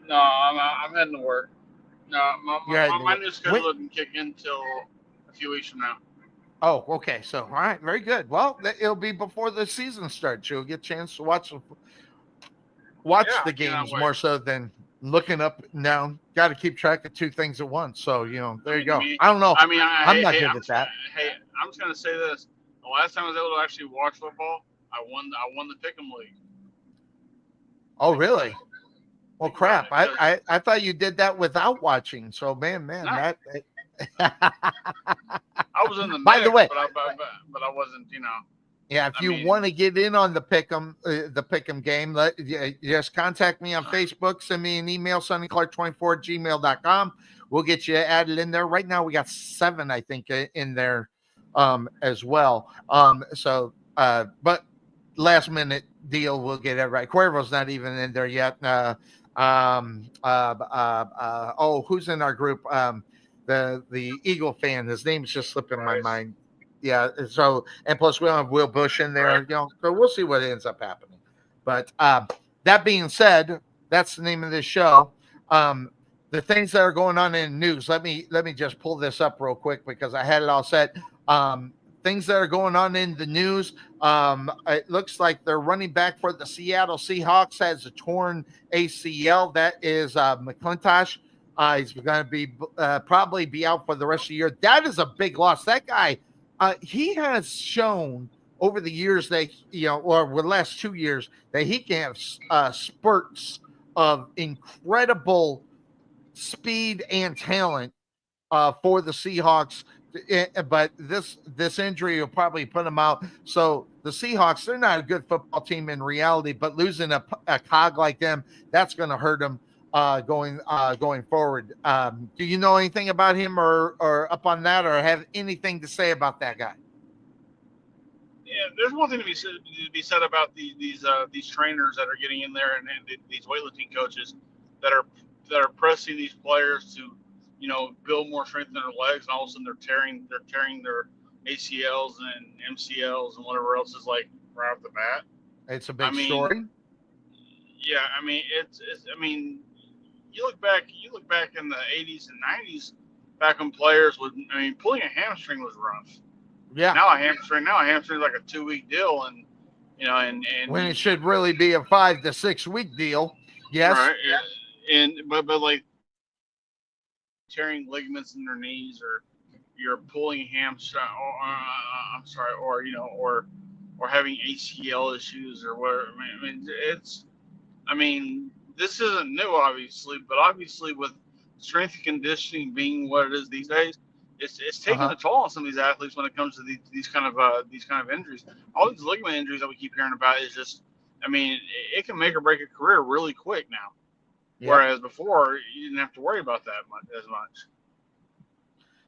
No, I'm heading to work. No, my new schedule doesn't kick in until a few weeks from now. Oh, okay. So, all right, very good. Well, it'll be before the season starts. You'll get a chance to watch watch Yeah, the I cannot games wait. more so than looking up and down. Got to keep track of two things at once. So there you go. Me, I don't know. I mean, I'm not good at that. I'm just gonna say this: the last time I was able to actually watch football, I won the Pick'em League. Oh, really? Well, crap. Because- I thought you did that without watching. So, man, No. that. I was in the By mix, the way, but I wasn't. yeah, if I you mean- want to get in on the Pick'em game, just contact me on Facebook. Send me an email, sonnyclark24@gmail.com. We'll get you added in there. Right now, we got 7, I think, in there as well. But last minute deal, we'll get it right. Cuervo's not even in there yet. Who's in our group? The Eagle fan. His name's just slipping my mind. Yeah. So, and plus we don't have Will Bush in there, so we'll see what ends up happening. But that being said, that's the name of this show. The things that are going on in news. Let me just pull this up real quick because I had it all set. Things that are going on in the news. It looks like their running back for the Seattle Seahawks has a torn ACL. That is McClintosh. He's going to be probably be out for the rest of the year. That is a big loss. That guy, he has shown over the years that, or the last 2 years, that he can have spurts of incredible speed and talent for the Seahawks. But this injury will probably put him out. So the Seahawks, they're not a good football team in reality, but losing a cog like them, that's going to hurt them going forward. Do you know anything about him or up on that, or have anything to say about that guy? Yeah, there's one thing to be said about these trainers that are getting in there and these weightlifting coaches that are pressing these players to build more strength in their legs, and all of a sudden they're tearing their ACLs and MCLs and whatever else is like right off the bat. It's a big story. Yeah, I mean it's you look back in the 80s and 90s, back when players pulling a hamstring was rough. Yeah. Now a hamstring is like a 2-week deal, and when it should really be a 5 to 6 week deal. Yes. Right. But like tearing ligaments in their knees, or you're pulling hamstring, or having ACL issues or whatever. This isn't new, obviously, but obviously with strength and conditioning being what it is these days, it's taking a toll on some of these athletes when it comes to these kind of injuries. All these ligament injuries that we keep hearing about is just, it can make or break a career really quick now. Yep. Whereas before, you didn't have to worry about that as much.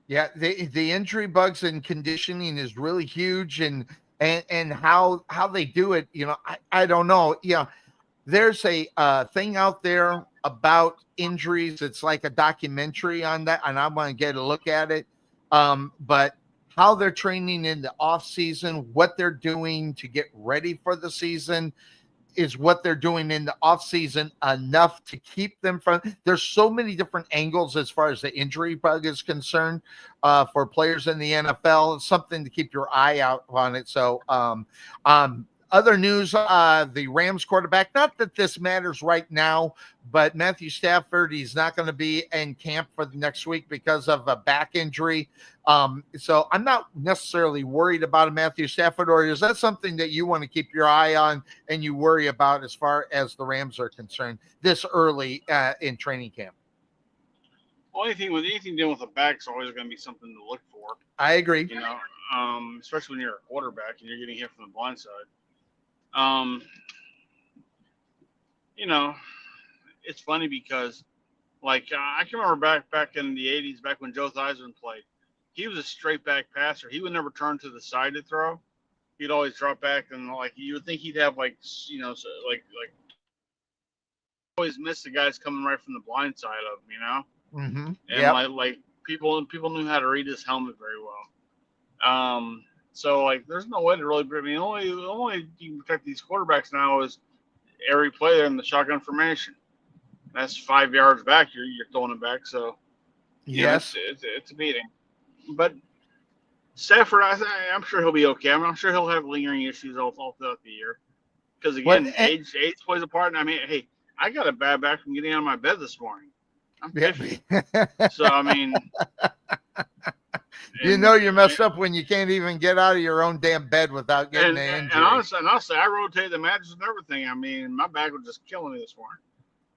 Yeah, the injury bugs and conditioning is really huge, and how they do it, I don't know. Yeah, there's a thing out there about injuries. It's like a documentary on that, and I want to get a look at it. But how they're training in the off season, what they're doing to get ready for the season, is what they're doing in the off season enough to keep them from. There's so many different angles as far as the injury bug is concerned for players in the NFL. It's something to keep your eye out on it. So, other news, the Rams quarterback, not that this matters right now, but Matthew Stafford, he's not going to be in camp for the next week because of a back injury. So I'm not necessarily worried about Matthew Stafford, or is that something that you want to keep your eye on and you worry about as far as the Rams are concerned this early in training camp? Well, anything dealing with a back is always going to be something to look for. I agree. Especially when you're a quarterback and you're getting hit from the blind side. It's funny because, like, I can remember back in the 80s, back when Joe Theismann played, he was a straight back passer. He would never turn to the side to throw. He'd always drop back, and like you would think he'd have always miss the guys coming right from the blind side of him, Mm-hmm. And like people knew how to read his helmet very well. So, like, there's no way to really. The only you can protect these quarterbacks now is every play there in the shotgun formation. That's 5 yards back. You're throwing it back. So, yes, it's a beating. But Stafford, I'm sure he'll be okay. I'm sure he'll have lingering issues all throughout the year. Because again, age plays a part. And I mean, hey, I got a bad back from getting out of my bed this morning. I'm 50. So I mean, you know you're messed up when you can't even get out of your own damn bed without getting an injury. And honestly, I rotated the mattress and everything. I mean, my back was just killing me this morning.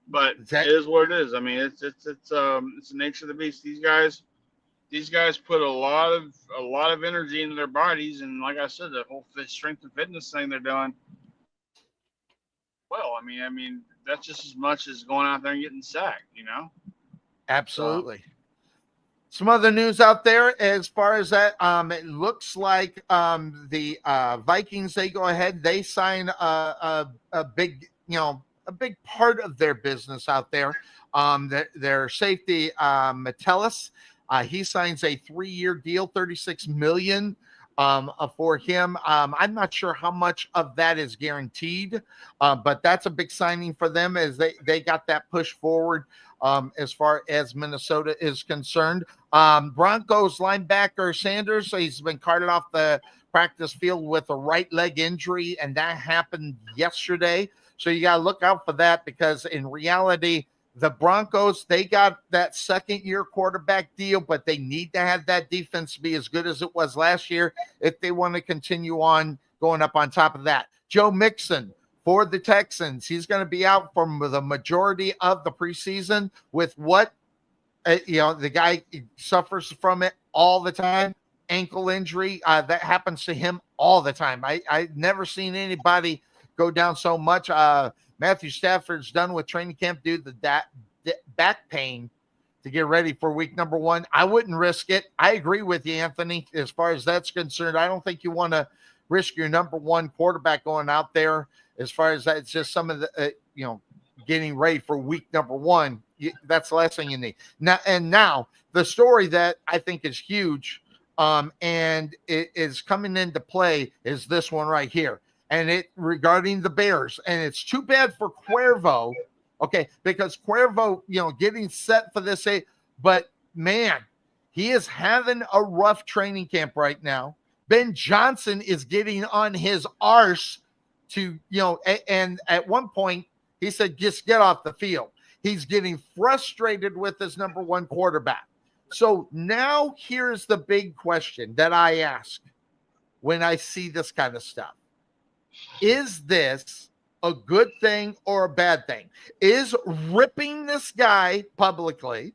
But it is what it is. I mean, it's the nature of the beast. These guys put a lot of energy into their bodies, and like I said, the whole strength and fitness thing they're doing. Well, I mean that's just as much as going out there and getting sacked, you know. Absolutely. Some other news out there as far as that. It looks like the Vikings, they go ahead, they sign a big, a big part of their business out there. Their safety, Metellus, he signs a 3-year deal, $36 million for him. I'm not sure how much of that is guaranteed, but that's a big signing for them as they got that push forward. As far as Minnesota is concerned, Broncos linebacker Sanders, he's been carted off the practice field with a right leg injury, and that happened yesterday. So you got to look out for that, because in reality, the Broncos, they got that 2nd-year quarterback deal, but they need to have that defense be as good as it was last year if they want to continue on going up on top of that. Joe Mixon for the Texans, he's going to be out for the majority of the preseason with what, the guy suffers from it all the time, ankle injury. That happens to him all the time. I've never seen anybody go down so much. Matthew Stafford's done with training camp due to that back pain to get ready for week number 1. I wouldn't risk it. I agree with you, Anthony, as far as that's concerned. I don't think you want to risk your number 1 quarterback going out there. As far as that, it's just some of the, getting ready for week number 1. That's the last thing you need. Now the story that I think is huge, and it is coming into play, is this one right here. And it regarding the Bears. And it's too bad for Cuervo, okay, because Cuervo, getting set for this, but man, he is having a rough training camp right now. Ben Johnson is getting on his arse to, and at one point he said, just get off the field. He's getting frustrated with his number 1 quarterback. So now here's the big question that I ask when I see this kind of stuff. Is this a good thing or a bad thing? Is ripping this guy publicly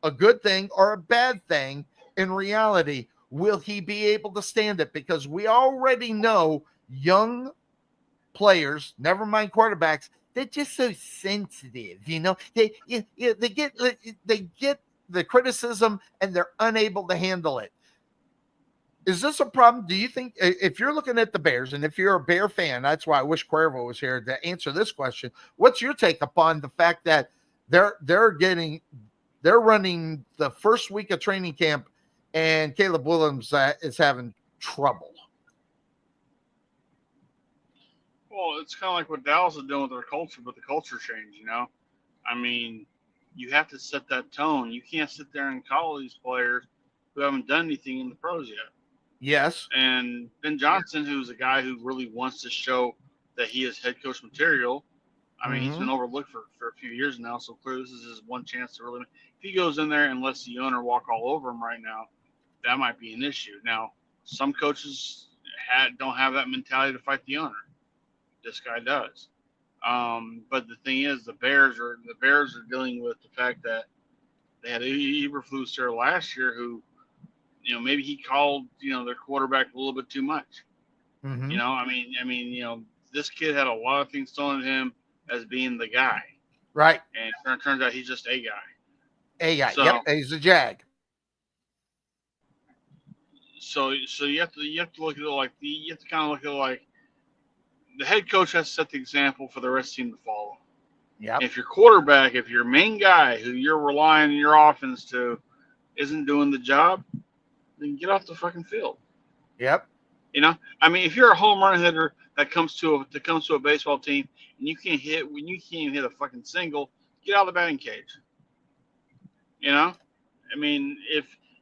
a good thing or a bad thing? In reality, will he be able to stand it? Because we already know young players, never mind quarterbacks, they're just so sensitive. They get the criticism and they're unable to handle it. Is this a problem? Do you think, if you're looking at the Bears, and if you're a Bear fan, that's why I wish Cuervo was here to answer this question. What's your take upon the fact that they're running the first week of training camp, and Caleb Williams is having trouble? Well, it's kind of like what Dallas is doing with their culture, but the culture change. I mean, you have to set that tone. You can't sit there and call these players who haven't done anything in the pros yet. Yes. And Ben Johnson, who's a guy who really wants to show that he is head coach material. I mean, he's been overlooked for a few years now, so clearly this is his one chance to really. If he goes in there and lets the owner walk all over him right now, that might be an issue. Now, some coaches don't have that mentality to fight the owner. This guy does. But the thing is, the Bears are dealing with the fact that they had Eberflus there last year, who, maybe he called, their quarterback a little bit too much. Mm-hmm. I mean, this kid had a lot of things thrown at him as being the guy. Right. And it turns out he's just a guy. So, yep, he's a jag. So you have to look at it like you have to kind of look at it like the head coach has to set the example for the rest of the team to follow. Yeah. If your quarterback, if your main guy who you're relying on your offense to isn't doing the job, then get off the fucking field. Yep. If you're a home run hitter that comes to a baseball team and you can't even hit a fucking single, get out of the batting cage.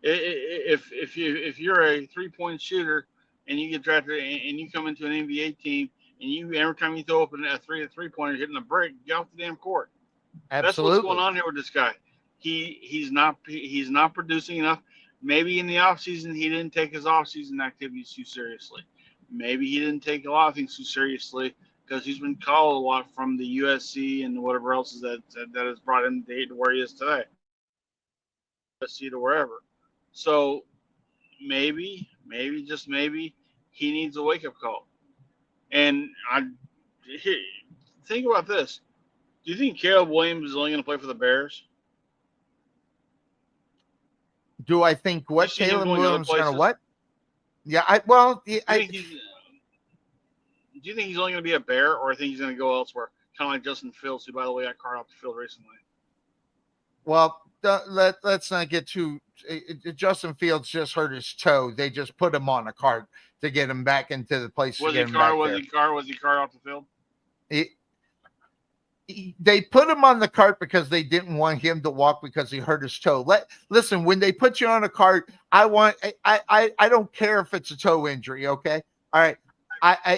If you're a 3-point shooter and you get drafted and you come into an NBA team and you every time you throw up a three-pointer hitting the break, get off the damn court. That's what's Absolutely. going on here with this guy. He's not producing enough. Maybe in the offseason he didn't take his offseason activities too seriously. Maybe he didn't take a lot of things too seriously because he's been called a lot from the USC and whatever else is that has brought him to where he is today. USC to wherever. So maybe just maybe he needs a wake-up call. And think about this. Do you think Caleb Williams is only going to play for the Bears? Do I think what You see him Caleb going to other Williams going to places? what? Yeah, Do you think he's only going to be a Bear, or I think he's going to go elsewhere? Kind of like Justin Fields, who, by the way, got carted off the field recently. well, let's not get too. Justin Fields just hurt his toe. They just put him on a cart to get him back into the place. Was to he get him back carted? there. Was he carted off the field? They put him on the cart because they didn't want him to walk because he hurt his toe. Listen, when they put you on a cart, I don't care if it's a toe injury. Okay, all right.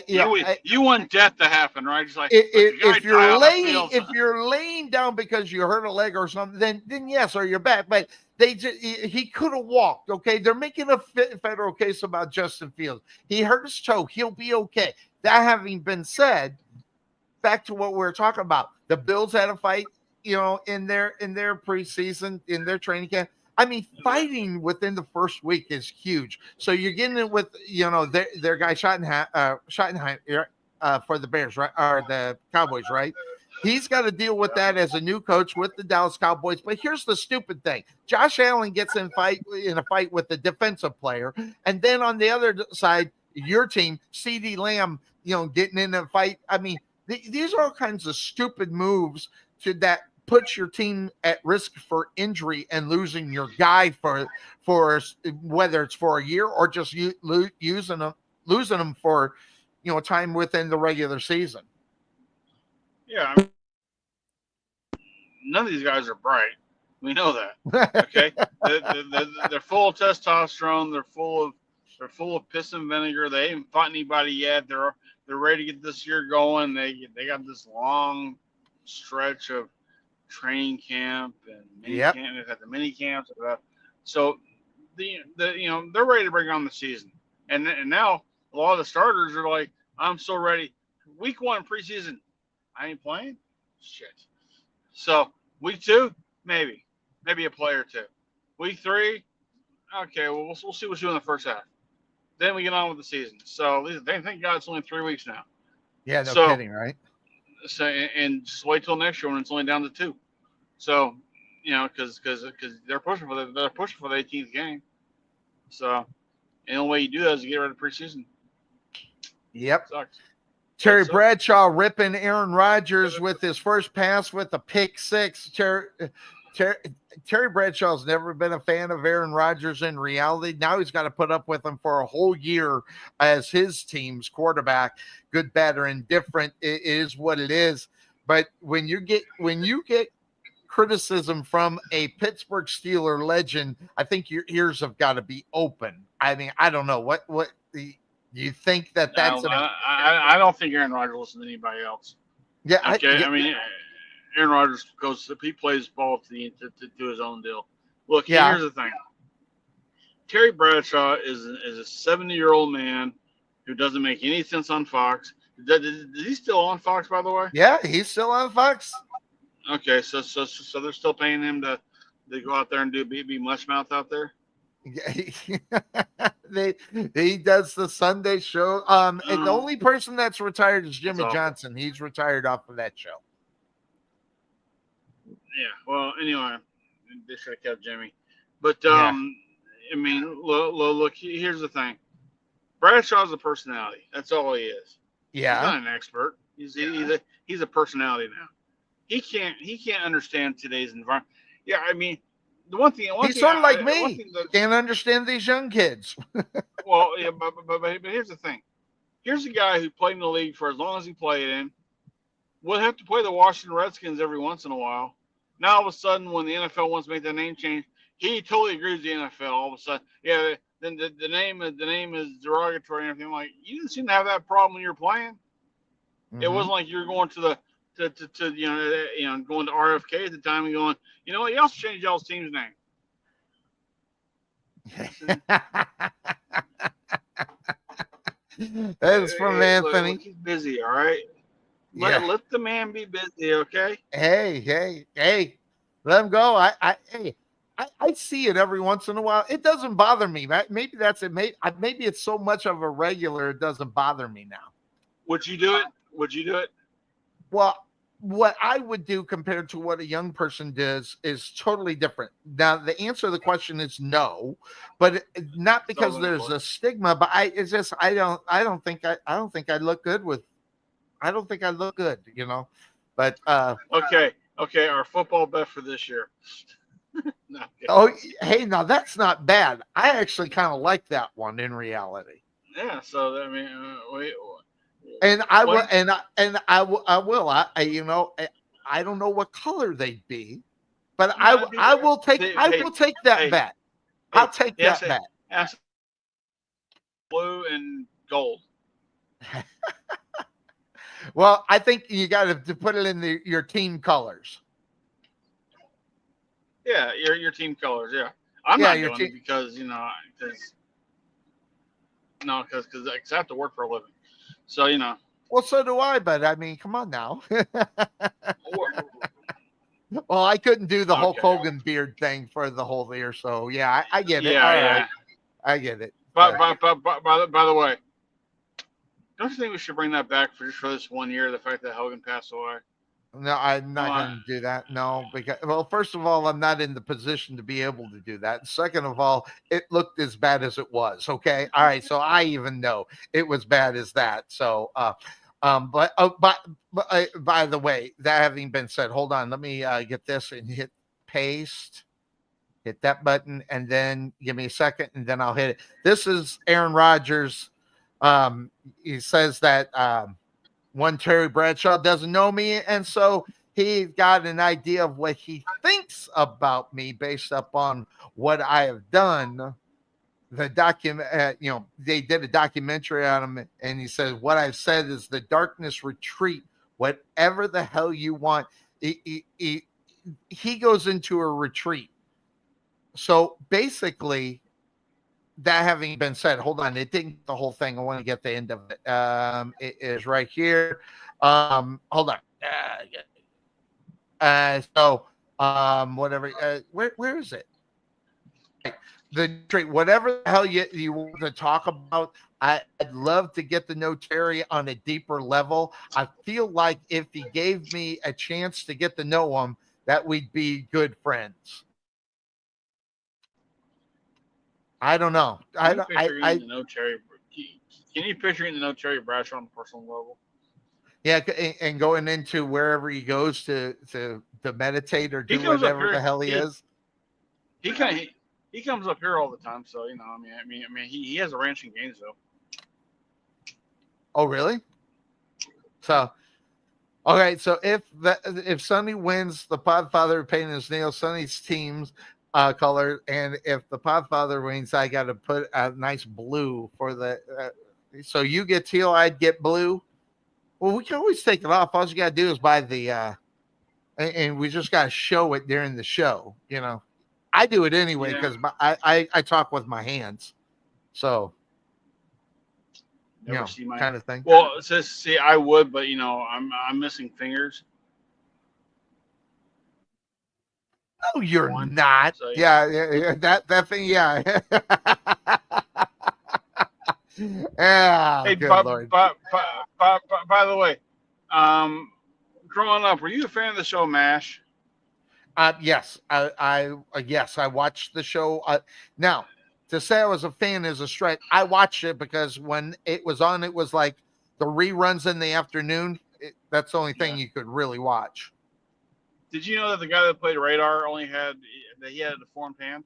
You want death to happen, right? It's like if you're laying down because you hurt a leg or something, then yes, or you're back. But he could have walked. Okay, they're making a federal case about Justin Fields. He hurt his toe. He'll be okay. That having been said, back to what we were talking about, the Bills had a fight, in their preseason, in their training camp. I mean, fighting within the first week is huge. So you're getting it with, their guy Schottenheim for the Bears, right? Or the Cowboys, right? He's got to deal with that as a new coach with the Dallas Cowboys. But here's the stupid thing. Josh Allen gets in a fight with the defensive player. And then on the other side, your team, CeeDee Lamb, getting in a fight. I mean, these are all kinds of stupid moves that puts your team at risk for injury and losing your guy for whether it's for a year or just losing them for time within the regular season. Yeah, none of these guys are bright. We know that. Okay, they're full of testosterone. They're full of piss and vinegar. They haven't fought anybody yet. They're ready to get this year going. They got this long stretch of training camp and mini camp. They've had the mini camps. So they're ready to bring on the season. And now a lot of the starters are like, I'm so ready. Week 1 preseason, I ain't playing. Shit. So week 2, maybe a play or two. Week 3, okay. Well, we'll see what you do in the first half. Then we get on with the season. So thank God it's only 3 weeks now. Yeah, no kidding, right? So and just wait till next year when it's only down to 2. So because they're pushing for the 18th game. So the only way you do that is to get rid of preseason. Yep. Sucks. Terry Bradshaw ripping Aaron Rodgers with his first pass with a pick 6. Terry Bradshaw's never been a fan of Aaron Rodgers in reality. Now he's got to put up with him for a whole year as his team's quarterback. Good, bad, or indifferent, it is what it is. But when you get criticism from a Pittsburgh Steeler legend, I think your ears have got to be open. I mean, I don't know what you think that's. I don't think Aaron Rodgers listens to anybody else. Yeah. Okay. I mean, Aaron Rodgers he plays ball to his own deal. Look, here's the thing. Terry Bradshaw is a 70-year-old man who doesn't make any sense on Fox. Is he still on Fox, by the way? Yeah, he's still on Fox. Okay, so they're still paying him to go out there and be mushmouth out there. He does the Sunday show. And the only person that's retired is Jimmy Johnson. He's retired off of that show. Yeah. Well, anyway, they should have kept Jimmy. But I mean, look. Here's the thing. Bradshaw's a personality. That's all he is. Yeah. He's not an expert. He's a personality now. He can't understand today's environment. Yeah, I mean, he's sort of like me. Can't understand these young kids. Well, yeah, but here's the thing. Here's a guy who played in the league for as long as he played in. Would have to play the Washington Redskins every once in a while. Now all of a sudden, when the NFL wants to make that name change, he totally agrees with the NFL. All of a sudden, yeah, then the name is derogatory and everything. I'm like, you didn't seem to have that problem when you were playing. It wasn't like you were going to the to going to RFK at the time and going, you know what, you also changed y'all's team's name. That is from Anthony. Look, he's busy, all right. Let the man be busy, okay? Hey, let him go. I see it every once in a while. It doesn't bother me. Maybe that's it. Maybe it's so much of a regular, it doesn't bother me now. Would you do it? Well, what I would do compared to what a young person does is totally different. Now, the answer to the question is no, but not because there's a stigma, but I don't think I look good with. I don't think I look good, but okay. Our football bet for this year. No, okay. Oh, hey, now that's not bad. I actually kind of like that one in reality. Yeah. So I mean, And I will, I will. I don't know what color they'd be, but I will take that bet. I'll take that bet. Blue and gold. Well, I think you got to put it in your team colors. Yeah, your team colors. Yeah, I'm not doing it because because I have to work for a living. So Well, so do I, but I mean, come on now. Well, I couldn't do the Hulk Hogan beard thing for the whole year, so yeah, I get it. Yeah. Right. I get it. By the way, don't you think we should bring that back for this 1 year? The fact that Hogan passed away. No, I'm not going to do that. No, because first of all, I'm not in the position to be able to do that. Second of all, it looked as bad as it was. Okay, all right. So I even know it was bad as that. So, but by the way, that having been said, hold on. Let me get this and hit paste. Hit that button, and then give me a second, and then I'll hit it. This is Aaron Rodgers. He says that. One Terry Bradshaw doesn't know me, and so he got an idea of what he thinks about me based upon what I have done. The they did a documentary on him, and he says what I've said is the darkness retreat, whatever the hell you want. He goes into a retreat. So basically, that having been said, hold on, it didn't get the whole thing. I want to get the end of it. It is right here. Hold on. Whatever. Where is it? The trait, whatever the hell you want to talk about, I'd love to get to know Terry on a deeper level. I feel like if he gave me a chance to get to know him, that we'd be good friends. I don't know. Can you picture him to know Terry Bradshaw on a personal level? Yeah, and going into wherever he goes to meditate or do whatever the hell he is. He comes up here all the time, so I mean, he has a ranch in Gainesville. Oh, really? So, okay, so if Sonny wins, the Podfather painting his nails, Sonny's team's color, and if the Podfather wins, I got to put a nice blue for the. So you get teal, I'd get blue. Well, we can always take it off. All you got to do is buy the, and we just got to show it during the show. I do it anyway because I talk with my hands, so kind of thing. Well, see, I would, but I'm missing fingers. No, you're not. So, yeah, that thing, yeah. Yeah. Hey, good Lord. By the way, growing up, were you a fan of the show MASH? Yes, I watched the show. Now, to say I was a fan is a stretch. I watched it because when it was on, it was like the reruns in the afternoon. That's the only thing you could really watch. Did you know that the guy that played Radar he had a deformed hand?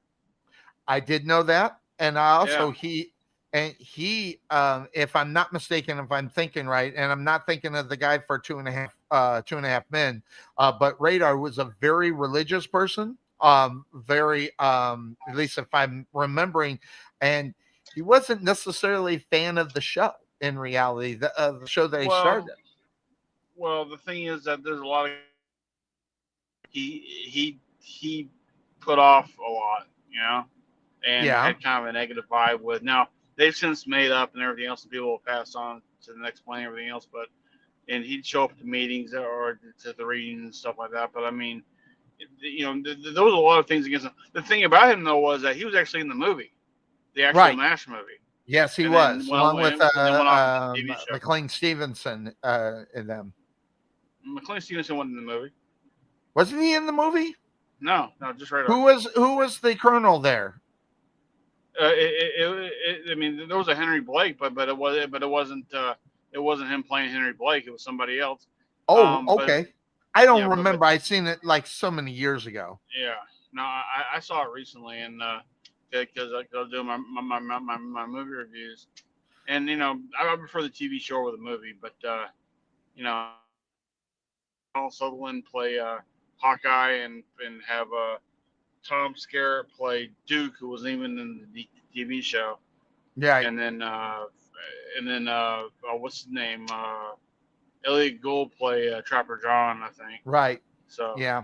I did know that, and I also he, if I'm not mistaken, if I'm thinking right, and I'm not thinking of the guy for Two and a Half Men, but Radar was a very religious person, at least if I'm remembering, and he wasn't necessarily a fan of the show. In reality, the show that he started. Well, the thing is that there's a lot of he put off a lot, and Yeah. had kind of a negative vibe with. Now they've since made up and everything else, and people will pass on to the next plane and everything else. But and he'd show up to meetings or to the readings and stuff like that. But I mean, there was a lot of things against him. The thing about him though was that he was actually in the movie, the actual Right. MASH movie. Yes, he And was, then along with went off to the TV show. McLean Stevenson in them. McLean Stevenson wasn't in the movie. Wasn't he in the movie? No, just right. Who was the colonel there? I mean, there was a Henry Blake, but it wasn't him playing Henry Blake. It was somebody else. Oh, okay. I don't but remember. I seen it like so many years ago. Yeah, no, I saw it recently, and because I was doing my movie reviews, and I prefer the TV show over the movie, but Paul Sutherland play Hawkeye and have Tom Skerritt play Duke, who wasn't even in the TV show. Yeah. And then what's his name? Elliot Gould play Trapper John, I think. Right. So yeah.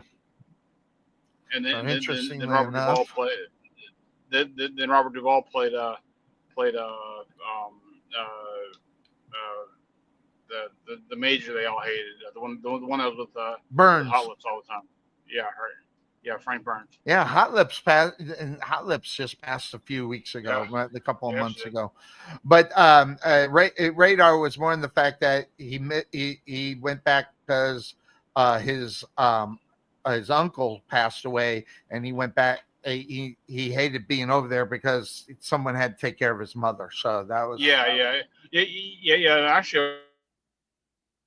And then, so interestingly then Robert enough, Duvall played. Then Robert Duvall played the major they all hated, the one that was with Burns. Hot Lips all the time. Yeah, right. Yeah, Frank Burns. Yeah, Hot Lips just passed a few weeks ago, a couple of months ago. But Radar was more in the fact that he went back because his uncle passed away, and he went back. He hated being over there because someone had to take care of his mother. So that was yeah. Actually,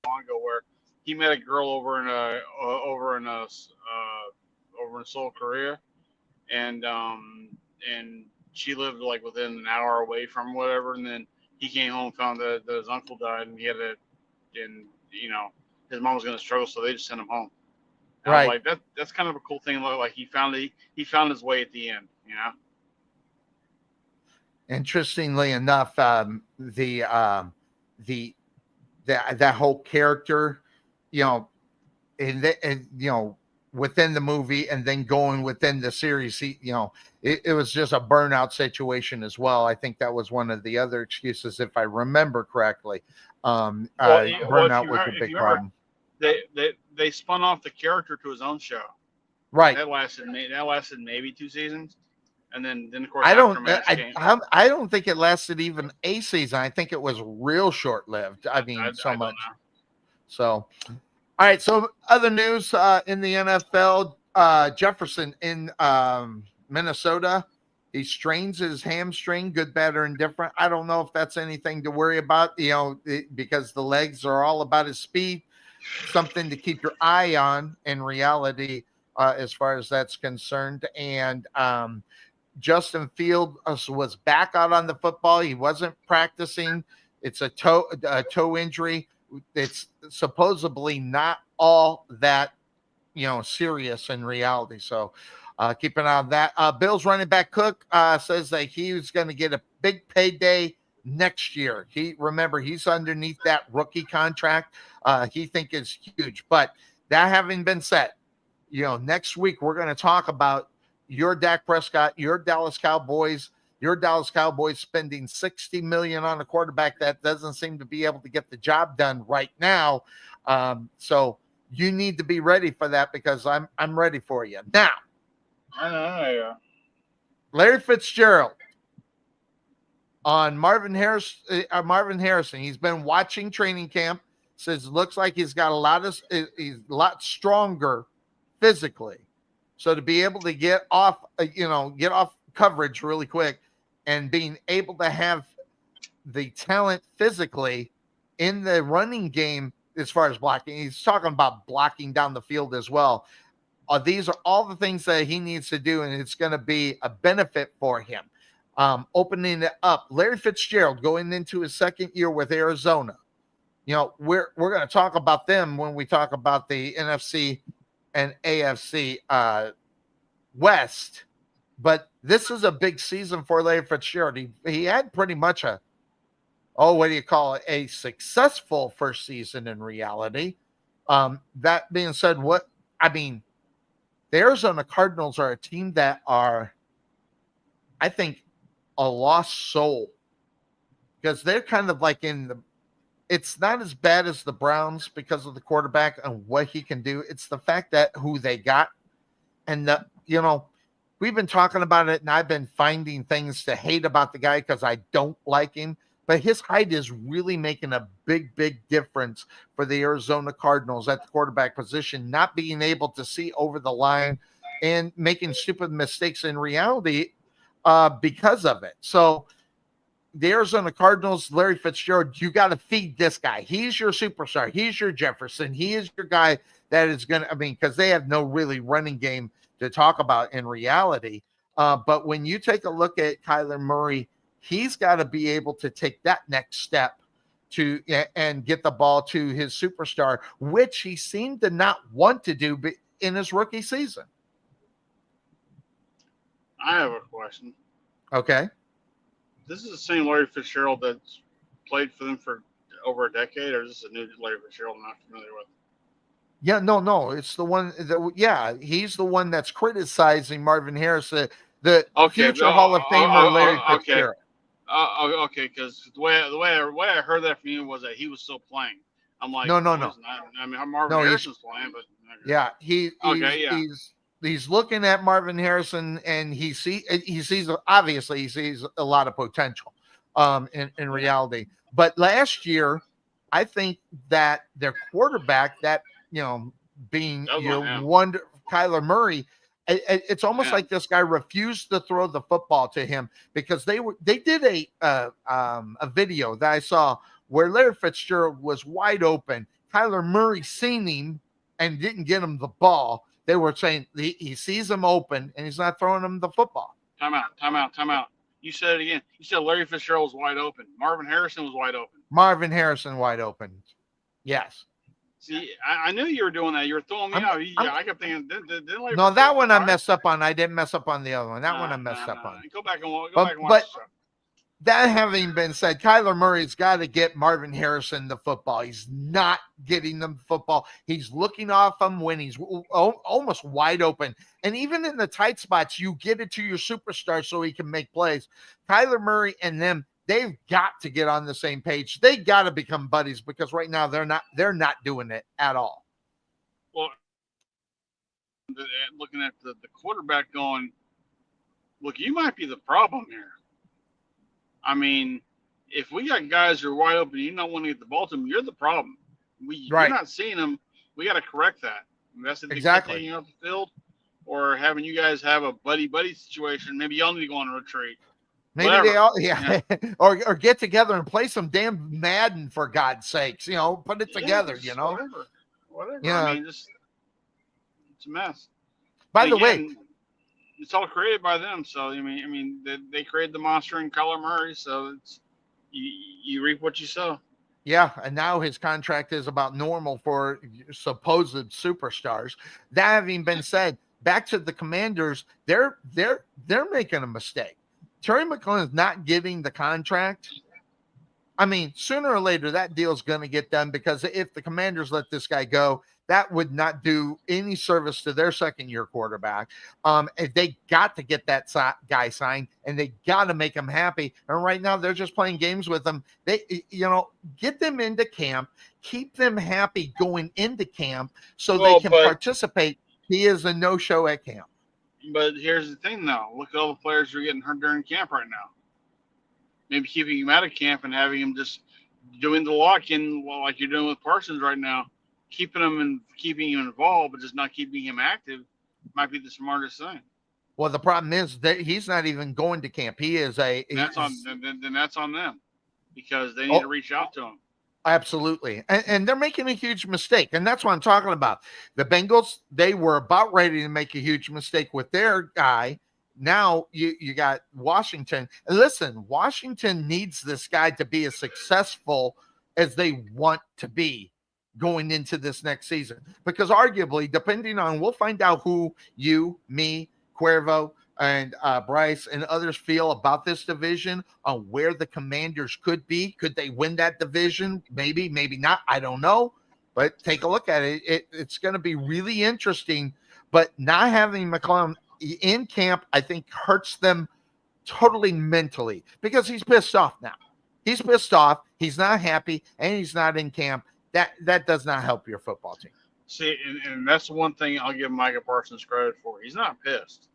long ago where he met a girl over in Seoul, Korea, and she lived like within an hour away from whatever, and then he came home, found that his uncle died, and his mom was going to struggle, so they just sent him home. And right. I was like, that's kind of a cool thing. Like he found his way at the end, Interestingly enough, that whole character, within the movie and then going within the series, it was just a burnout situation as well. I think that was one of the other excuses, if I remember correctly. Burnout was a big problem. They spun off the character to his own show. Right. That lasted maybe 2 seasons. And then of course I don't think it lasted even a season. I think it was real short lived. I much. So, all right. So other news in the NFL, Jefferson in Minnesota, he strains his hamstring, good, bad, or indifferent. I don't know if that's anything to worry about, because the legs are all about his speed, something to keep your eye on in reality, as far as that's concerned. And, Justin Fields was back out on the football. He wasn't practicing. It's a toe injury. It's supposedly not all that, serious in reality. So keep an eye on that. Bills running back Cook says that he was going to get a big payday next year. He's underneath that rookie contract. He think it's huge. But that having been said, next week we're going to talk about your Dak Prescott, your Dallas Cowboys spending $60 million on a quarterback that doesn't seem to be able to get the job done right now. So you need to be ready for that, because I'm ready for you. Now, I know, yeah. Larry Fitzgerald on Marvin Harrison. He's been watching training camp. Says looks like he's got he's a lot stronger physically. So to be able to get off coverage really quick and being able to have the talent physically in the running game as far as blocking, he's talking about blocking down the field as well. These are all the things that he needs to do, and it's going to be a benefit for him. Opening it up, Larry Fitzgerald going into his second year with Arizona. We're going to talk about them when we talk about the NFC and AFC West, but this is a big season for Larry Fitzgerald. He had pretty much a successful first season in reality. That being said, the Arizona Cardinals are a team that are, I think, a lost soul, because they're kind of like it's not as bad as the Browns because of the quarterback and what he can do. It's the fact that who they got, and we've been talking about it, and I've been finding things to hate about the guy because I don't like him. But his height is really making a big, big difference for the Arizona Cardinals at the quarterback position, not being able to see over the line and making stupid mistakes in reality because of it. So the Arizona Cardinals, Larry Fitzgerald, you got to feed this guy. He's your superstar. He's your Jefferson. He is your guy that is going to, because they have no really running game to talk about in reality. But when you take a look at Kyler Murray, he's got to be able to take that next step and get the ball to his superstar, which he seemed to not want to do in his rookie season. I have a question. Okay. This is the same Larry Fitzgerald that's played for them for over a decade, or is this a new Larry Fitzgerald I'm not familiar with? Yeah, no. It's the one he's the one that's criticizing Marvin Harris, the future Hall of Famer Larry Fitzgerald. Okay, because the way I heard that from you was that he was still playing. I'm like, no. I mean, Marvin Harrison's playing, but yeah, he's looking at Marvin Harrison, and he sees obviously he sees a lot of potential in reality. But last year, I think that their quarterback, that being Kyler Murray, it's almost like this guy refused to throw the football to him, because they did a video that I saw where Larry Fitzgerald was wide open. Kyler Murray seen him and didn't get him the ball. They were saying he sees him open and he's not throwing him the football. Time out. You said it again. You said Larry Fitzgerald was wide open. Marvin Harrison was wide open. Marvin Harrison wide open. Yes. See, I knew you were doing that. You were throwing me out. I kept thinking, didn't Larry no, that one I messed up on. I didn't mess up on the other one. That one I messed up on. Go back and watch the show. That having been said, Kyler Murray's got to get Marvin Harrison the football. He's not getting them the football. He's looking off him when he's almost wide open. And even in the tight spots, you get it to your superstar so he can make plays. Kyler Murray and them, they've got to get on the same page. They got to become buddies, because right now they're not doing it at all. Well, looking at the quarterback going, look, you might be the problem here. I mean, if we got guys who are wide open, you don't want to get the ball to them, you're the problem. You're not seeing them. We got to correct that. That's exactly taking off the field, or having you guys have a buddy situation. Maybe y'all need to go on a retreat. Maybe they all, or get together and play some damn Madden, for God's sakes. Put it together. Whatever. Yeah. I mean, it's a mess. By the way, it's all created by them. So I mean, they created the monster in Kyler Murray. So it's you reap what you sow. Yeah, and now his contract is about normal for supposed superstars. That having been said, back to the Commanders, they're making a mistake. Terry McLaurin's not getting the contract. I mean, sooner or later that deal's going to get done, because if the Commanders let this guy go, that would not do any service to their second-year quarterback. They got to get that guy signed, and they got to make him happy. And right now, they're just playing games with him. They, get them into camp, keep them happy going into camp, so they can participate. He is a no-show at camp. But here's the thing, though. Look at all the players who are getting hurt during camp right now. Maybe keeping him out of camp and having him just doing the lock-in, like you're doing with Parsons right now. Keeping him involved, but just not keeping him active might be the smartest thing. Well, the problem is that he's not even going to camp. He is that's on them, because they need to reach out to him. Absolutely. And they're making a huge mistake. And that's what I'm talking about. The Bengals, they were about ready to make a huge mistake with their guy. Now you got Washington. And listen, Washington needs this guy to be as successful as they want to be going into this next season, because arguably, depending on, we'll find out who you, me, Cuervo, and Bryce and others feel about this division, on where the Commanders could be. Could they win that division? Maybe not. I don't know. But take a look at it. It's going to be really interesting. But not having McClellan in camp, I think, hurts them totally mentally because he's pissed off now. He's pissed off. He's not happy, and he's not in camp. That does not help your football team. See, and that's the one thing I'll give Micah Parsons credit for. He's not pissed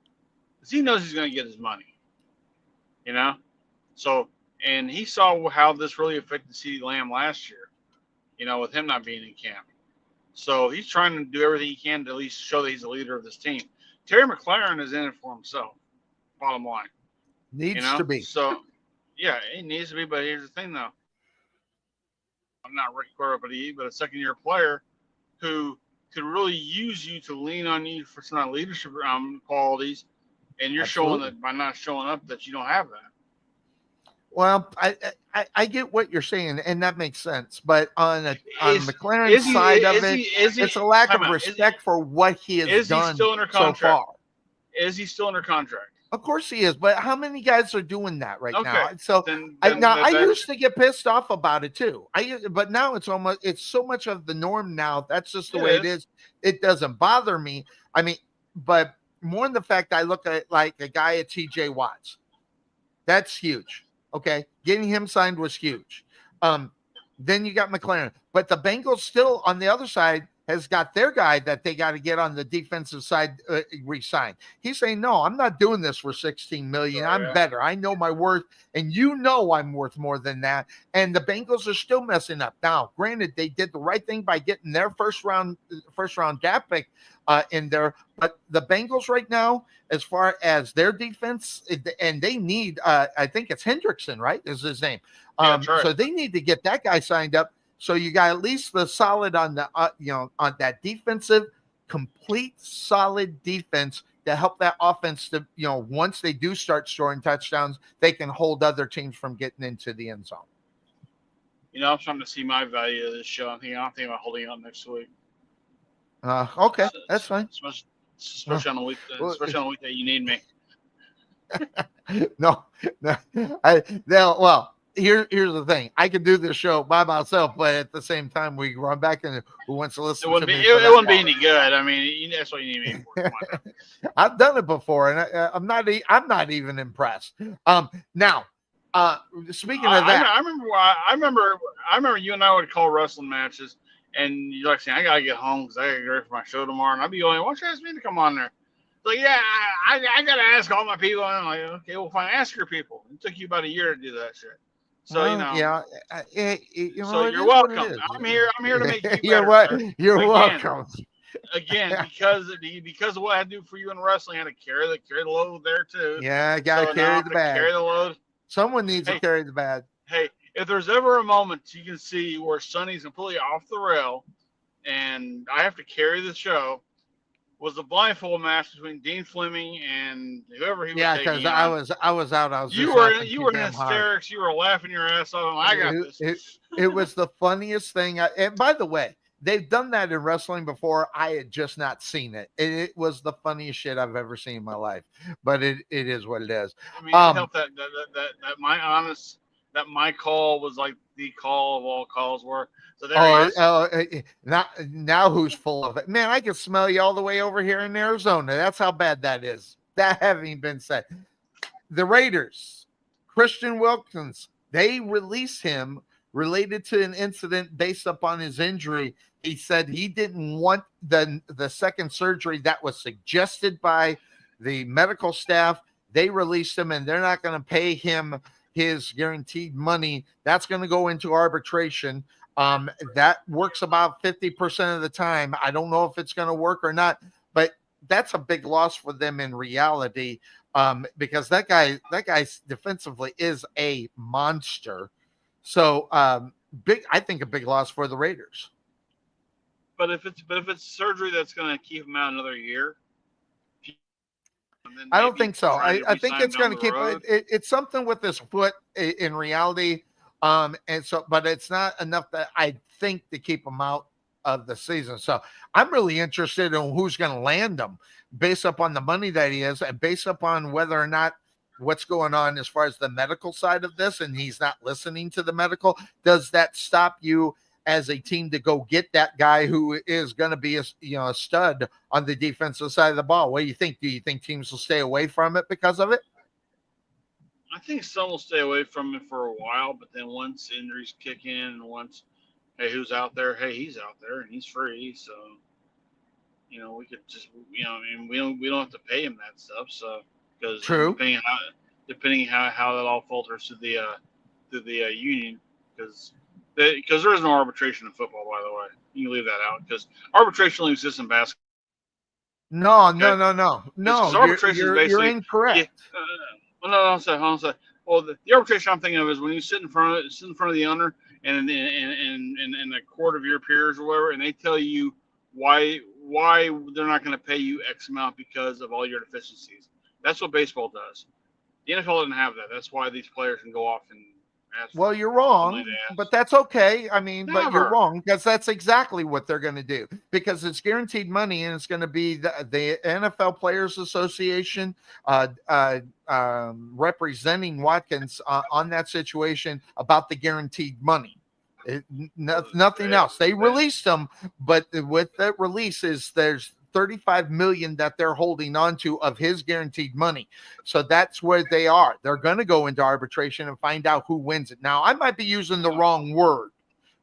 because he knows he's going to get his money. You know? So, and he saw how this really affected CeeDee Lamb last year, you know, with him not being in camp. So he's trying to do everything he can to at least show that he's the leader of this team. Terry McLaurin is in it for himself, bottom line. Needs to be. So, yeah, it needs to be. But here's the thing, though. I'm not Rick Cuervo, but a second-year player who could really use you to lean on you for some leadership qualities, and you're showing that by not showing up that you don't have that. Well, I get what you're saying, and that makes sense. But on McLaren's side of it, it's a lack of respect for what he has done so far. Is he still under contract? Of course he is, but how many guys are doing that right now? So I used to get pissed off about it too. But now it's so much of the norm now. That's just the way it is. It doesn't bother me. I mean, but more than the fact I look at like a guy at TJ Watts. That's huge. Okay, getting him signed was huge. Then you got McLaren, but the Bengals still on the other side has got their guy that they got to get on the defensive side re-signed. He's saying, no, I'm not doing this for $16 million. I'm better. I know my worth, and you know I'm worth more than that. And the Bengals are still messing up. Now, granted, they did the right thing by getting their first round draft pick in there, but the Bengals right now, as far as their defense, and they need, I think it's Hendrickson, right? Is his name. Right. So they need to get that guy signed up. So you got at least the solid on the, on that defensive, complete solid defense to help that offense to, once they do start scoring touchdowns, they can hold other teams from getting into the end zone. I'm trying to see my value of this show. I'm thinking about holding it up next week. Okay, that's fine. Especially on the week, especially on the week that you need me. No. Here's the thing. I can do this show by myself, but at the same time, we run back and who wants to listen to me? It wouldn't be any good. I mean, that's what you need me for. I've done it before, and I'm not even impressed. Now, speaking of that, I remember you and I would call wrestling matches, and you're like saying, I gotta get home because I gotta get ready for my show tomorrow, and I'd be going, why don't you ask me to come on there? Like, yeah, I gotta ask all my people. And I'm like, okay, well, fine, ask your people. It took you about a year to do that shit. So so you're welcome. I'm here to make you better. You're welcome. Again, because of what I do for you in wrestling, I had to carry the load there too. Yeah, I gotta carry the bag. Carry the load. Someone needs to carry the bag. Hey, if there's ever a moment you can see where Sonny's completely off the rail, and I have to carry the show, was the blindfold match between Dean Fleming and whoever he was. Yeah, because I was out. You were in hysterics. Hard. You were laughing your ass off. I got this. It was the funniest thing. And by the way, they've done that in wrestling before. I had just not seen it. It was the funniest shit I've ever seen in my life. But it is what it is. I mean, I felt that my call was like the call of all calls were. So now who's full of it? Man, I can smell you all the way over here in Arizona. That's how bad that is. That having been said, the Raiders, Christian Wilkins, they released him related to an incident based upon his injury. He said he didn't want the second surgery that was suggested by the medical staff. They released him, and they're not going to pay him his guaranteed money. That's going to go into arbitration. That works about 50% of the time. I don't know if it's going to work or not, but that's a big loss for them in reality, because that guy defensively is a monster. So I think a big loss for the Raiders. But if it's surgery that's going to keep him out another year, I don't think so. I think it's going to keep it's something with his foot in reality. But it's not enough that I think to keep him out of the season. So I'm really interested in who's going to land him based upon the money that he is and based upon whether or not what's going on as far as the medical side of this, and he's not listening to the medical. Does that stop you as a team to go get that guy who is going to be a stud on the defensive side of the ball. What do you think? Do you think teams will stay away from it because of it? I think some will stay away from it for a while, but then once injuries kick in and once, hey, who's out there? Hey, he's out there and he's free, so we could just and we don't have to pay him that stuff. So because True. depending how that all filters to the union, because there is no arbitration in football, by the way. You can leave that out because arbitration only exists in basketball. No. You're incorrect. No. Well, the arbitration I'm thinking of is when you sit in front of the owner and in the court of your peers or whatever, and they tell you why they're not going to pay you X amount because of all your deficiencies. That's what baseball does. The NFL doesn't have that. That's why these players can go off and ask. Well, you're wrong, but that's okay. I mean, but you're wrong because that's exactly what they're going to do because it's guaranteed money and it's going to be the NFL Players Association representing Watkins on that situation about the guaranteed money. Nothing else. They released them, but with that release there's $35 million that they're holding on to of his guaranteed money. So that's where they are. They're going to go into arbitration and find out who wins it. Now, I might be using the wrong word,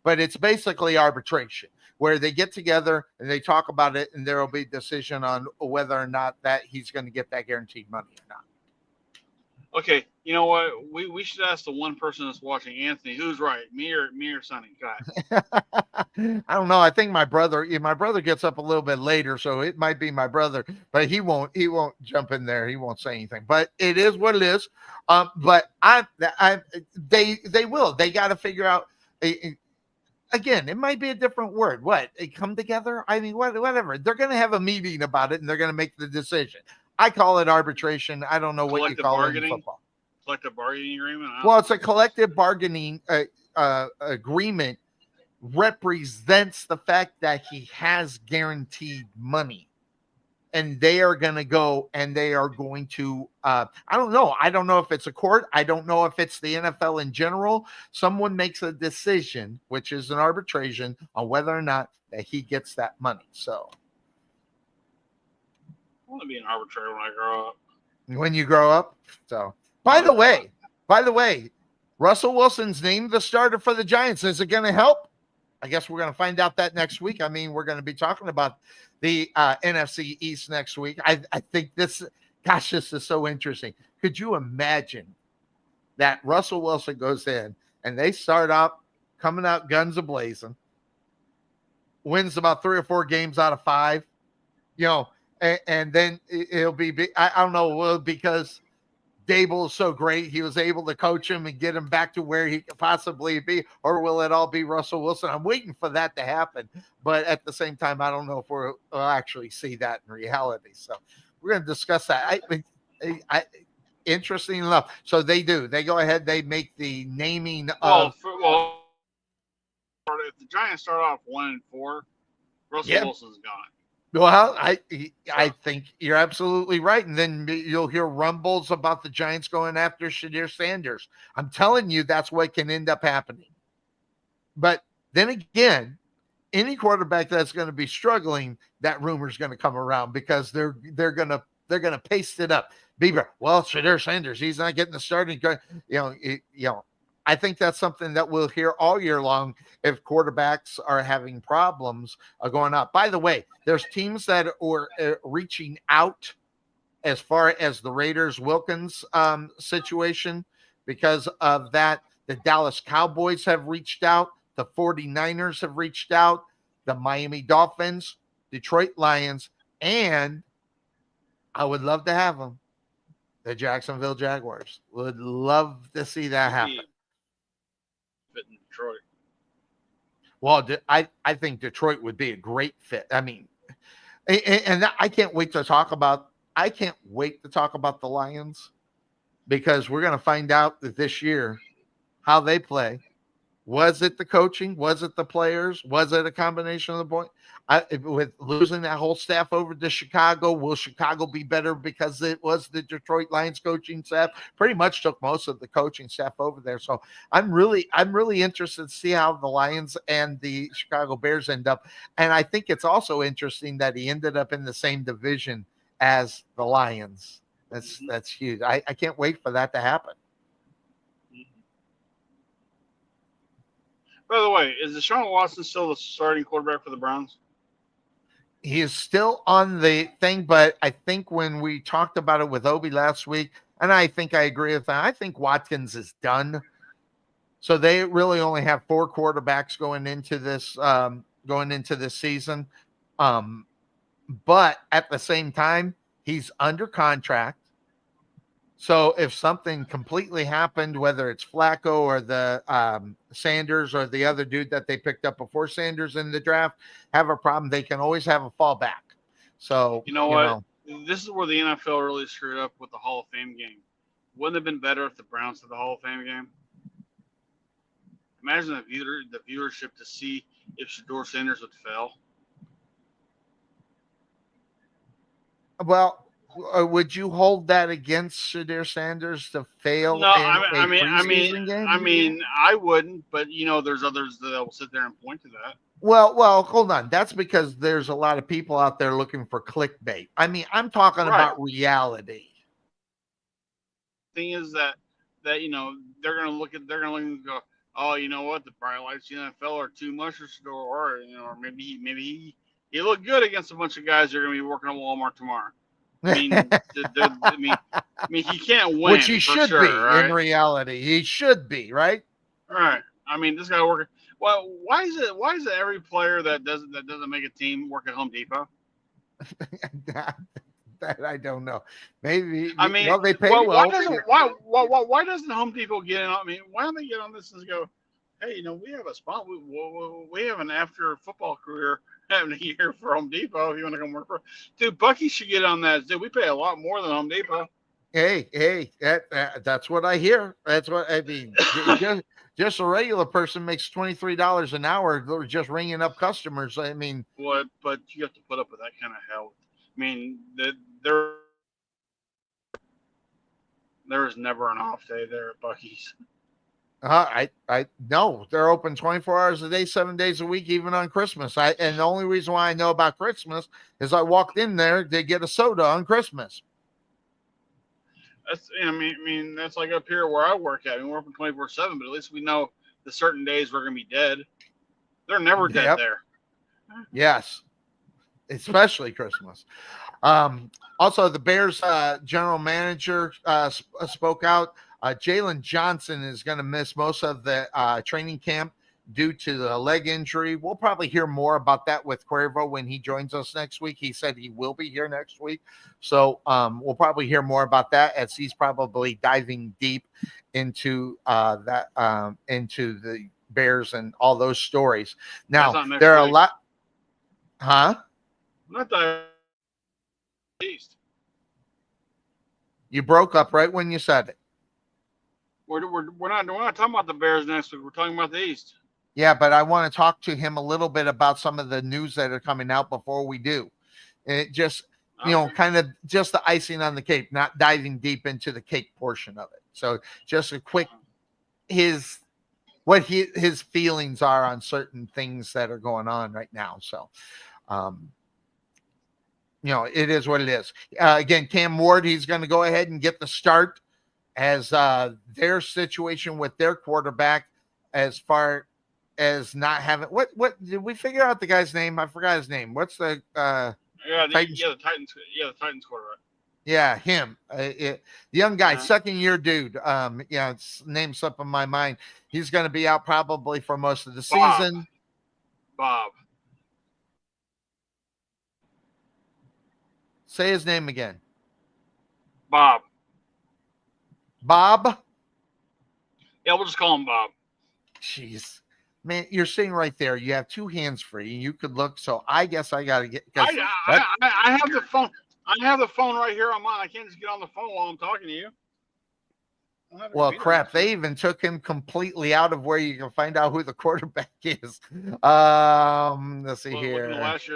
but it's basically arbitration where they get together and they talk about it and there will be a decision on whether or not that he's going to get that guaranteed money or not. Okay, you know what? We should ask the one person that's watching, Anthony, who's right, me or Sonny? God. I don't know. I think my brother gets up a little bit later, so it might be my brother, but he won't jump in there. He won't say anything. But it is what it is. But they will. They got to figure out. Again, it might be a different word. What? They come together? I mean, whatever. They're going to have a meeting about it, and they're going to make the decision. I call it arbitration. I don't know what you call it in football. Collective bargaining agreement? Well, it's a collective bargaining agreement represents the fact that he has guaranteed money. And they are going to go and they are going to, I don't know. I don't know if it's a court. I don't know if it's the NFL in general. Someone makes a decision, which is an arbitration, on whether or not that he gets that money. So I want to be an arbitrator when I grow up. When you grow up. So, by the way, Russell Wilson's named the starter for the Giants. Is it going to help? I guess we're going to find out that next week. I mean, we're going to be talking about the NFC East next week. I think this is so interesting. Could you imagine that Russell Wilson goes in and they start out coming out guns a-blazing, wins about 3 or 4 games out of 5, and then it'll be I don't know, because Dable is so great, he was able to coach him and get him back to where he could possibly be, or will it all be Russell Wilson? I'm waiting for that to happen, but at the same time, I don't know if we'll actually see that in reality. So we're going to discuss that. Interesting enough. So they go ahead, they make the naming of. If the Giants start off 1-4, Russell Wilson's gone. Well, I think you're absolutely right. And then you'll hear rumbles about the Giants going after Shadir Sanders. I'm telling you, that's what can end up happening. But then again, any quarterback that's going to be struggling, that rumor is going to come around because they're going to paste it up. Bieber, well, Shadir Sanders, he's not getting the starting. I think that's something that we'll hear all year long if quarterbacks are having problems going up. By the way, there's teams that are reaching out as far as the Raiders-Wilkins situation because of that. The Dallas Cowboys have reached out. The 49ers have reached out. The Miami Dolphins, Detroit Lions, and I would love to have them. The Jacksonville Jaguars. Would love to see that happen. Fit in Detroit. Well, I think Detroit would be a great fit. I mean, and I can't wait to talk about. I can't wait to talk about the Lions because we're going to find out that this year how they play. Was it the coaching? Was it the players? Was it a combination of the boys? with losing that whole staff over to Chicago, will Chicago be better because it was the Detroit Lions coaching staff? Pretty much took most of the coaching staff over there. So I'm really interested to see how the Lions and the Chicago Bears end up. And I think it's also interesting that he ended up in the same division as the Lions. That's huge. I can't wait for that to happen. By the way, is Deshaun Watson still the starting quarterback for the Browns? He is still on the thing, but I think when we talked about it with Obi last week, and I think I agree with that, I think Watkins is done. So they really only have 4 quarterbacks going into this season. But at the same time, he's under contract. So if something completely happened, whether it's Flacco or the Sanders or the other dude that they picked up before Sanders in the draft have a problem, they can always have a fallback. So you know what? This is where the NFL really screwed up with the Hall of Fame game. Wouldn't it have been better if the Browns had the Hall of Fame game? Imagine the viewership to see if Shedeur Sanders would fail. Well, would you hold that against Shedeur Sanders to fail? No, in a preseason game? I mean, I wouldn't, but there's others that will sit there and point to that. Well, hold on. That's because there's a lot of people out there looking for clickbait. I mean, I'm talking about reality. Thing is that they're gonna look and go, oh, you know what, the bright lights in the NFL are too much for Shedeur, or maybe he looked good against a bunch of guys that are gonna be working at Walmart tomorrow. I mean, he can't win, which he should sure, be right? in reality. He should be, right? Right. I mean, this guy working. Well, why is it every player that doesn't make a team work at Home Depot? That I don't know. Maybe they pay well. Why doesn't Home Depot get in? I mean, why don't they get on this and go, hey, we have a spot. We have an after football career having a year for Home Depot. If you want to come work for, dude, Bucky should get on that. Dude, we pay a lot more than Home Depot. Hey, that's what I hear. That's what I mean. just a regular person makes $23 an hour just ringing up customers. I mean, what? But you have to put up with that kind of hell. I mean, there is never an off day there at Buc-ee's. I know they're open 24 hours a day, 7 days a week, even on Christmas. And the only reason why I know about Christmas is I walked in there to get a soda on Christmas. That's that's like up here where I work at. We're open 24/7, but at least we know the certain days we're gonna be dead. They're never dead there. Yes, especially Christmas. Also, the Bears general manager spoke out. Jalen Johnson is going to miss most of the training camp due to the leg injury. We'll probably hear more about that with Cuervo when he joins us next week. He said he will be here next week. So we'll probably hear more about that as he's probably diving deep into into the Bears and all those stories. Now, there are a lot. Huh? Not the East. You broke up right when you said it. We're not talking about the Bears next week. We're talking about the East. Yeah, but I want to talk to him a little bit about some of the news that are coming out before we do. It just, kind of just the icing on the cake, not diving deep into the cake portion of it. So just a quick, his feelings are on certain things that are going on right now. So, it is what it is. Again, Cam Ward, he's going to go ahead and get the start as their situation with their quarterback, as far as not having what did we figure out the guy's name? I forgot his name. What's the Titans quarterback. Yeah, him. The young guy, second year dude. It's name slipped in my mind. He's going to be out probably for most of the season. Bob. Say his name again. Bob. Yeah, we'll just call him Bob. Jeez. Man, you're sitting right there. You have two hands free. You could look. So I guess I got to get. I have the phone. I have the phone right here on mine. I can't just get on the phone while I'm talking to you. Well, crap, they even took him completely out of where you can find out who the quarterback is. Let's see here.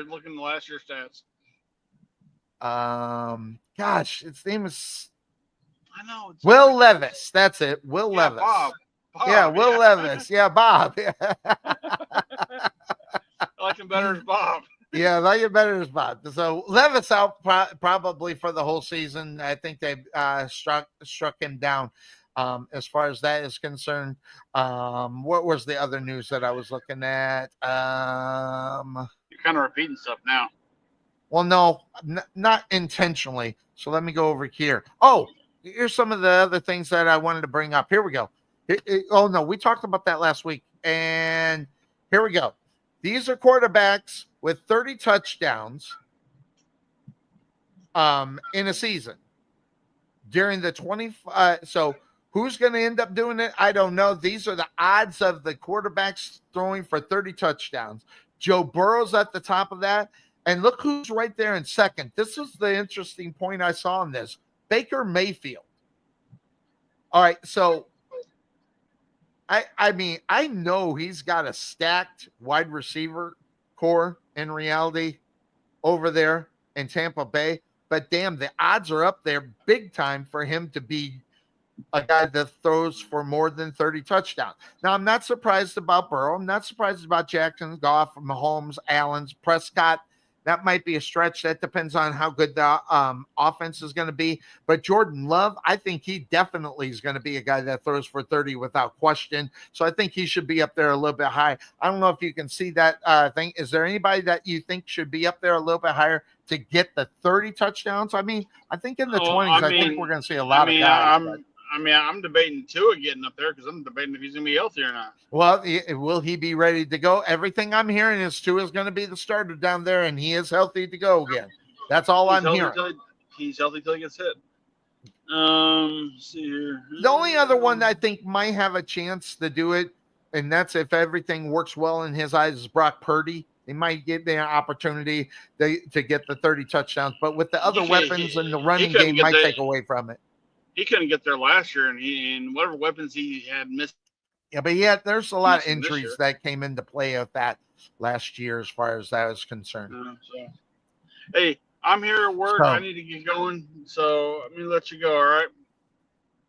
Looking at last year's stats. Gosh, its name is I know. Will Levis. That's it. Will Yeah, Levis. Bob. Yeah, Will Levis. Yeah, Bob. I like him better as Bob. Yeah, I like it better as Bob. So Levis out probably for the whole season. I think they struck him down as far as that is concerned. What was the other news that I was looking at? You're kind of repeating stuff now. Well, no, not intentionally. So let me go over here. Oh, here's some of the other things that I wanted to bring up. Here we go. Oh, no, we talked about that last week. And here we go. These are quarterbacks with 30 touchdowns in a season during the 20. So who's going to end up doing it? I don't know. These are the odds of the quarterbacks throwing for 30 touchdowns. Joe Burrow's at the top of that. And look who's right there in second. This is the interesting point I saw in this. Baker Mayfield. All right, so I mean, I know he's got a stacked wide receiver core in reality over there in Tampa Bay, but damn, the odds are up there big time for him to be a guy that throws for more than 30 touchdowns. Now, I'm not surprised about Burrow. I'm not surprised about Jackson, Goff, Mahomes, Allen's, Prescott. That might be a stretch. That depends on how good the offense is going to be. But Jordan Love, I think he definitely is going to be a guy that throws for 30 without question. So I think he should be up there a little bit high. I don't know if you can see that thing. Is there anybody that you think should be up there a little bit higher to get the 30 touchdowns? I mean, I think in the 20s, I think we're going to see a lot of guys. I'm debating Tua getting up there because I'm debating if he's going to be healthy or not. Well, will he be ready to go? Everything I'm hearing is Tua is going to be the starter down there, and he is healthy to go again. That's all I'm hearing. He's healthy till he gets hit. See here. The only other one that I think might have a chance to do it, and that's if everything works well in his eyes, is Brock Purdy. They might get the opportunity to get the 30 touchdowns, but with the other weapons and the running game might take away from it. He couldn't get there last year, and whatever weapons he had missed. Yeah, but there's a lot of injuries that came into play with that last year as far as that is concerned. Hey, I'm here at work. I need to get going, so let me let you go, all right?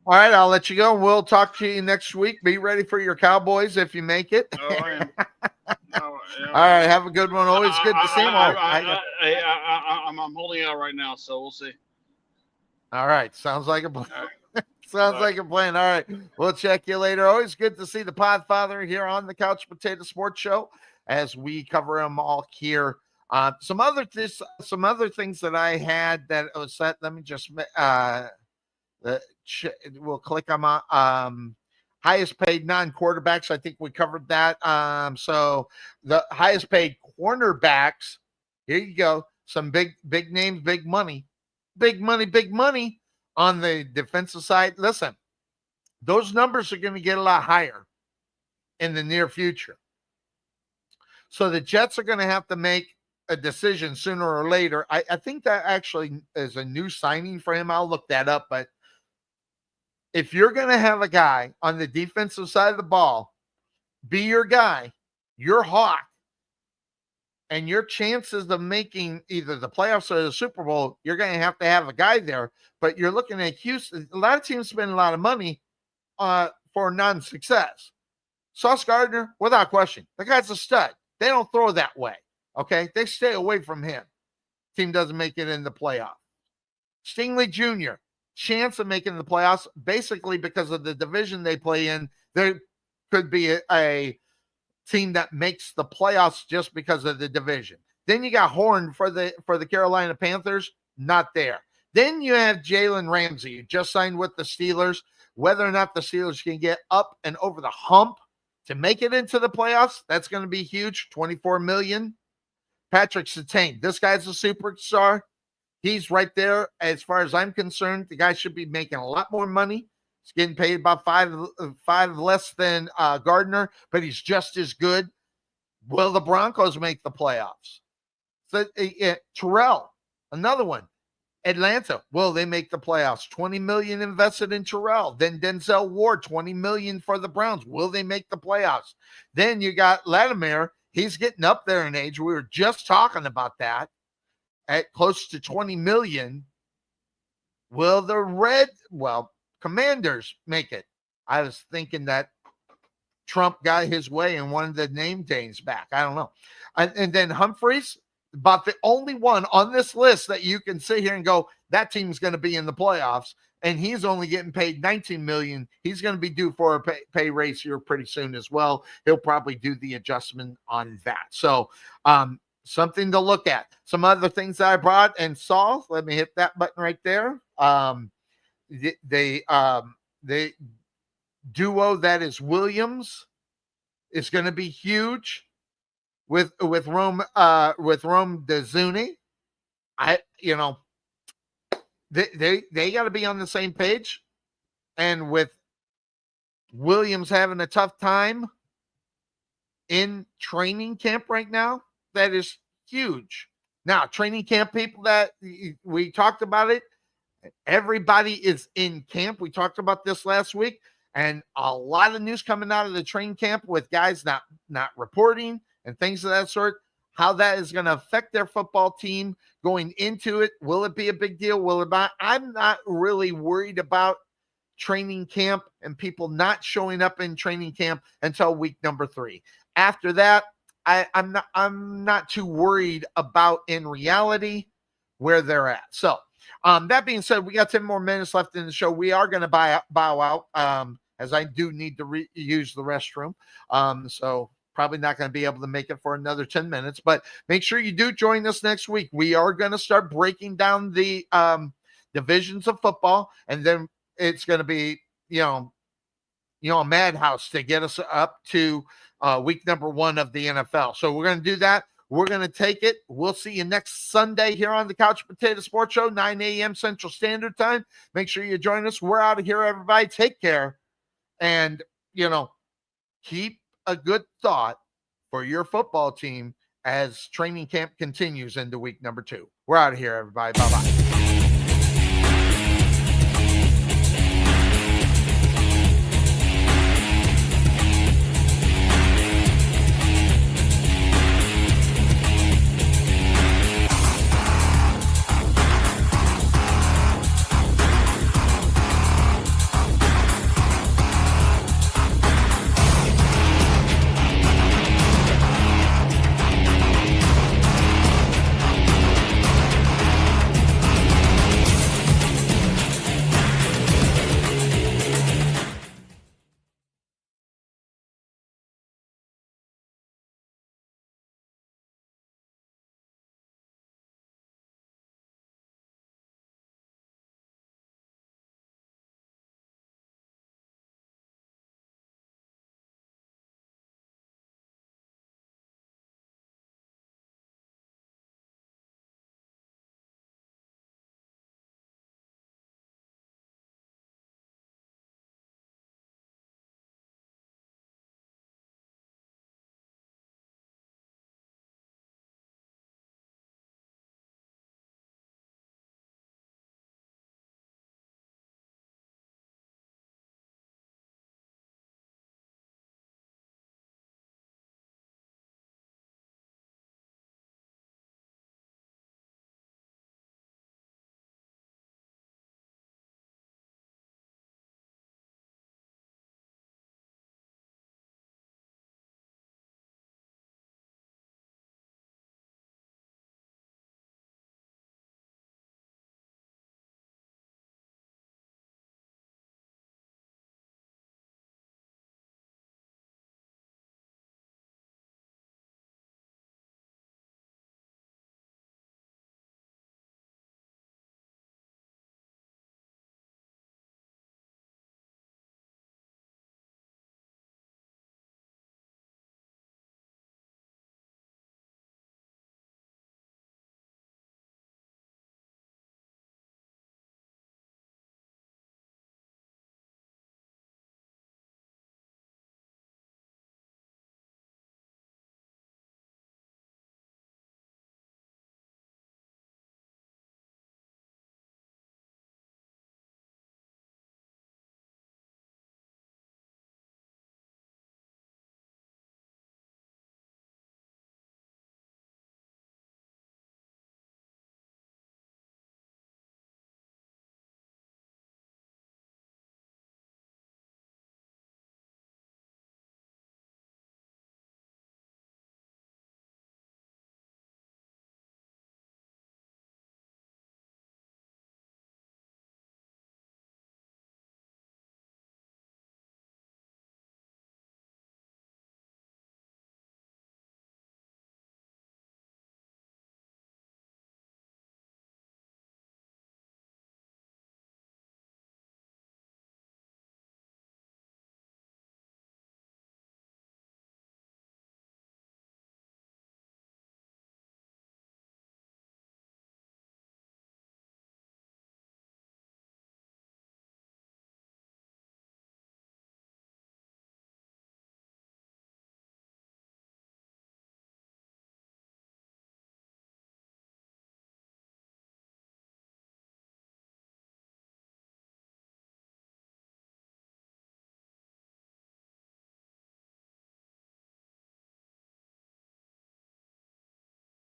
All right, I'll let you go. We'll talk to you next week. Be ready for your Cowboys if you make it. Oh, I am. All right, have a good one. Always good to see you. I'm holding out right now, so we'll see. All right. Sounds like a plan. Sounds like a plan. All right. We'll check you later. Always good to see the Podfather here on the Couch Potato Sports Show as we cover them all here. Some other things that I had that was set. Let me just we'll click on highest paid non-quarterbacks. I think we covered that. So the highest paid cornerbacks. Here you go. Some big names, big money. Big money on the defensive side. Listen, those numbers are going to get a lot higher in the near future. So the Jets are going to have to make a decision sooner or later. I think that actually is a new signing for him. I'll look that up. But if you're going to have a guy on the defensive side of the ball be your guy, your hawk, and your chances of making either the playoffs or the Super Bowl, you're going to have a guy there. But you're looking at Houston. A lot of teams spend a lot of money for non-success. Sauce Gardner, without question, the guy's a stud. They don't throw that way, okay? They stay away from him. Team doesn't make it in the playoff. Stingley Jr., chance of making the playoffs, basically because of the division they play in. There could be a team that makes the playoffs just because of the division. Then you got Horn for the Carolina Panthers, not there. Then you have Jalen Ramsey, who just signed with the Steelers. Whether or not the Steelers can get up and over the hump to make it into the playoffs, that's going to be huge. $24 million. Patrick Surtain, this guy's a superstar. He's right there. As far as I'm concerned, the guy should be making a lot more money. He's getting paid about five less than Gardner, but he's just as good. Will the Broncos make the playoffs? So Terrell, another one. Atlanta, will they make the playoffs? $20 million invested in Terrell. Then Denzel Ward, $20 million for the Browns. Will they make the playoffs? Then you got Latimer. He's getting up there in age. We were just talking about that at close to $20 million. Will the Commanders make it? I was thinking that Trump got his way and wanted the name Danes back. I don't know. And then Humphreys, about the only one on this list that you can sit here and go, that team's going to be in the playoffs, and he's only getting paid $19 million. He's going to be due for a pay raise here pretty soon as well. He'll probably do the adjustment on that. So something to look at. Some other things that I brought and saw. Let me hit that button right there. The duo that is Williams is going to be huge with Rome DeZuni. They got to be on the same page, and with Williams having a tough time in training camp right now, that is huge. Now, training camp people that we talked about it, everybody is in camp. We talked about this last week, and a lot of news coming out of the training camp with guys not reporting and things of that sort, how that is going to affect their football team going into it. Will it be a big deal? Will it not? I'm not really worried about training camp and people not showing up in training camp until week number 3. After that, I'm not too worried about in reality where they're at. So that being said, we got 10 more minutes left in the show. We are going to bow out as I do need to use the restroom. So probably not going to be able to make it for another 10 minutes, but make sure you do join us next week. We are going to start breaking down the divisions of football, and then it's going to be, a madhouse to get us up to week number 1 of the NFL. So we're going to do that. We're going to take it. We'll see you next Sunday here on the Couch Potato Sports Show, 9 a.m. Central Standard Time. Make sure you join us. We're out of here, everybody. Take care. And, keep a good thought for your football team as training camp continues into week number 2. We're out of here, everybody. Bye-bye.